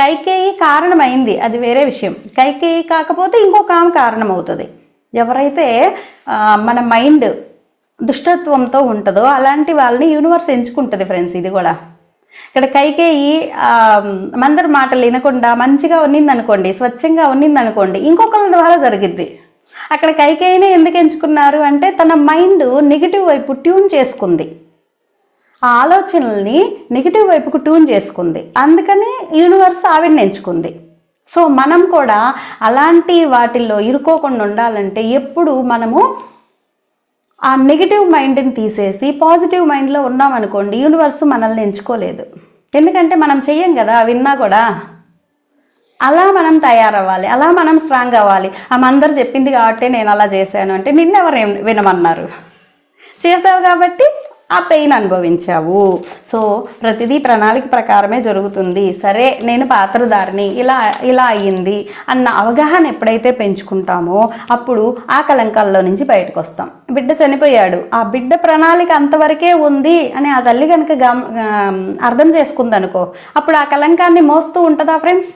కైకేయి కారణమైంది, అది వేరే విషయం. కైకేయి కాకపోతే ఇంకొక ఆమె కారణం అవుతుంది. ఎవరైతే మన మైండ్ దుష్టత్వంతో ఉంటుందో అలాంటి వాళ్ళని యూనివర్స్ ఎంచుకుంటుంది ఫ్రెండ్స్. ఇది కూడా ఇక్కడ కైకేయి మందరి మాటలు వినకుండా మంచిగా ఉన్నిందనుకోండి, స్వచ్ఛంగా ఉన్నిందనుకోండి, ఇంకొకరి ద్వారా జరిగిద్ది. అక్కడ కైకేయిని ఎందుకు ఎంచుకున్నారు అంటే తన మైండ్ నెగిటివ్ వైపు ట్యూన్ చేసుకుంది, ఆ ఆలోచనల్ని నెగిటివ్ వైపుకు ట్యూన్ చేసుకుంది, అందుకని యూనివర్స్ ఆవిడని ఎంచుకుంది. సో మనం కూడా అలాంటి వాటిల్లో ఇరుక్కోకుండా ఉండాలంటే ఎప్పుడు మనము ఆ నెగిటివ్ మైండ్ని తీసేసి పాజిటివ్ మైండ్లో ఉన్నామనుకోండి, యూనివర్స్ మనల్ని ఎంచుకోలేదు. ఎందుకంటే మనం చెయ్యం కదా, విన్నా కూడా. అలా మనం తయారవ్వాలి, అలా మనం స్ట్రాంగ్ అవ్వాలి. అందరూ చెప్పింది కాబట్టి నేను అలా చేశాను అంటే నిన్నెవరు వినమన్నారు? చేసావు కాబట్టి ఆ పెయిన్ అనుభవించావు. సో ప్రతిదీ ప్రణాళిక ప్రకారమే జరుగుతుంది. సరే నేను పాత్రధారిని, ఇలా అయ్యింది అన్న అవగాహన ఎప్పుడైతే పెంచుకుంటామో అప్పుడు ఆ కలంకాల్లో నుంచి బయటకు వస్తాం. బిడ్డ చనిపోయాడు, ఆ బిడ్డ ప్రణాళిక అంతవరకే ఉంది అని ఆ తల్లి కనుక అర్థం చేసుకుందనుకో, అప్పుడు ఆ కలంకాన్ని మోస్తూ ఉంటుందా ఫ్రెండ్స్?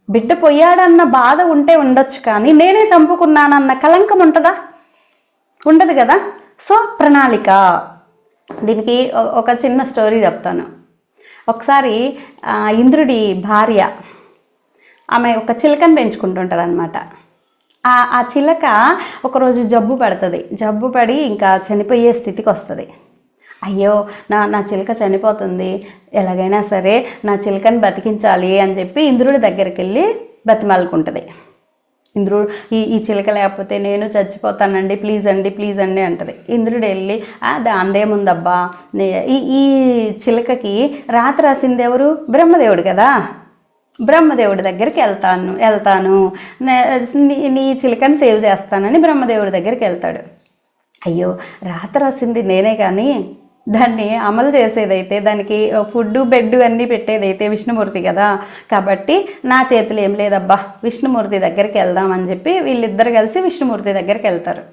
బిడ్డ పోయాడన్న బాధ ఉంటే ఉండొచ్చు, కానీ నేనే చంపుకున్నానన్న కలంకం ఉంటుందా? ఉండదు కదా. సో ప్రణాళిక. దీనికి ఒక చిన్న స్టోరీ చెప్తాను. ఒకసారి ఇంద్రుడి భార్య ఆమె ఒక చిలకని పెంచుకుంటుంటుంది అనమాట. ఆ చిలక ఒకరోజు జబ్బు పడుతుంది, జబ్బు పడి ఇంకా చనిపోయే స్థితికి వస్తుంది. అయ్యో నా చిలక చనిపోతుంది, ఎలాగైనా సరే నా చిలకని బతికించాలి అని చెప్పి ఇంద్రుడి దగ్గరికి వెళ్ళి బతిమాలుకుంటుంది. ఇంద్రుడు ఈ చిలక లేకపోతే నేను చచ్చిపోతానండి, ప్లీజ్ అండి అంటది. ఇంద్రుడు వెళ్ళి దాందేముందబ్బా, ఈ చిలకకి రాత రాసింది ఎవరు? బ్రహ్మదేవుడు కదా, బ్రహ్మదేవుడి దగ్గరికి వెళ్తాను నీ చిలకని సేవ్ చేస్తానని బ్రహ్మదేవుడి దగ్గరికి వెళ్తాడు. అయ్యో రాత రాసింది నేనే, కానీ దాన్ని అమలు చేసేదైతే, దానికి ఫుడ్ బెడ్ అన్నీ పెట్టేదైతే విష్ణుమూర్తి కదా, కాబట్టి నా చేతులు ఏం లేదబ్బా, విష్ణుమూర్తి దగ్గరికి వెళ్దామని చెప్పి వీళ్ళిద్దరు కలిసి విష్ణుమూర్తి దగ్గరికి వెళ్తారు.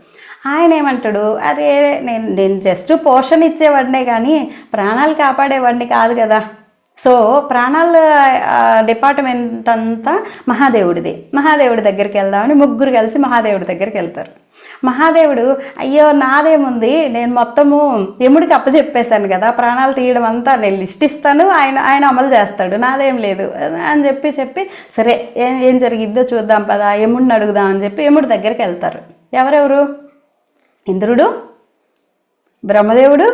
ఆయన ఏమంటాడు, అరే నేను జస్ట్ పోషణ ఇచ్చేవాడినే కానీ ప్రాణాలు కాపాడేవాడిని కాదు కదా. సో ప్రాణాల డిపార్ట్మెంట్ అంతా మహాదేవుడిది. మహాదేవుడి దగ్గరికి వెళ్దామని ముగ్గురు కలిసి మహాదేవుడి దగ్గరికి వెళ్తారు. మహాదేవుడు, అయ్యో నాదేముంది, నేను మొత్తము యముడికి అప్పచెప్పేశాను కదా, ప్రాణాలు తీయడం అంతా నేను లిస్ట్ ఇస్తాను, ఆయన అమలు చేస్తాడు, నాదేం లేదు అని చెప్పి సరే ఏం జరిగిద్దో చూద్దాం పదా, యముడిని అడుగుదాం అని చెప్పి యముడి దగ్గరికి వెళ్తారు. ఎవరెవరు? ఇంద్రుడు, బ్రహ్మదేవుడు,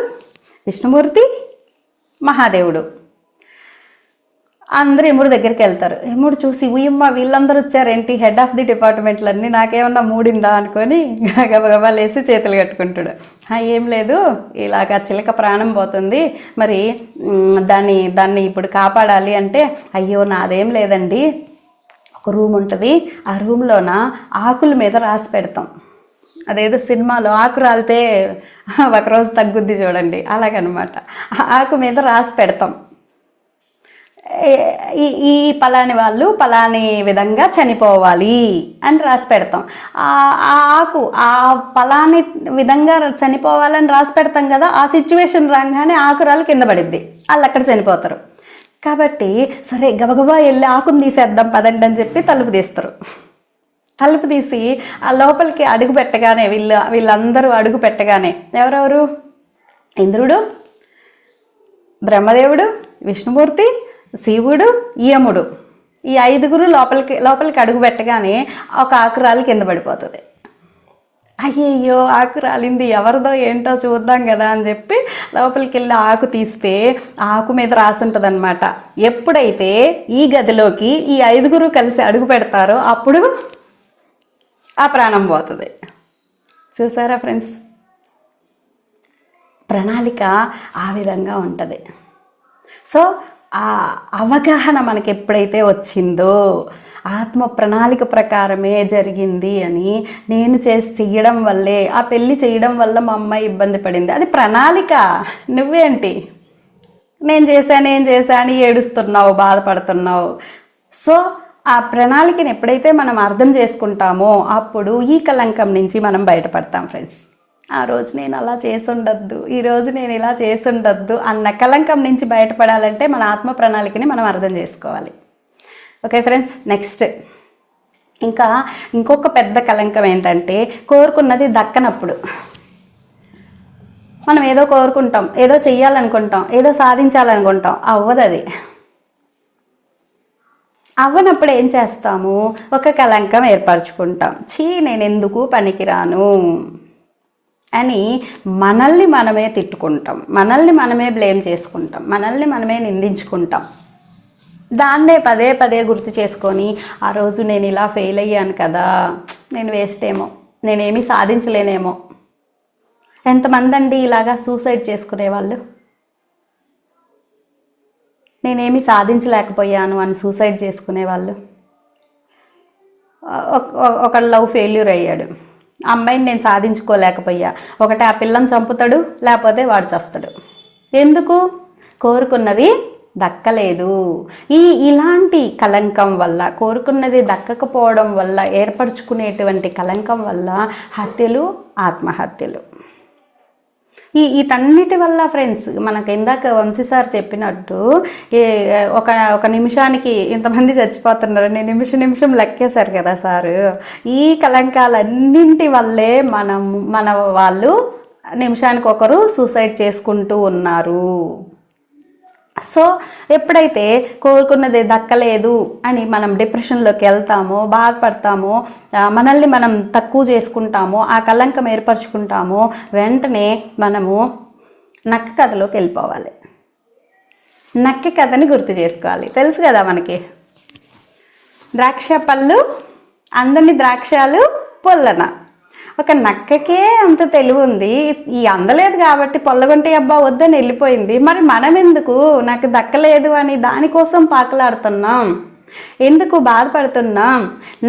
విష్ణుమూర్తి, మహాదేవుడు అందరూ యముడి దగ్గరికి వెళ్తారు. యముడు చూసి, ఉయ్యమ్మ వీళ్ళందరూ వచ్చారేంటి, హెడ్ ఆఫ్ ది డిపార్ట్మెంట్లన్నీ, నాకేమన్నా మూడిందా అనుకొని గబగబా లేసి చేతులు కట్టుకుంటాడు. ఏం లేదు, ఇలాగ చిలక ప్రాణం పోతుంది, మరి దాన్ని ఇప్పుడు కాపాడాలి అంటే, అయ్యో నాదేం లేదండి, ఒక రూమ్ ఉంటుంది, ఆ రూమ్లోన ఆకుల మీద రాసి పెడతాం. అదేదో సినిమాలో ఆకు రాలితే ఒకరోజు తగ్గుద్ది చూడండి, అలాగనమాట. ఆకు మీద రాసి పెడతాం, ఈ పలాని వాళ్ళు పలాని విధంగా చనిపోవాలి అని రాసి పెడతాం. ఆ ఆకు ఆ పలాని విధంగా చనిపోవాలని రాసి పెడతాం కదా, ఆ సిచ్యువేషన్ రాగానే ఆకురాలు కింద పడిద్ది, వాళ్ళు అక్కడ చనిపోతారు. కాబట్టి సరే గబగబా వెళ్ళి ఆకుని తీసేద్దాం పదండి అని చెప్పి తలుపు తీస్తారు. తలుపు తీసి ఆ లోపలికి అడుగు పెట్టగానే వీళ్ళందరూ అడుగు పెట్టగానే ఎవరెవరు? ఇంద్రుడు, బ్రహ్మదేవుడు, విష్ణుమూర్తి, శివుడు, యముడు, ఈ ఐదుగురు లోపలికి అడుగు పెట్టగానే ఒక ఆకురాలు కింద పడిపోతుంది. అయ్యయ్యో ఆకు రాలింది, ఎవరిదో ఏంటో చూద్దాం కదా అని చెప్పి లోపలికి వెళ్ళి ఆకు తీస్తే ఆకు మీద రాసి ఉంటుంది అనమాట. ఎప్పుడైతే ఈ గదిలోకి ఈ ఐదుగురు కలిసి అడుగు పెడతారో అప్పుడు ఆ ప్రాణం పోతుంది. చూసారా ఫ్రెండ్స్, ప్రణాళిక ఆ విధంగా ఉంటుంది. సో ఆ అవగాహన మనకి ఎప్పుడైతే వచ్చిందో ఆత్మ ప్రణాళిక ప్రకారమే జరిగింది అని, నేను చెయ్యడం వల్లే, ఆ పెళ్ళి చేయడం వల్ల మా అమ్మాయి ఇబ్బంది పడింది, అది ప్రణాళిక, నువ్వేంటి నేను చేశాను ఏడుస్తున్నావు, బాధపడుతున్నావు. సో ఆ ప్రణాళికని ఎప్పుడైతే మనం అర్థం చేసుకుంటామో అప్పుడు ఈ కలంకం నుంచి మనం బయటపడతాం ఫ్రెండ్స్. ఆ రోజు నేను అలా చేసుండద్దు, ఈరోజు నేను ఇలా చేసుండద్దు అన్న కలంకం నుంచి బయటపడాలంటే మన ఆత్మ ప్రణాళికని మనం అర్థం చేసుకోవాలి. ఓకే ఫ్రెండ్స్, నెక్స్ట్ ఇంకొక పెద్ద కలంకం ఏంటంటే కోరుకున్నది దక్కనప్పుడు. మనం ఏదో కోరుకుంటాం, ఏదో చెయ్యాలనుకుంటాం, ఏదో సాధించాలనుకుంటాం, అవ్వదు. అది అవ్వనప్పుడు ఏం చేస్తాము? ఒక కలంకం ఏర్పరచుకుంటాం. నేను ఎందుకు పనికిరాను అని మనల్ని మనమే తిట్టుకుంటాం, మనల్ని మనమే బ్లేమ్ చేసుకుంటాం, మనల్ని మనమే నిందించుకుంటాం. దాన్నే పదే పదే గుర్తు చేసుకొని ఆ రోజు నేను ఇలా ఫెయిల్ అయ్యాను కదా, నేను వేస్ట్ ఏమో, నేనేమీ సాధించలేనేమో. ఎంతమంది అండి ఇలాగా సూసైడ్ చేసుకునేవాళ్ళు? నేనేమీ సాధించలేకపోయాను అని సూసైడ్ చేసుకునేవాళ్ళు. ఒక లవ్ ఫెయిల్యూర్ అయ్యాడు, అమ్మాయిని నేను సాధించుకోలేకపోయా, ఒకటి ఆ పిల్లని చంపుతాడు, లేకపోతే వాడు చస్తాడు. ఎందుకు? కోరుకున్నది దక్కలేదు. ఇలాంటి కలంకం వల్ల, కోరుకున్నది దక్కకపోవడం వల్ల ఏర్పరచుకునేటువంటి కలంకం వల్ల హత్యలు, ఆత్మహత్యలు, వీటన్నిటి వల్ల ఫ్రెండ్స్ మనకు ఇందాక వంశీ సార్ చెప్పినట్టు ఒక నిమిషానికి ఇంతమంది చచ్చిపోతున్నారు, నేను నిమిషం లెక్కేశారు కదా సారు. ఈ కలంకాలన్నింటి వల్లే మన వాళ్ళు నిమిషానికి ఒకరు సూసైడ్ చేసుకుంటూ ఉన్నారు. సో ఎప్పుడైతే కోరుకున్నది దక్కలేదు అని మనం డిప్రెషన్లోకి వెళ్తామో, బాధపడతామో, మనల్ని మనం తక్కువ చేసుకుంటామో, ఆ కలంకం ఏర్పరచుకుంటామో, వెంటనే మనము నక్క కథలోకి వెళ్ళిపోవాలి. నక్క కథని గుర్తు చేసుకోవాలి. తెలుసు కదా మనకి, ద్రాక్ష పళ్ళు అందని ద్రాక్షాలు పొల్లన. ఒక నక్కకే అంత తెలివి ఉంది, ఈ అందలేదు కాబట్టి పొల్లగొంటే అబ్బా వద్దని వెళ్ళిపోయింది. మరి మనం ఎందుకు నాకు దక్కలేదు అని దానికోసం పాకలాడుతున్నాం? ఎందుకు బాధపడుతున్నాం?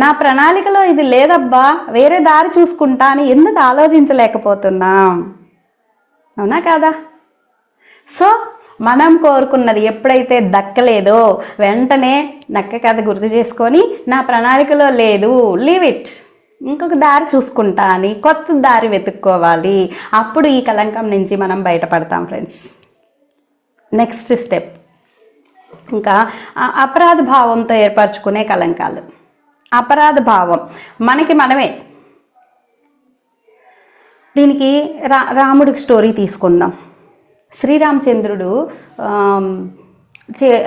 నా ప్రణాళికలో ఇది లేదబ్బా, వేరే దారి చూసుకుంటా అని ఎందుకు ఆలోచించలేకపోతున్నాం? అవునా కాదా? సో మనం కోరుకున్నది ఎప్పుడైతే దక్కలేదో వెంటనే నక్క కథ గుర్తు చేసుకొని, నా ప్రణాళికలో లేదు, లీవ్ ఇట్, ఇంకొక దారి చూసుకుంటా అని కొత్త దారి వెతుక్కోవాలి. అప్పుడు ఈ కలంకం నుంచి మనం బయటపడతాం ఫ్రెండ్స్. నెక్స్ట్ స్టెప్ ఇంకా అపరాధ భావంతో ఏర్పరచుకునే కలంకాలు. అపరాధ భావం మనకి మనమే. దీనికి రాముడికి స్టోరీ తీసుకుందాం. శ్రీరామచంద్రుడు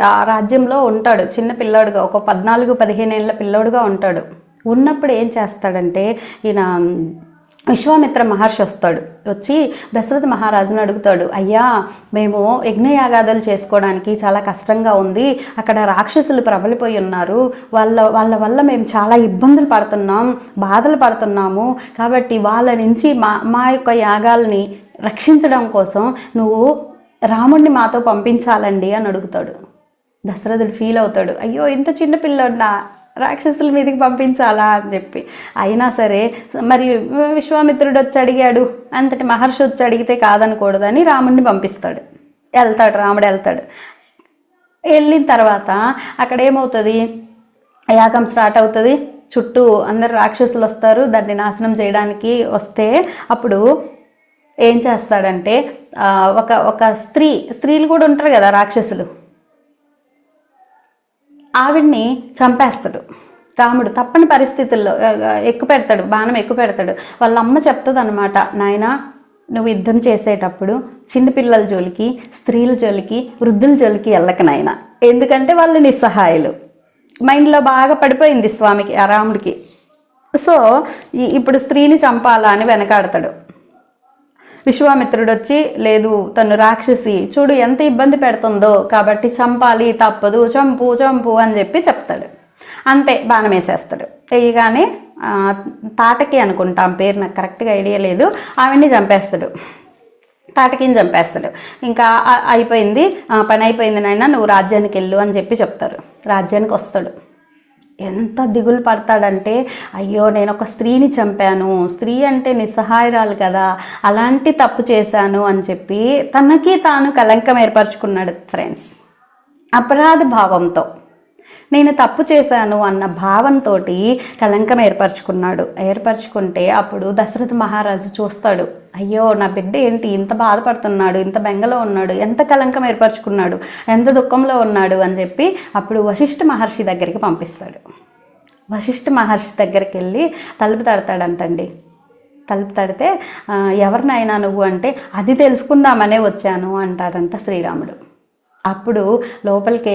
ఆ రాజ్యంలో ఉంటాడు, చిన్న పిల్లోడుగా, ఒక 14-15 ఏళ్ళ పిల్లోడుగా ఉంటాడు. ఉన్నప్పుడు ఏం చేస్తాడంటే, ఈయన విశ్వామిత్ర మహర్షి వస్తాడు. వచ్చి దశరథ మహారాజును అడుగుతాడు, అయ్యా మేము యజ్ఞయాగాదులు చేసుకోవడానికి చాలా కష్టంగా ఉంది, అక్కడ రాక్షసులు ప్రబలిపోయి ఉన్నారు, వాళ్ళ వల్ల మేము చాలా ఇబ్బందులు పడుతున్నాం, బాధలు పడుతున్నాము, కాబట్టి వాళ్ళ నుంచి మా యొక్క యాగాల్ని రక్షించడం కోసం నువ్వు రాముడిని మాతో పంపించాలండి అని అడుగుతాడు. దశరథుడు ఫీల్ అవుతాడు, అయ్యో ఇంత చిన్న పిల్లోడినా రాక్షసుల మీదకి పంపించాలా అని చెప్పి. అయినా సరే మరి విశ్వామిత్రుడు వచ్చి అడిగాడు, అంతటి మహర్షి వచ్చి అడిగితే కాదనకూడదని రాముడిని పంపిస్తాడు. రాముడు వెళ్తాడు. వెళ్ళిన తర్వాత అక్కడ ఏమవుతుంది, యాగం స్టార్ట్ అవుతుంది. చుట్టూ అందరు రాక్షసులు వస్తారు దాన్ని నాశనం చేయడానికి. వస్తే అప్పుడు ఏం చేస్తాడంటే, ఒక స్త్రీలు కూడా ఉంటారు కదా రాక్షసులు, ఆవిడ్ని చంపేస్తాడు రాముడు. తప్పని పరిస్థితుల్లో బాణం ఎక్కువ పెడతాడు. వాళ్ళ అమ్మ చెప్తుంది అనమాట, నాయనా నువ్వు యుద్ధం చేసేటప్పుడు చిన్నపిల్లల జోలికి, స్త్రీల జోలికి, వృద్ధుల జోలికి వెళ్ళక నాయనా, ఎందుకంటే వాళ్ళు నిస్సహాయులు. మైండ్లో బాగా పడిపోయింది స్వామికి, ఆ రాముడికి. సో ఇప్పుడు స్త్రీని చంపాలా అని వెనకాడతాడు. విశ్వామిత్రుడు వచ్చి, లేదు తను రాక్షసి, చూడు ఎంత ఇబ్బంది పెడుతుందో, కాబట్టి చంపాలి, తప్పదు, చంపు అని చెప్పి చెప్తాడు. అంతే, బాణం వేసేస్తాడు. వేయగానే తాటకి అనుకుంటాం పేరు, నాకు కరెక్ట్గా ఐడియా లేదు, ఆవిడ్ని చంపేస్తాడు. తాటకిని చంపేస్తాడు. ఇంకా అయిపోయింది, పని అయిపోయింది నాయన, నువ్వు రాజ్యానికి వెళ్ళు అని చెప్పి చెప్తారు. రాజ్యానికి వస్తాడు. ఎంత దిగులు పడతాడంటే, అయ్యో నేను ఒక స్త్రీని చంపాను, స్త్రీ అంటే నిస్సహాయరాలు కదా, అలాంటి తప్పు చేశాను అని చెప్పి తనకి తాను కలంకం ఏర్పరచుకున్నాడు ఫ్రెండ్స్. అపరాధ భావంతో, నేను తప్పు చేశాను అన్న భావంతో కలంకం ఏర్పరచుకుంటే అప్పుడు దశరథ మహారాజు చూస్తాడు, అయ్యో నా బిడ్డ ఏంటి ఇంత బాధపడుతున్నాడు, ఇంత బెంగలో ఉన్నాడు, ఎంత కలంకం ఏర్పరచుకున్నాడు, ఎంత దుఃఖంలో ఉన్నాడు అని చెప్పి అప్పుడు వశిష్ఠ మహర్షి దగ్గరికి పంపిస్తాడు. వశిష్ఠ మహర్షి దగ్గరికి వెళ్ళి తలుపు తడతాడంటండి. తలుపు తడితే, ఎవరినైనా నువ్వు అంటే, అది తెలుసుకుందామనే వచ్చాను అంటాడంట శ్రీరాముడు. అప్పుడు లోపలికి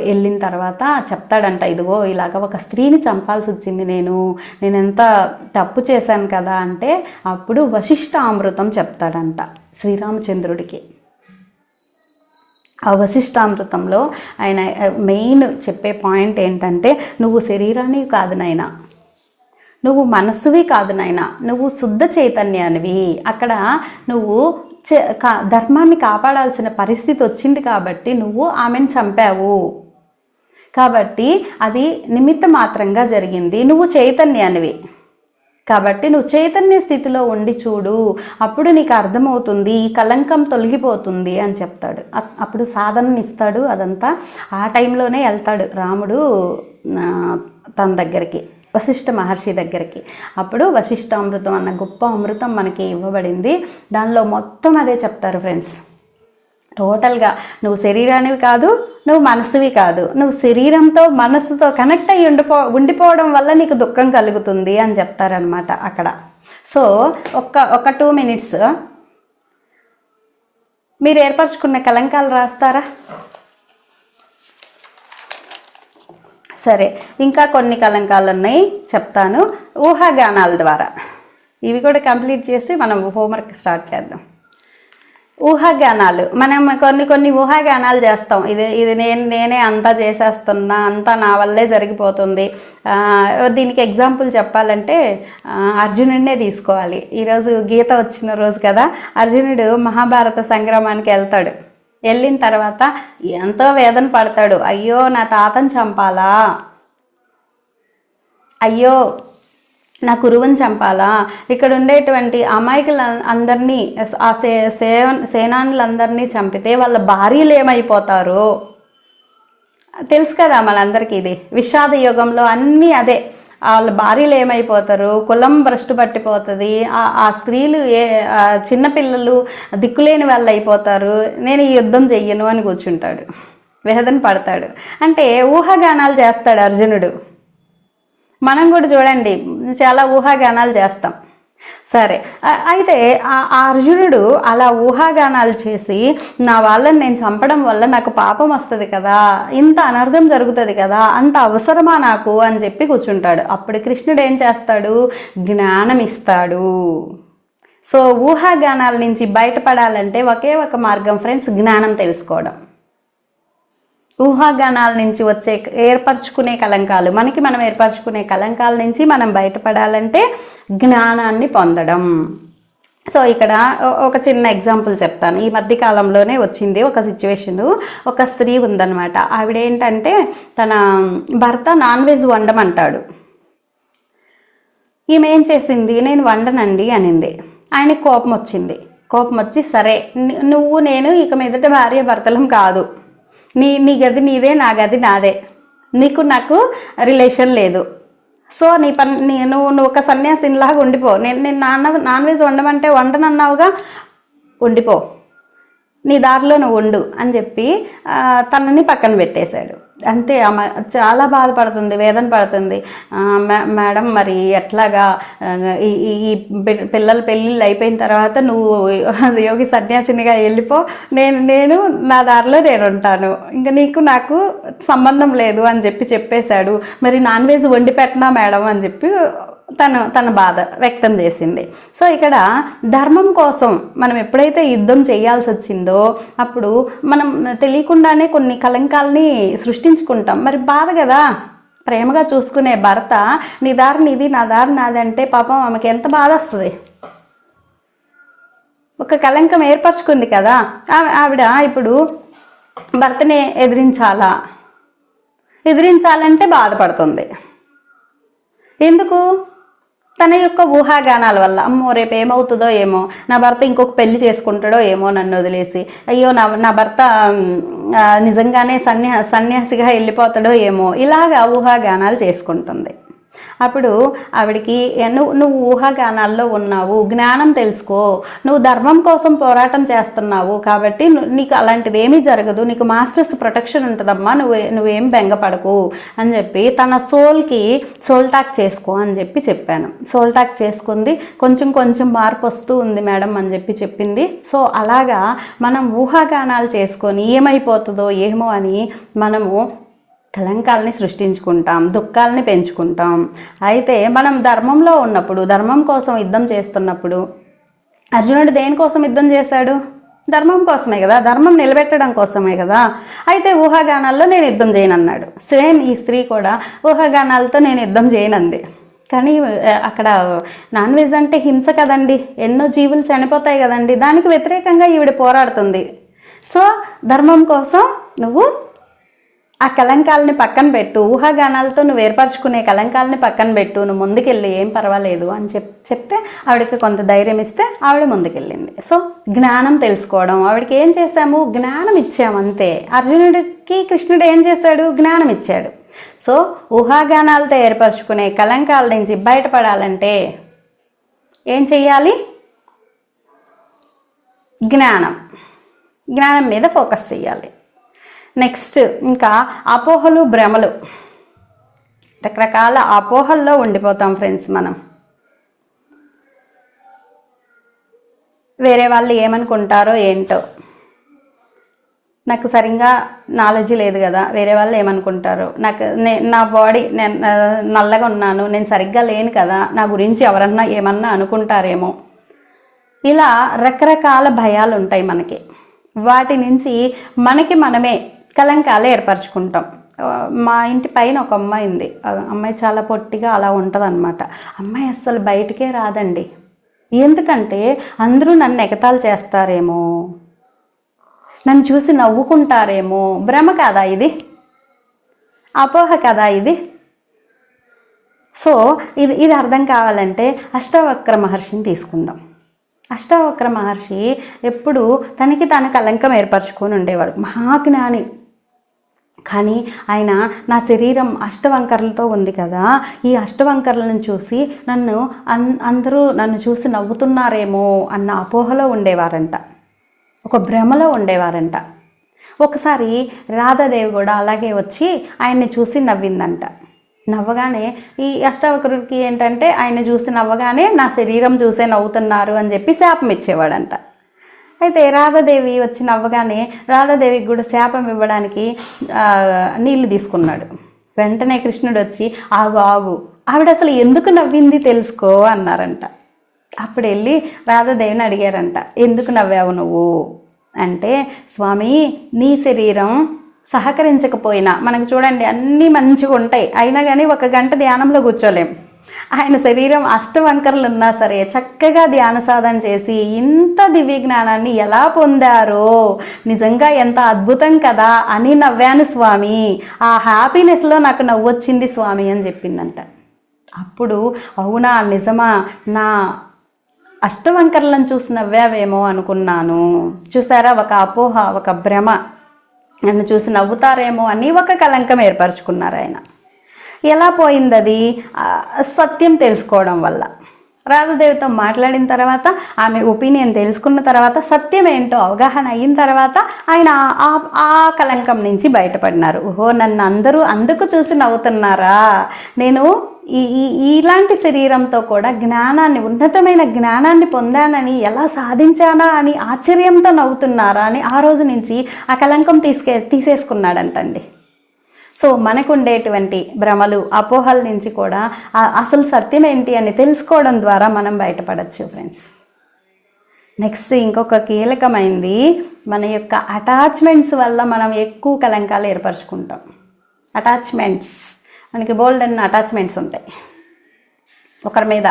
వెళ్ళిన తర్వాత చెప్తాడంట, ఇదిగో ఇలాగ ఒక స్త్రీని చంపాల్సి వచ్చింది, నేను ఎంత తప్పు చేశాను కదా అంటే, అప్పుడు వశిష్ఠ అమృతం చెప్తాడంట శ్రీరామచంద్రుడికి. ఆ వశిష్ఠామృతంలో ఆయన మెయిన్ చెప్పే పాయింట్ ఏంటంటే, నువ్వు శరీరాన్ని కాదు నాయనా, నువ్వు మనస్సువి కాదు నాయనా, నువ్వు శుద్ధ చైతన్యానివి. అక్కడ నువ్వు ధర్మాన్ని కాపాడాల్సిన పరిస్థితి వచ్చింది కాబట్టి నువ్వు ఆమెను చంపావు, కాబట్టి అది నిమిత్త మాత్రంగా జరిగింది. నువ్వు చైతన్యానివి కాబట్టి నువ్వు చైతన్య స్థితిలో ఉండి చూడు, అప్పుడు నీకు అర్థమవుతుంది, ఈ కలంకం తొలగిపోతుంది అని చెప్తాడు. అప్పుడు సాధనని ఇస్తాడు. అదంతా ఆ టైంలోనే వెళ్తాడు రాముడు తన దగ్గరికి, వశిష్ఠ మహర్షి దగ్గరికి. అప్పుడు వశిష్ఠామృతం అన్న గొప్ప అమృతం మనకి ఇవ్వబడింది. దానిలో మొత్తం అదే చెప్తారు ఫ్రెండ్స్. టోటల్గా నువ్వు శరీరానివి కాదు, నువ్వు మనసువి కాదు, నువ్వు శరీరంతో మనసుతో కనెక్ట్ అయ్యి ఉండిపోవడం వల్ల నీకు దుఃఖం కలుగుతుంది అని చెప్తారనమాట అక్కడ. సో ఒక 2 minutes మీరు ఏర్పరచుకున్న కలంకాలు రాస్తారా? సరే, ఇంకా కొన్ని కలంకాలు ఉన్నాయి, చెప్తాను. ఊహాగానాల ద్వారా ఇవి కూడా కంప్లీట్ చేసి మనం హోంవర్క్ స్టార్ట్ చేద్దాం. ఊహాగానాలు, మనం కొన్ని ఊహాగానాలు చేస్తాం. ఇది నేనే అంతా చేసేస్తున్నా, అంతా నా వల్లే జరిగిపోతుంది. దీనికి ఎగ్జాంపుల్ చెప్పాలంటే అర్జునుడినే తీసుకోవాలి. ఈరోజు గీత వచ్చిన రోజు కదా, అర్జునుడు మహాభారత సంగ్రామానికి వెళ్తాడు. వెళ్ళిన తర్వాత ఎంతో వేదన పడతాడు. అయ్యో నా తాతను చంపాలా, అయ్యో నా కురువుని చంపాలా, ఇక్కడ ఉండేటువంటి అమాయకుల అందరినీ, ఆ సేనానులందరినీ చంపితే వాళ్ళ భార్యలు ఏమైపోతారో తెలుసు కదా మనందరికీ. ఇది విషాద యుగంలో అన్నీ అదే. వాళ్ళ భార్యలు ఏమైపోతారు, కులం భ్రష్టు పట్టిపోతుంది, ఆ స్త్రీలు చిన్నపిల్లలు దిక్కులేని వాళ్ళు అయిపోతారు, నేను ఈ యుద్ధం చెయ్యను అని కూర్చుంటాడు, వేదన పడతాడు. అంటే ఊహాగానాలు చేస్తాడు అర్జునుడు. మనం కూడా చూడండి చాలా ఊహాగానాలు చేస్తాం. సరే, అయితే ఆ అర్జునుడు అలా ఊహాగానాలు చేసి నా వాళ్ళని నేను చంపడం వల్ల నాకు పాపం వస్తుంది కదా, ఇంత అనర్థం జరుగుతుంది కదా, అంత అవసరమా నాకు అని చెప్పి కూర్చుంటాడు. అప్పుడు కృష్ణుడు ఏం చేస్తాడు, జ్ఞానం ఇస్తాడు. సో ఊహాగానాల నుంచి బయటపడాలంటే ఒకే ఒక మార్గం ఫ్రెండ్స్, జ్ఞానం తెలుసుకోవడం. ఊహాగానాల నుంచి వచ్చే ఏర్పరచుకునే కలంకాలు, మనకి మనం ఏర్పరచుకునే కలంకాల నుంచి మనం బయటపడాలంటే జ్ఞానాన్ని పొందడం. సో ఇక్కడ ఒక చిన్న ఎగ్జాంపుల్ చెప్తాను. ఈ మధ్య కాలంలోనే వచ్చింది ఒక సిచ్యువేషను. ఒక స్త్రీ ఉందన్నమాట. ఆవిడ ఏంటంటే తన భర్త నాన్ వెజ్ వండమంటాడు. ఈమె ఏం చేసింది, నేను వండనండి అనింది. ఆయనకి కోపం వచ్చింది. కోపం వచ్చి సరే నువ్వు నేను ఇక మీదట భార్య భర్తలం కాదు, నీ గది నీదే, నా గది నాదే, నీకు నాకు రిలేషన్ లేదు, సో నీ పని నువ్వు ఒక సన్యాసినిలాగా ఉండిపో, నేను నాన్ వెజ్ వండమంటే వండనన్నావుగా, ఉండిపో, నీ దారిలో నువ్వు ఉండు అని చెప్పి తనని పక్కన పెట్టేశాడు. అంతే. ఆమె చాలా బాధపడుతుంది, వేదన పడుతుంది. మేడం మరి ఎట్లాగా, ఈ పిల్లల పెళ్ళిళ్ళు అయిపోయిన తర్వాత నువ్వు యోగి సన్యాసినిగా వెళ్ళిపో, నేను నా దారిలో నేను ఉంటాను, ఇంకా నీకు నాకు సంబంధం లేదు అని చెప్పేశాడు. మరి నాన్ వెజ్ వండి పెట్టనా మేడం అని చెప్పి తన బాధ వ్యక్తం చేసింది. సో ఇక్కడ ధర్మం కోసం మనం ఎప్పుడైతే యుద్ధం చేయాల్సి వచ్చిందో అప్పుడు మనం తెలియకుండానే కొన్ని కలంకాలని సృష్టించుకుంటాం. మరి బాధ కదా, ప్రేమగా చూసుకునే భర్త నీ దారి నీది నా దారి నాది అంటే పాపం ఆమెకి ఎంత బాధ వస్తుంది. ఒక కలంకం ఏర్పరచుకుంది కదా ఆవిడ. ఇప్పుడు భర్తని ఎదిరించాలంటే బాధపడుతుంది. ఎందుకు? తన యొక్క ఊహాగానాల వల్ల. అమ్మో రేపు ఏమవుతుందో ఏమో, నా భర్త ఇంకొక పెళ్లి చేసుకుంటాడో ఏమో నన్ను వదిలేసి, అయ్యో నా భర్త నిజంగానే సన్యాసిగా వెళ్ళిపోతాడో ఏమో, ఇలాగా ఊహాగానాలు చేసుకుంటుంది. అప్పుడు ఆవిడికి నువ్వు ఊహాగానాల్లో ఉన్నావు, జ్ఞానం తెలుసుకో, నువ్వు ధర్మం కోసం పోరాటం చేస్తున్నావు కాబట్టి నీకు అలాంటిది ఏమీ జరగదు, నీకు మాస్టర్స్ ప్రొటెక్షన్ ఉంటుందమ్మా, నువ్వేం బెంగపడకు అని చెప్పి తన సోల్ టాక్ చేసుకో అని చెప్పాను. సోల్ టాక్ చేసుకుంది. కొంచెం మార్పు వస్తూ ఉంది మేడం అని చెప్పింది. సో అలాగా మనం ఊహాగానాలు చేసుకొని ఏమైపోతుందో ఏమో అని మనము కలంకాలని సృష్టించుకుంటాం, దుఃఖాలని పెంచుకుంటాం. అయితే మనం ధర్మంలో ఉన్నప్పుడు, ధర్మం కోసం యుద్ధం చేస్తున్నప్పుడు, అర్జునుడు దేనికోసం యుద్ధం చేశాడు? ధర్మం కోసమే కదా, ధర్మం నిలబెట్టడం కోసమే కదా. అయితే ఊహాగానాల్లో నేను యుద్ధం చేయను అన్నాడు. సేమ్ ఈ స్త్రీ కూడా ఊహాగానాలతో నేను యుద్ధం చేయనంది. కానీ అక్కడ నాన్ వెజ్ అంటే హింస కదండి, ఎన్నో జీవులు చనిపోతాయి కదండి, దానికి వ్యతిరేకంగా ఈవిడ పోరాడుతుంది. సో ధర్మం కోసం నువ్వు ఆ కలంకాలని పక్కన పెట్టు, ఊహాగానాలతో నువ్వు ఏర్పరచుకునే కలంకాలని పక్కన పెట్టు, నువ్వు ముందుకెళ్ళి ఏం పర్వాలేదు అని చెప్తే ఆవిడకి కొంత ధైర్యం ఇస్తే ఆవిడ ముందుకెళ్ళింది. సో జ్ఞానం తెలుసుకోవడం, ఆవిడకి ఏం చేశాము? జ్ఞానం ఇచ్చాము అంతే. అర్జునుడికి కృష్ణుడు ఏం చేశాడు? జ్ఞానం ఇచ్చాడు. సో ఊహాగానాలతో ఏర్పరచుకునే కలంకాల నుంచి బయటపడాలంటే ఏం చెయ్యాలి? జ్ఞానం మీద ఫోకస్ చెయ్యాలి. నెక్స్ట్ ఇంకా అపోహలు, భ్రమలు. రకరకాల అపోహల్లో ఉండిపోతాం ఫ్రెండ్స్ మనం. వేరే వాళ్ళు ఏమనుకుంటారో ఏంటో, నాకు సరిగ్గా నాలెడ్జ్ లేదు కదా, వేరే వాళ్ళు ఏమనుకుంటారో, నా బాడీ, నేను నల్లగా ఉన్నాను, నేను సరిగ్గా లేను కదా, నా గురించి ఎవరన్నా ఏమన్నా అనుకుంటారేమో, ఇలా రకరకాల భయాలు ఉంటాయి మనకి. వాటి నుంచి మనమే కలంకాలు ఏర్పరచుకుంటాం. మా ఇంటి పైన ఒక అమ్మాయి ఉంది. అమ్మాయి చాలా పొట్టిగా అలా ఉంటుంది అనమాట. అమ్మాయి అస్సలు బయటికే రాదండి. ఎందుకంటే అందరూ నన్ను ఎగతాళి చేస్తారేమో, నన్ను చూసి నవ్వుకుంటారేమో. భ్రమ కాదా ఇది? అపోహ కదా ఇది? సో ఇది అర్థం కావాలంటే అష్టావక్ర మహర్షిని తీసుకుందాం. అష్టావక్ర మహర్షి ఎప్పుడు తనకి తాను కలంకం ఏర్పరచుకొని ఉండేవాడు. మహాజ్ఞాని. కానీ ఆయన నా శరీరం అష్టవంకరలతో ఉంది కదా, ఈ అష్టవంకరలను చూసి అందరూ నన్ను చూసి నవ్వుతున్నారేమో అన్న అపోహలో ఉండేవారంట, ఒక భ్రమలో ఉండేవారంట. ఒకసారి రాధాదేవి కూడా అలాగే వచ్చి ఆయన్ని చూసి నవ్విందంట. నవ్వగానే ఈ అష్టవకరుడికి ఏంటంటే ఆయన చూసి నవ్వగానే నా శరీరం చూసే నవ్వుతున్నారు అని చెప్పి శాపం ఇచ్చేవాడంట. అయితే రాధాదేవి వచ్చి నవ్వగానే రాధాదేవికి కూడా శాపం ఇవ్వడానికి నీళ్లు తీసుకున్నాడు. వెంటనే కృష్ణుడు వచ్చి ఆగు ఆగు, ఆవిడ అసలు ఎందుకు నవ్వింది తెలుసుకో అన్నారంట. అప్పుడు వెళ్ళి రాధాదేవిని అడిగారంట, ఎందుకు నవ్వావు నువ్వు అంటే, స్వామి నీ శరీరం సహకరించకపోయినా, మనకు చూడండి అన్నీ మంచిగా ఉంటాయి అయినా కానీ 1 గంట ధ్యానంలో కూర్చోలేం. ఆయన శరీరం అష్టవంకరలు ఉన్నా సరే చక్కగా ధ్యాన సాధన చేసి ఇంత దివ్య జ్ఞానాన్ని ఎలా పొందారో, నిజంగా ఎంత అద్భుతం కదా అని నవ్వాను స్వామి, ఆ హ్యాపీనెస్లో నాకు నవ్వొచ్చింది స్వామి అని చెప్పిందంట. అప్పుడు అవునా నిజమా, నా అష్టవంకరలను చూసి నవ్వావేమో అనుకున్నాను. చూసారా, ఒక అపోహ, ఒక భ్రమ, నన్ను చూసి నవ్వుతారేమో అని ఒక కలంకం ఏర్పరచుకున్నారు ఆయన. ఎలా పోయింది అది? సత్యం తెలుసుకోవడం వల్ల. రాధాదేవితో మాట్లాడిన తర్వాత, ఆమె ఒపీనియన్ తెలుసుకున్న తర్వాత, సత్యం ఏంటో అవగాహన అయిన తర్వాత ఆయన ఆ కలంకం నుంచి బయటపడినారు. ఓహో, నన్ను అందరూ అందుకు చూసి నవ్వుతున్నారా, నేను ఇలాంటి శరీరంతో కూడా జ్ఞానాన్ని, ఉన్నతమైన జ్ఞానాన్ని పొందానని, ఎలా సాధించానా అని ఆశ్చర్యంతో నవ్వుతున్నారా అని ఆ రోజు నుంచి ఆ కలంకం తీసేసుకున్నాడంటండి. సో మనకు ఉండేటువంటి భ్రమలు, అపోహల నుంచి కూడా అసలు సత్యం ఏంటి అని తెలుసుకోవడం ద్వారా మనం బయటపడచ్చు ఫ్రెండ్స్. నెక్స్ట్ ఇంకొక కీలకమైంది, మన యొక్క అటాచ్మెంట్స్ వల్ల మనం ఎక్కువ కలంకాలు ఏర్పరచుకుంటాం. అటాచ్మెంట్స్, మనకి బోల్డ్ అన్న అటాచ్మెంట్స్ ఉంటాయి. ఒకరి మీద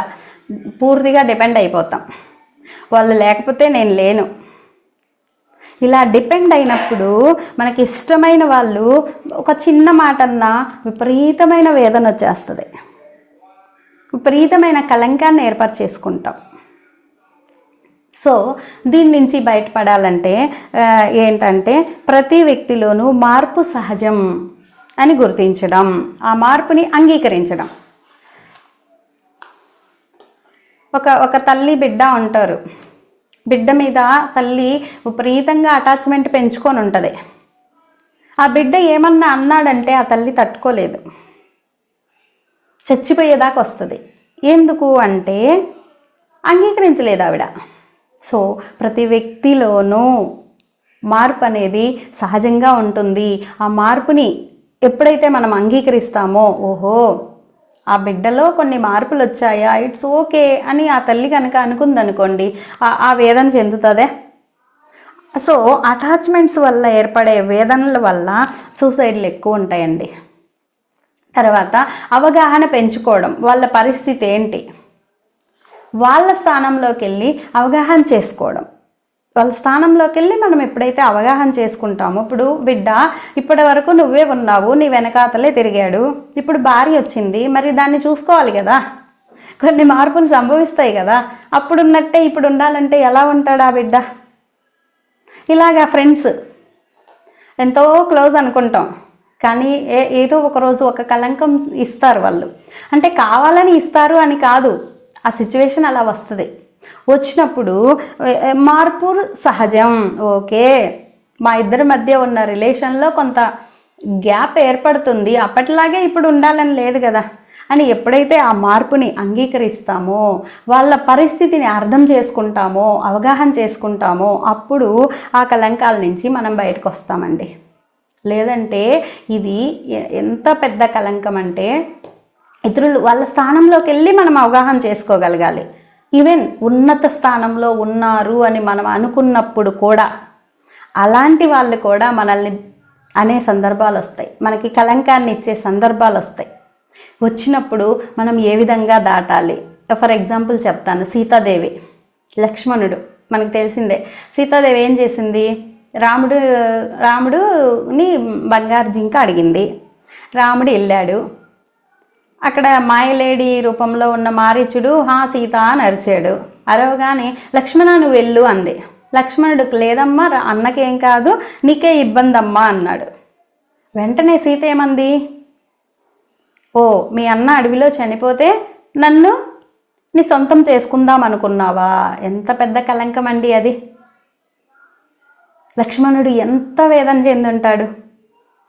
పూర్తిగా డిపెండ్ అయిపోతాం. వాళ్ళు లేకపోతే నేను లేను. ఇలా డిపెండ్ అయినప్పుడు మనకి ఇష్టమైన వాళ్ళు ఒక చిన్న మాట అన్నా విపరీతమైన వేదన వచ్చేస్తుంది, విపరీతమైన కలంకాన్ని ఏర్పరచేసుకుంటాం. సో దీని నుంచి బయటపడాలంటే ఏంటంటే, ప్రతి వ్యక్తిలోనూ మార్పు సహజం అని గుర్తించడం, ఆ మార్పుని అంగీకరించడం. ఒక తల్లి బిడ్డ ఉంటారు, బిడ్డ మీద తల్లి విపరీతంగా అటాచ్మెంట్ పెంచుకొని ఉంటుంది. ఆ బిడ్డ ఏమన్నా అన్నాడంటే ఆ తల్లి తట్టుకోలేదు, చచ్చిపోయేదాకా వస్తుంది. ఎందుకు అంటే అంగీకరించలేదు ఆవిడ. సో ప్రతి వ్యక్తిలోనూ మార్పు అనేది సహజంగా ఉంటుంది. ఆ మార్పుని ఎప్పుడైతే మనం అంగీకరిస్తామో, ఓహో ఆ బిడ్డలో కొన్ని మార్పులు వచ్చాయా, ఇట్స్ ఓకే అని ఆ తల్లి కనుక అనుకుందనుకోండి, ఆ వేదన చెందుతుందే. సో అటాచ్మెంట్స్ వల్ల ఏర్పడే వేదనల వల్ల సూసైడ్లు ఎక్కువ ఉంటాయండి. తర్వాత అవగాహన పెంచుకోవడం, వాళ్ళ పరిస్థితి ఏంటి, వాళ్ళ స్థానంలోకి వెళ్ళి అవగాహన చేసుకోవడం. వాళ్ళ స్థానంలోకి వెళ్ళి మనం ఎప్పుడైతే అవగాహన చేసుకుంటామో, ఇప్పుడు బిడ్డ ఇప్పటి వరకు నువ్వే ఉన్నావు, నీ వెనకాతలే తిరిగాడు, ఇప్పుడు భార్య వచ్చింది, మరి దాన్ని చూసుకోవాలి కదా, కొన్ని మార్పులు సంభవిస్తాయి కదా, అప్పుడున్నట్టే ఇప్పుడు ఉండాలంటే ఎలా ఉంటాడు ఆ బిడ్డ? ఇలాగా ఫ్రెండ్స్ ఎంతో క్లోజ్ అనుకుంటాం, కానీ ఏదో ఒకరోజు ఒక కలంకం ఇస్తారు వాళ్ళు. అంటే కావాలని ఇస్తారు అని కాదు, ఆ సిచ్యువేషన్ అలా వస్తుంది. వచ్చినప్పుడు మార్పు సహజం, ఓకే మా ఇద్దరి మధ్య ఉన్న రిలేషన్లో కొంత గ్యాప్ ఏర్పడుతుంది, అప్పటిలాగే ఇప్పుడు ఉండాలని లేదు కదా అని ఎప్పుడైతే ఆ మార్పుని అంగీకరిస్తామో, వాళ్ళ పరిస్థితిని అర్థం చేసుకుంటామో, అవగాహన చేసుకుంటామో, అప్పుడు ఆ కలంకాల నుంచి మనం బయటకు వస్తామండి. లేదంటే ఇది ఎంత పెద్ద కలంకం అంటే, ఇతరులు వాళ్ళ స్థానంలోకి వెళ్ళి మనం అవగాహన చేసుకోగలగాలి. ఈవెన్ ఉన్నత స్థానంలో ఉన్నారు అని మనం అనుకున్నప్పుడు కూడా అలాంటి వాళ్ళు కూడా మనల్ని అనే సందర్భాలు వస్తాయి, మనకి కలంకాన్ని ఇచ్చే సందర్భాలు వస్తాయి. వచ్చినప్పుడు మనం ఏ విధంగా దాటాలి? ఫర్ ఎగ్జాంపుల్ చెప్తాను, సీతాదేవి, లక్ష్మణుడు, మనకు తెలిసిందే. సీతాదేవి ఏం చేసింది? రాముడుని బంగారు జింక అడిగింది, రాముడు వెళ్ళాడు, అక్కడ మాయలేడి రూపంలో ఉన్న మారీచుడు సీత అని అరిచాడు. అరవగానే లక్ష్మణ నువ్వు వెళ్ళు అంది. లక్ష్మణుడికి లేదమ్మా, అన్నకేం కాదు, నీకే ఇబ్బంది అమ్మా అన్నాడు. వెంటనే సీత ఏమంది, ఓ మీ అన్న అడవిలో చనిపోతే నన్ను నీ సొంతం చేసుకుందాం అనుకున్నావా? ఎంత పెద్ద కలంకం అండి అది. లక్ష్మణుడు ఎంత వేదన చెందుంటాడు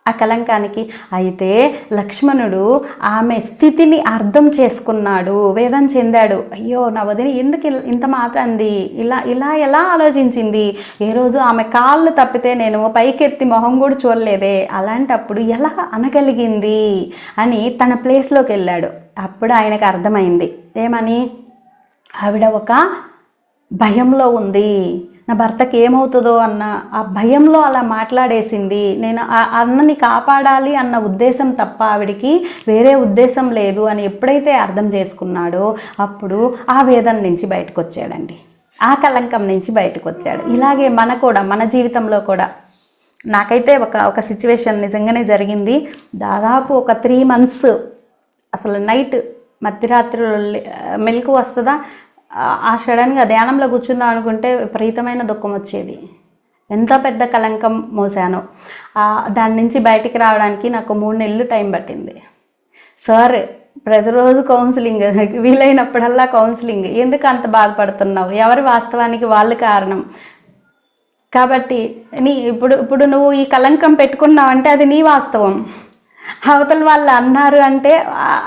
ఆ కలంకానికి. అయితే లక్ష్మణుడు ఆమె స్థితిని అర్థం చేసుకున్నాడు, వేదన చెందాడు. అయ్యో నా వదిన ఎందుకు ఇంత మాట అంది, ఇలా ఇలా ఎలా ఆలోచించింది, ఏ రోజు ఆమె కాళ్ళు తప్పితే నేను పైకెత్తి మొహం కూడా చూడలేదే, అలాంటప్పుడు ఎలా అనగలిగింది అని తన ప్లేస్లోకి వెళ్ళాడు. అప్పుడు ఆయనకు అర్థమైంది ఏమని, ఆవిడ ఒక భయంలో ఉంది, నా భర్తకి ఏమవుతుందో అన్న ఆ భయంలో అలా మాట్లాడేసింది. నేను ఆ అన్నని కాపాడాలి అన్న ఉద్దేశం తప్ప ఆవిడికి వేరే ఉద్దేశం లేదు అని ఎప్పుడైతే అర్థం చేసుకున్నాడో అప్పుడు ఆ వేదన నుంచి బయటకు వచ్చాడండి, ఆ కలంకం నుంచి బయటకు వచ్చాడు. ఇలాగే మన జీవితంలో కూడా నాకైతే ఒక సిచ్యువేషన్ నిజంగానే జరిగింది. దాదాపు ఒక 3 months అసలు నైట్ మధ్యరాత్రి మెలకు వస్తుందా, ఆ సడన్గా ధ్యానంలో కూర్చుందాం అనుకుంటే విపరీతమైన దుఃఖం వచ్చేది. ఎంత పెద్ద కలంకం మోసానో. దాని నుంచి బయటికి రావడానికి నాకు 3 నెలలు టైం పట్టింది. సార్ ప్రతిరోజు కౌన్సిలింగ్, వీలైనప్పుడల్లా కౌన్సిలింగ్. ఎందుకు అంత బాధపడుతున్నావు, ఎవరి వాస్తవానికి వాళ్ళు కారణం కాబట్టి ఇప్పుడు నువ్వు ఈ కలంకం పెట్టుకున్నావంటే అది నీ వాస్తవం. అవతల వాళ్ళు అన్నారు అంటే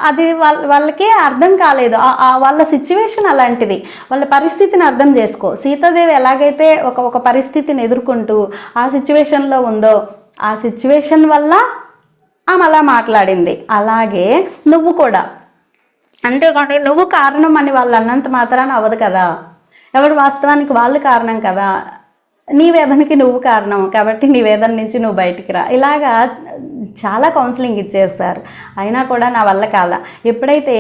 అది వాళ్ళకి అర్థం కాలేదు, వాళ్ళ సిచ్యువేషన్ అలాంటిది, వాళ్ళ పరిస్థితిని అర్థం చేసుకో. సీతాదేవి ఎలాగైతే ఒక పరిస్థితిని ఎదుర్కొంటూ ఆ సిచ్యువేషన్లో ఉందో ఆ సిచ్యువేషన్ వల్ల ఆమె అలా మాట్లాడింది. అలాగే నువ్వు కూడా, అంతేకాని నువ్వు కారణం అని వాళ్ళు అన్నంత మాత్రాన అవ్వదు కదా, ఎవరు వాస్తవానికి వాళ్ళు కారణం కదా. నీ వేదనకి నువ్వు కారణం కాబట్టి నీ వేదన నుంచి నువ్వు బయటికి రా. ఇలాగా చాలా కౌన్సిలింగ్ ఇచ్చేస్తారు, అయినా కూడా నా వల్ల కాల. ఎప్పుడైతే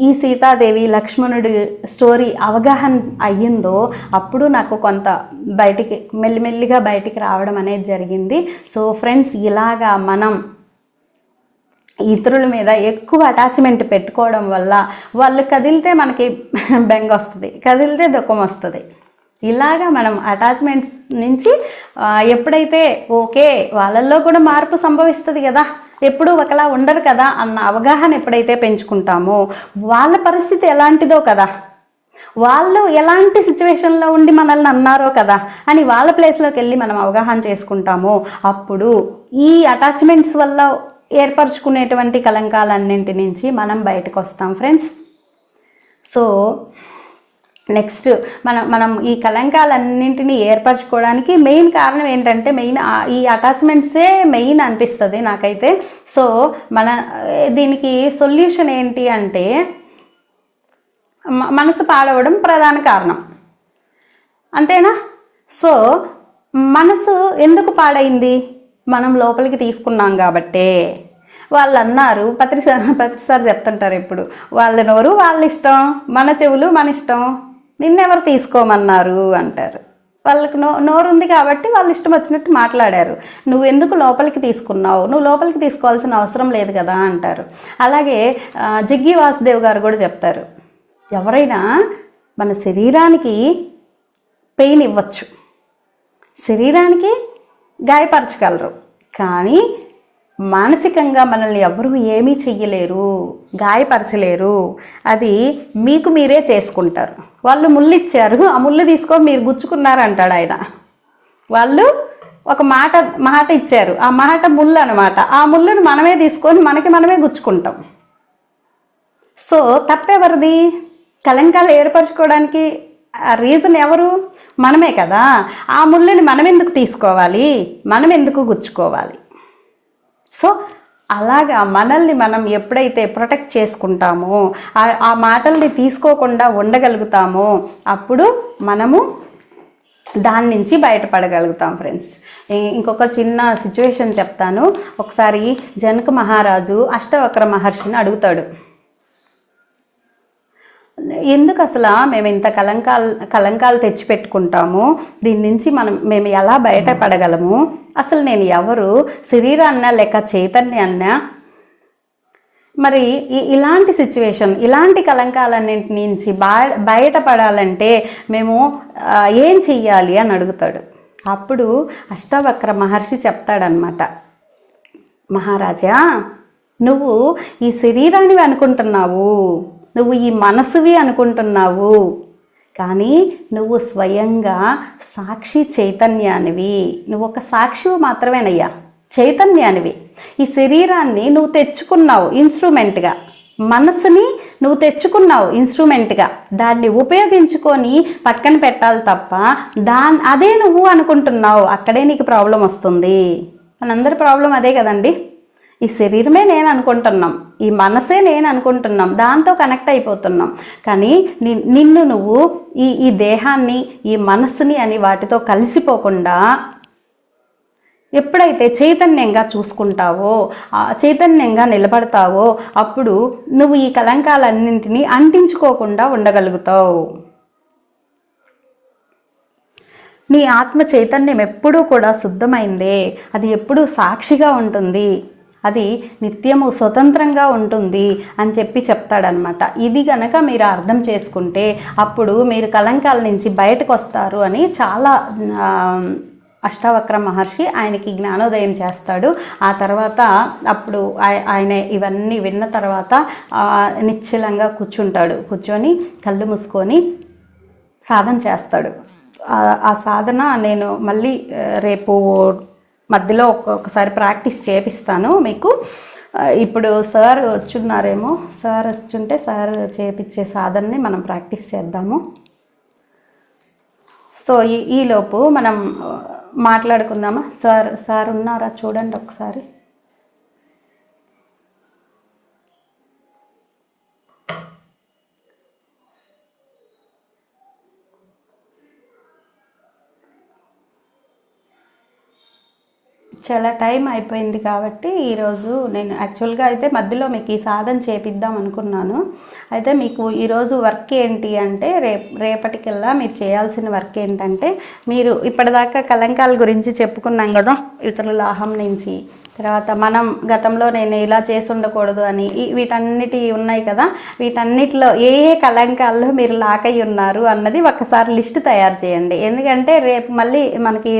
ఈ సీతాదేవి లక్ష్మణుడి స్టోరీ అవగాహన అయ్యిందో అప్పుడు నాకు కొంత మెల్లిమెల్లిగా బయటికి రావడం అనేది జరిగింది. సో ఫ్రెండ్స్, ఇలాగా మనం ఇతరుల మీద ఎక్కువ అటాచ్మెంట్ పెట్టుకోవడం వల్ల వాళ్ళు కదిలితే మనకి బెంగ వస్తుంది, కదిలితే దుఃఖం వస్తుంది. ఇలాగా మనం అటాచ్మెంట్స్ నుంచి ఎప్పుడైతే ఓకే వాళ్ళల్లో కూడా మార్పు సంభవిస్తుంది కదా, ఎప్పుడూ ఒకలా ఉండరు కదా అన్న అవగాహన ఎప్పుడైతే పెంచుకుంటామో, వాళ్ళ పరిస్థితి ఎలాంటిదో కదా, వాళ్ళు ఎలాంటి సిచ్యువేషన్లో ఉండి మనల్ని అన్నారో కదా అని వాళ్ళ ప్లేస్లోకి వెళ్ళి మనం అవగాహన చేసుకుంటామో అప్పుడు ఈ అటాచ్మెంట్స్ వల్ల ఏర్పరచుకునేటువంటి కలంకాలన్నింటి నుంచి మనం బయటకు వస్తాం ఫ్రెండ్స్. సో నెక్స్ట్ మనం ఈ కలంకాలన్నింటినీ ఏర్పరచుకోవడానికి మెయిన్ కారణం ఏంటంటే ఈ అటాచ్మెంట్సే మెయిన్ అనిపిస్తుంది నాకైతే. సో దీనికి సొల్యూషన్ ఏంటి అంటే మనసు పాడవడం ప్రధాన కారణం, అంతేనా? సో మనసు ఎందుకు పాడైంది, మనం లోపలికి తీసుకున్నాం కాబట్టే. వాళ్ళు అన్నారు, ప్రతిసారి చెప్తుంటారు ఎప్పుడు, వాళ్ళ నోరు వాళ్ళ ఇష్టం, మన చెవులు మన ఇష్టం, నిన్నెవరు తీసుకోమన్నారు అంటారు. వాళ్ళకి నోరు ఉంది కాబట్టి వాళ్ళు ఇష్టం వచ్చినట్టు మాట్లాడారు, నువ్వు ఎందుకు లోపలికి తీసుకున్నావు, నువ్వు లోపలికి తీసుకోవాల్సిన అవసరం లేదు కదా అంటారు. అలాగే జగ్గి వాసుదేవ్ గారు కూడా చెప్తారు, ఎవరైనా మన శరీరానికి పెయిన్ ఇవ్వచ్చు, శరీరానికి గాయపరచగలరు, కానీ మానసికంగా మనల్ని ఎవరు ఏమీ చెయ్యలేరు, గాయపరచలేరు, అది మీకు మీరే చేసుకుంటారు. వాళ్ళు ముళ్ళు ఇచ్చారు, ఆ ముళ్ళు తీసుకొని మీరు గుచ్చుకున్నారు అంటాడు ఆయన. వాళ్ళు ఒక మాట ఇచ్చారు, ఆ మాట ముళ్ళు అనమాట, ఆ ముళ్ళును మనమే తీసుకొని మనమే గుచ్చుకుంటాం. సో తప్పెవరిది? కలంకాలు ఏర్పరచుకోవడానికి రీజన్ ఎవరు? మనమే కదా. ఆ ముళ్ళని మనం ఎందుకు తీసుకోవాలి, మనం ఎందుకు గుచ్చుకోవాలి? సో అలాగా మనల్ని మనం ఎప్పుడైతే ప్రొటెక్ట్ చేసుకుంటామో, ఆ మాటల్ని తీసుకోకుండా ఉండగలుగుతామో అప్పుడు మనము దాని నుంచి బయటపడగలుగుతాం ఫ్రెండ్స్. ఇంకొక చిన్న సిచ్యువేషన్ చెప్తాను. ఒకసారి జనక మహారాజు అష్టవక్ర మహర్షిని అడుగుతాడు, ఎందుకు అసలు మేము ఇంత కలంకాలు తెచ్చిపెట్టుకుంటాము, దీని నుంచి మేము ఎలా బయటపడగలము, అసలు నేను ఎవరు, శరీరాన్నా లేక చైతన్యాన్నా, మరి ఇలాంటి సిచ్యువేషన్, ఇలాంటి కలంకాలన్నింటి నుంచి బయటపడాలంటే మేము ఏం చెయ్యాలి అని అడుగుతాడు. అప్పుడు అష్టవక్ర మహర్షి చెప్తాడనమాట, మహారాజా, నువ్వు ఈ శరీరానివి అనుకుంటున్నావు, నువ్వు ఈ మనసువి అనుకుంటున్నావు, కానీ నువ్వు స్వయంగా సాక్షి చైతన్యానివి. నువ్వు ఒక సాక్షివి మాత్రమేనయ్యా, చైతన్యానివి. ఈ శరీరాన్ని నువ్వు తెచ్చుకున్నావు ఇన్స్ట్రుమెంట్గా, మనసుని నువ్వు తెచ్చుకున్నావు ఇన్స్ట్రుమెంట్గా. దాన్ని ఉపయోగించుకొని పక్కన పెట్టాలి తప్ప అదే నువ్వు అనుకుంటున్నావు. అక్కడే నీకు ప్రాబ్లం వస్తుంది. మనందరి ప్రాబ్లం అదే కదండి. ఈ శరీరమే నేను అనుకుంటున్నాం, ఈ మనసే నేను అనుకుంటున్నాం, దాంతో కనెక్ట్ అయిపోతున్నాం. కానీ నిన్ను నువ్వు ఈ దేహాన్ని, ఈ మనసుని అని వాటితో కలిసిపోకుండా ఎప్పుడైతే చైతన్యంగా చూసుకుంటావో, చైతన్యంగా నిలబడతావో, అప్పుడు నువ్వు ఈ కలంకాలన్నింటినీ అంటించుకోకుండా ఉండగలుగుతావు. నీ ఆత్మ చైతన్యం ఎప్పుడూ కూడా శుద్ధమైందే, అది ఎప్పుడూ సాక్షిగా ఉంటుంది, అది నిత్యము స్వతంత్రంగా ఉంటుంది అని చెప్పి చెప్తాడనమాట. ఇది గనక మీరు అర్థం చేసుకుంటే అప్పుడు మీరు కలంకాల నుంచి బయటకు వస్తారు అని చాలా అష్టావక్ర మహర్షి ఆయనకి జ్ఞానోదయం చేస్తాడు. ఆ తర్వాత అప్పుడు ఆయన ఇవన్నీ విన్న తర్వాత నిశ్చలంగా కూర్చొని కళ్ళు మూసుకొని సాధన చేస్తాడు. ఆ సాధన నేను మళ్ళీ రేపు మధ్యలో ఒకసారి ప్రాక్టీస్ చేపిస్తాను మీకు. ఇప్పుడు సార్ వచ్చున్నారేమో, సార్ వచ్చుంటే సార్ చేపించే సాధనని మనం ప్రాక్టీస్ చేద్దాము. సో ఈలోపు మనం మాట్లాడుకుందామా? సార్ ఉన్నారా చూడండి ఒకసారి. చాలా టైం అయిపోయింది కాబట్టి ఈరోజు నేను యాక్చువల్గా అయితే మధ్యలో మీకు ఈ సాధన చేపిద్దాం అనుకున్నాను. అయితే మీకు ఈరోజు వర్క్ ఏంటి అంటే రేపటికల్లా మీరు చేయాల్సిన వర్క్ ఏంటంటే, మీరు ఇప్పటిదాకా కలంకాల గురించి చెప్పుకున్నాం కదా, ఇతరుల అహం నుంచి, తర్వాత మనం గతంలో నేను ఇలా చేసి ఉండకూడదు అని వీటన్నిటి ఉన్నాయి కదా, వీటన్నిటిలో ఏ కలంకాల్లో మీరు లాక్ అయి ఉన్నారు అన్నది ఒకసారి లిస్ట్ తయారు చేయండి. ఎందుకంటే రేపు మళ్ళీ మనకి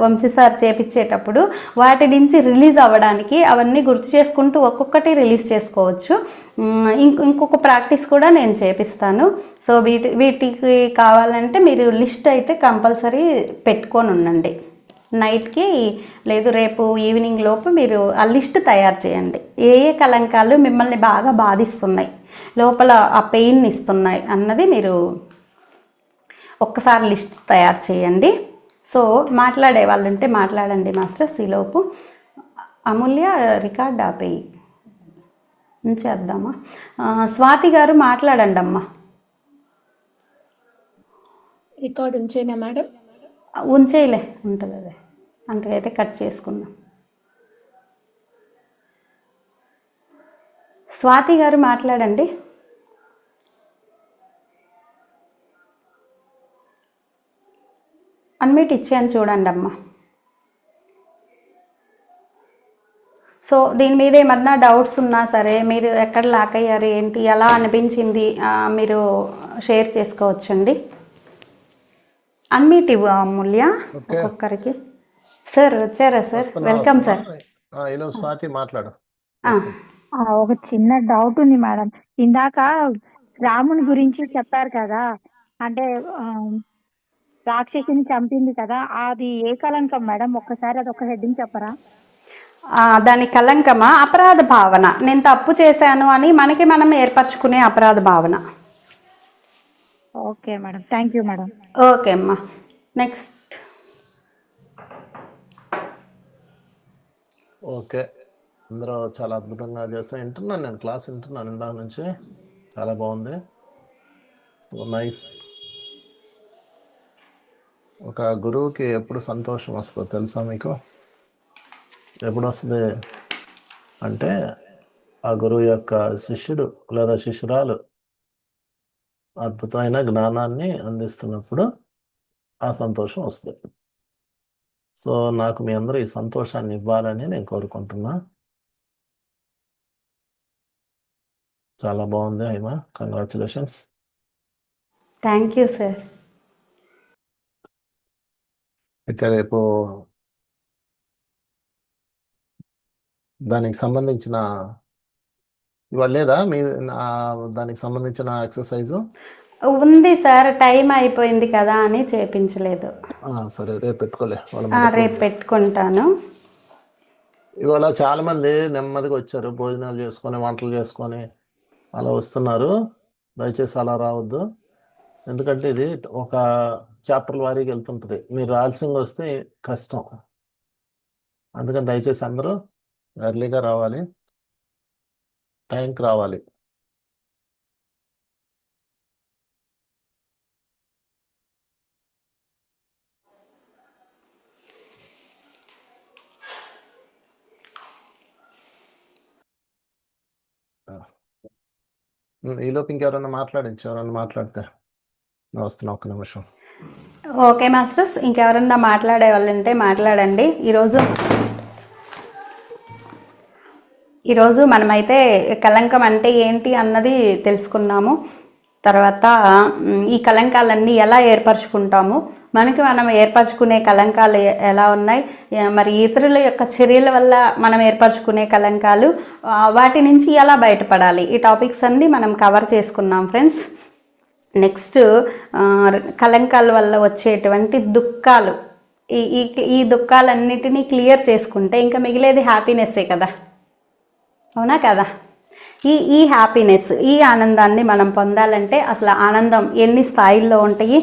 వంశీ సార్ చేపించేటప్పుడు వాటి నుంచి రిలీజ్ అవ్వడానికి అవన్నీ గుర్తు చేసుకుంటూ ఒక్కొక్కటి రిలీజ్ చేసుకోవచ్చు. ఇంకొక ప్రాక్టీస్ కూడా నేను చేపిస్తాను. సో వీటికి కావాలంటే మీరు లిస్ట్ అయితే కంపల్సరీ పెట్టుకొని ఉండండి. నైట్కి లేదు రేపు ఈవినింగ్ లోపు మీరు ఆ లిస్ట్ తయారు చేయండి. ఏ కలంకాలు మిమ్మల్ని బాగా బాధిస్తున్నాయి, లోపల ఆ పెయిన్ ఇస్తున్నాయి అన్నది మీరు ఒక్కసారి లిస్ట్ తయారు చేయండి. సో మాట్లాడే వాళ్ళు ఉంటే మాట్లాడండి మాస్టర్స్. ఈలోపు అమూల్య రికార్డ్ ఆపేయి ఉంచేద్దామా? స్వాతి గారు మాట్లాడండి అమ్మా. Record ఉంచేనా madam? ఉంచేయలే, ఉంటుంది అదే, అంతకైతే కట్ చేసుకుందాం. స్వాతి గారు మాట్లాడండి. అన్మ్యూట్ ఇచ్చాను చూడండి అమ్మా. సో దీని మీద ఏమన్నా డౌట్స్ ఉన్నా సరే, మీరు ఎక్కడ లాక్ అయ్యారు, ఏంటి, ఎలా అనిపించింది, మీరు షేర్ చేసుకోవచ్చండి. అన్మ్యూట్ ఇవ్వు అమూల్య ఒక్కొక్కరికి. సార్ వచ్చారా సార్? Welcome sir. స్వాతి మాట్లాడు. ఒక చిన్న డౌట్ ఉంది మేడం. ఇందాక రాముని గురించి చెప్పారు కదా, అంటే రాక్షసిని చంపింది కదా, అది ఏ కలంకం మేడం? ఒక్కసారి అది ఒక హెడ్డింగ్ చెప్పరా? దాని కలంకమా? అపరాధ భావన. నేను తప్పు చేశాను అని మనకి మనం ఏర్పరచుకునే అపరాధ భావన. Okay madam, thank you madam. Okay అమ్మా. నెక్స్ట్. ఓకే, అందరూ చాలా అద్భుతంగా చేస్తాను. వింటున్నాను, నేను క్లాస్ వింటున్నాను ఇందాక నుంచి, చాలా బాగుంది. So nice. ఒక గురువుకి ఎప్పుడు సంతోషం వస్తుందో తెలుసా మీకు? ఎప్పుడు వస్తుంది అంటే, ఆ గురువు యొక్క శిష్యుడు లేదా శిష్యురాలు అద్భుతమైన జ్ఞానాన్ని అందిస్తున్నప్పుడు ఆ సంతోషం వస్తుంది. సో నాకు మీ అందరూ ఈ సంతోషాన్ని ఇవ్వాలని నేను కోరుకుంటున్నా. చాలా బాగుంది Haima, congratulations. Thank you sir. అయితే రేపు దానికి సంబంధించిన ఇవాళ లేదా మీ దానికి సంబంధించిన ఎక్సర్సైజ్? ఉంది సార్, టైం అయిపోయింది కదా అని చేపించలేదు. సరే, రేపు పెట్టుకోలే, వాళ్ళ మొదటి రేపు రోజు. పెట్టుకుంటాను. ఇవాళ చాలా మంది నెమ్మదిగా వచ్చారు, భోజనాలు చేసుకొని వంటలు చేసుకొని అలా వస్తున్నారు. దయచేసి అలా రావద్దు, ఎందుకంటే ఇది ఒక చాప్టర్ వారీగా వెళ్తుంటుంది. మీరు ఆలస్యంగా వస్తే కష్టం. అందుకని దయచేసి అందరూ ఎర్లీగా రావాలి, టైంకి రావాలి. ఈలోపు ఇంకెవరన్నా మాట్లాడించు, ఎవరన్నా మాట్లాడితే నేను వస్తున్నా, ఒక్క నిమిషం. ఓకే మాస్టర్స్, ఇంకెవరన్నా మాట్లాడే వాళ్ళు ఉంటే మాట్లాడండి. ఈరోజు మనమైతే కలంకం అంటే ఏంటి అన్నది తెలుసుకున్నాము. తర్వాత ఈ కలంకాలన్నీ ఎలా ఏర్పరచుకుంటాము, మనకి మనం ఏర్పరచుకునే కలంకాలు ఎలా ఉన్నాయి, మరి ఇతరుల యొక్క చర్యల వల్ల మనం ఏర్పరచుకునే కలంకాలు, వాటి నుంచి ఎలా బయటపడాలి, ఈ టాపిక్స్ అన్నీ మనం కవర్ చేసుకున్నాం ఫ్రెండ్స్. నెక్స్ట్ కలంకాల వల్ల వచ్చేటువంటి దుఃఖాలు, ఈ దుఃఖాలన్నిటినీ క్లియర్ చేసుకుంటే ఇంకా మిగిలేది హ్యాపీనెస్సే కదా, అవునా కదా? ఈ హ్యాపీనెస్, ఈ ఆనందాన్ని మనం పొందాలంటే అసలు ఆనందం ఎన్ని స్థాయిల్లో ఉంటాయి,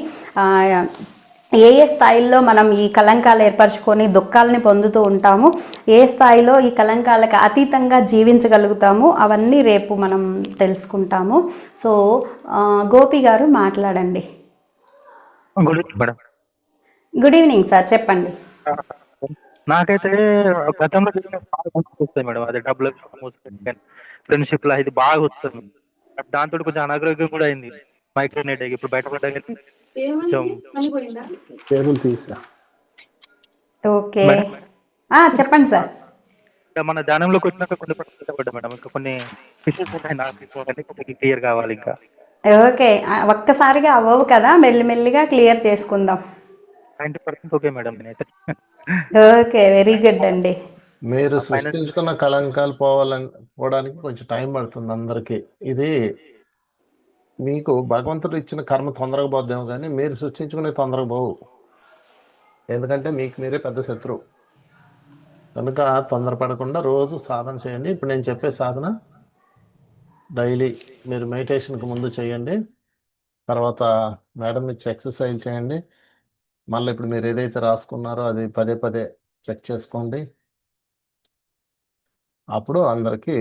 ఏ స్థాయిల్లో మనం ఈ కలంకాలు ఏర్పరచుకొని దుఃఖాలని పొందుతూ ఉంటాము, ఏ స్థాయిలో ఈ కలంకాలకు అతీతంగా జీవించగలుగుతాము, అవన్నీ రేపు మనం తెలుసుకుంటాము. సో గోపి గారు మాట్లాడండి. Good evening madam. Good evening sir, చెప్పండి. నాకైతే గతంలో జరిగిన బాగా వస్తాయి మేడం, అది డబ్బుల ఫ్రెండ్షిప్ లా ఇది బాగా వస్తుంది. దాంతో కొంచెం అనారోగ్యం కూడా అయింది, మైగ్రేన్ హెడేక్. ఇప్పుడు బయటపడ్డా కానీ టేబుల్ తీసా. ఓకే, చెప్పండి సార్. మన ధ్యానంలోకి వచ్చినాక కొన్ని పడ్డా మేడం, ఇంకా కొన్ని విషయాలు ఉన్నాయి నాకు క్లియర్ కావాలి ఇంకా. ఓకే, ఒక్కసారిగా అవ్వవు కదా, మెల్లిమెల్లిగా క్లియర్ చేసుకుందాం. 90% ఓకే మేడం నేనైతే. ఓకే, వెరీ గుడ్ అండి. మీరు సృష్టించుకున్న కళంకాలు పోవడానికి కొంచెం టైం పడుతుంది అందరికీ. ఇది మీకు భగవంతుడు ఇచ్చిన కర్మ తొందరగా పోద్దేమో, కానీ మీరు సృష్టించుకునే తొందరగా పోవు, ఎందుకంటే మీకు మీరే పెద్ద శత్రువు. కనుక తొందరపడకుండా రోజు సాధన చేయండి. ఇప్పుడు నేను చెప్పే సాధన డైలీ మీరు మెడిటేషన్కి ముందు చేయండి, తర్వాత మేడం ఇచ్చి ఎక్సర్సైజ్ చేయండి. మళ్ళీ ఇప్పుడు మీరు ఏదైతే రాసుకున్నారో అది పదే పదే చెక్ చేసుకోండి. అప్పుడు అందరికీ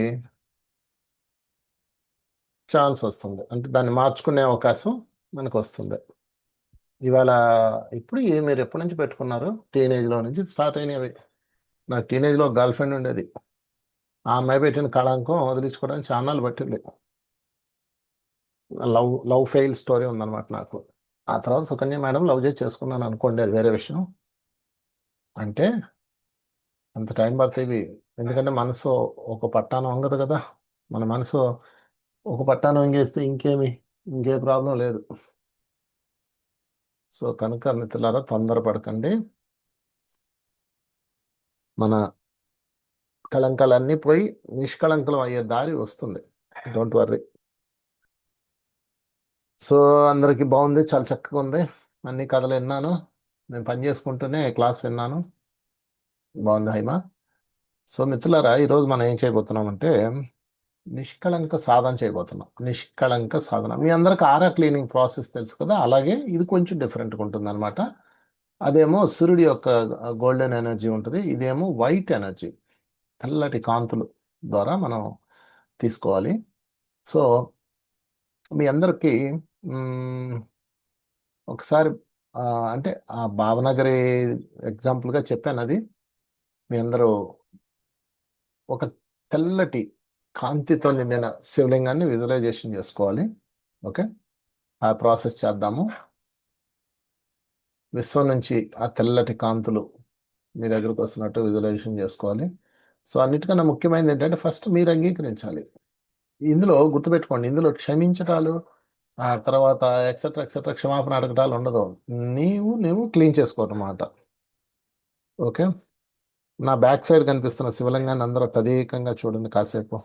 ఛాన్స్ వస్తుంది, అంటే దాన్ని మార్చుకునే అవకాశం మనకు వస్తుంది. ఇవాళ ఇప్పుడు మీరు ఎప్పటి నుంచి పెట్టుకున్నారు? టీనేజ్లో నుంచి స్టార్ట్ అయినవి. నాకు టీనేజ్లో గర్ల్ ఫ్రెండ్ ఉండేది, ఆ అమ్మాయి పెట్టిన కళంకం వదిలించుకోవడానికి చాన్నాళ్ళు పట్టింది. లవ్ ఫెయిల్ స్టోరీ ఉందన్నమాట నాకు. ఆ తర్వాత సుకన్య మేడం లవ్ చేసి చేసుకున్నాను అనుకోండి, అది వేరే విషయం. అంటే అంత టైం పడుతుంది, ఎందుకంటే మనసు ఒక పట్టాను వంగదు కదా. మన మనసు ఒక పట్టాను వంగేస్తే ఇంకే ప్రాబ్లం లేదు. సో కనుక మిత్రులారా, తొందరపడకండి. మన కళంకాలన్నీ పోయి నిష్కళంకలం అయ్యే దారి వస్తుంది, డోంట్ వర్రీ. సో అందరికీ బాగుంది, చాలా చక్కగా ఉంది. అన్ని కథలు విన్నాను, నేను పని చేసుకుంటూనే క్లాస్ విన్నాను, బాగుంది హైమా. సో మిత్రులారా, ఈరోజు మనం ఏం చేయబోతున్నామంటే నిష్కళంక సాధన చేయబోతున్నాం. నిష్కళంక సాధన, మీ అందరికి ఆరా క్లీనింగ్ ప్రాసెస్ తెలుసు కదా, అలాగే ఇది కొంచెం డిఫరెంట్గా ఉంటుంది అనమాట. అదేమో సూర్యుడి యొక్క గోల్డెన్ ఎనర్జీ ఉంటుంది, ఇదేమో వైట్ ఎనర్జీ, తెల్లటి కాంతులు ద్వారా మనం తీసుకోవాలి. సో మీ అందరికీ ఒకసారి అంటే ఆ భావనగరి ఎగ్జాంపుల్గా చెప్పాను, అది మీ అందరూ ఒక తెల్లటి కాంతితో నిండిన శివలింగాన్ని విజువలైజేషన్ చేసుకోవాలి. ఓకే, ఆ ప్రాసెస్ చేద్దాము. విశ్వం నుంచి ఆ తెల్లటి కాంతులు మీ దగ్గరకు వస్తున్నట్టు విజువలైజేషన్ చేసుకోవాలి. సో అన్నిటికన్నా ముఖ్యమైనది ఏంటంటే ఫస్ట్ మీరు అంగీకరించాలి. ఇందులో గుర్తుపెట్టుకోండి, ఇందులో క్షమించటాలు ఆ తర్వాత ఎక్సెట్రా ఎక్సెట్రా క్షమాపణ అడగటాలు ఉండదు. నీవు క్లీన్ చేసుకోవటమాట. ఓకే, నా బ్యాక్ సైడ్ కనిపిస్తున్న శివలింగాన్ని అందరూ తదేకంగా చూడండి కాసేపు.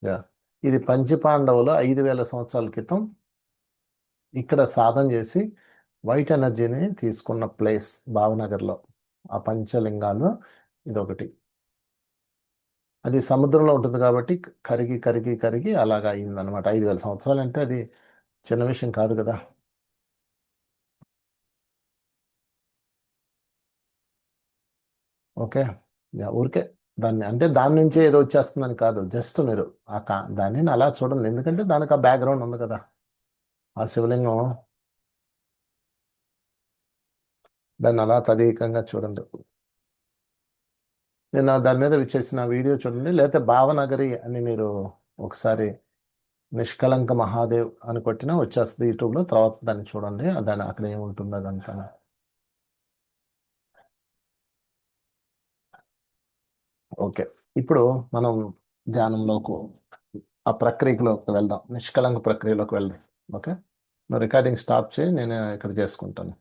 యా. ఇది పంచపాండవులు 5,000 సంవత్సరాల క్రితం ఇక్కడ సాధన చేసి వైట్ ఎనర్జీని తీసుకున్న ప్లేస్ భావనగర్లో. ఆ పంచలింగాలు ఇదొకటి. అది సముద్రంలో ఉంటుంది కాబట్టి కరిగి కరిగి కరిగి అలాగా అయిందనమాట. 5,000 సంవత్సరాలు అంటే అది చిన్న విషయం కాదు కదా. ఓకే. యా, ఊరికే దాన్ని అంటే దాని నుంచే ఏదో వచ్చేస్తుందని కాదు, జస్ట్ మీరు దాన్ని అలా చూడండి, ఎందుకంటే దానికి ఆ బ్యాక్గ్రౌండ్ ఉంది కదా. ఆ శివలింగం దాన్ని అలా తదేకంగా చూడండి. నేను దాని మీద చేసిన వీడియో చూడండి, లేకపోతే భావనగరి అని మీరు ఒకసారి నిష్కళంక మహాదేవ్ అని కొట్టినా వచ్చేస్తుంది యూట్యూబ్లో. తర్వాత దాన్ని చూడండి, దాని అక్కడ ఏముంటుందో అదంతా. ఓకే. ఇప్పుడు మనం ధ్యానంలోకి ఆ ప్రక్రియలోకి వెళ్దాం, నిష్కళంక ప్రక్రియలోకి వెళ్దాం. ఓకే, నువ్వు రికార్డింగ్ స్టాప్ చేయి, నేను ఇక్కడ చేసుకుంటాను.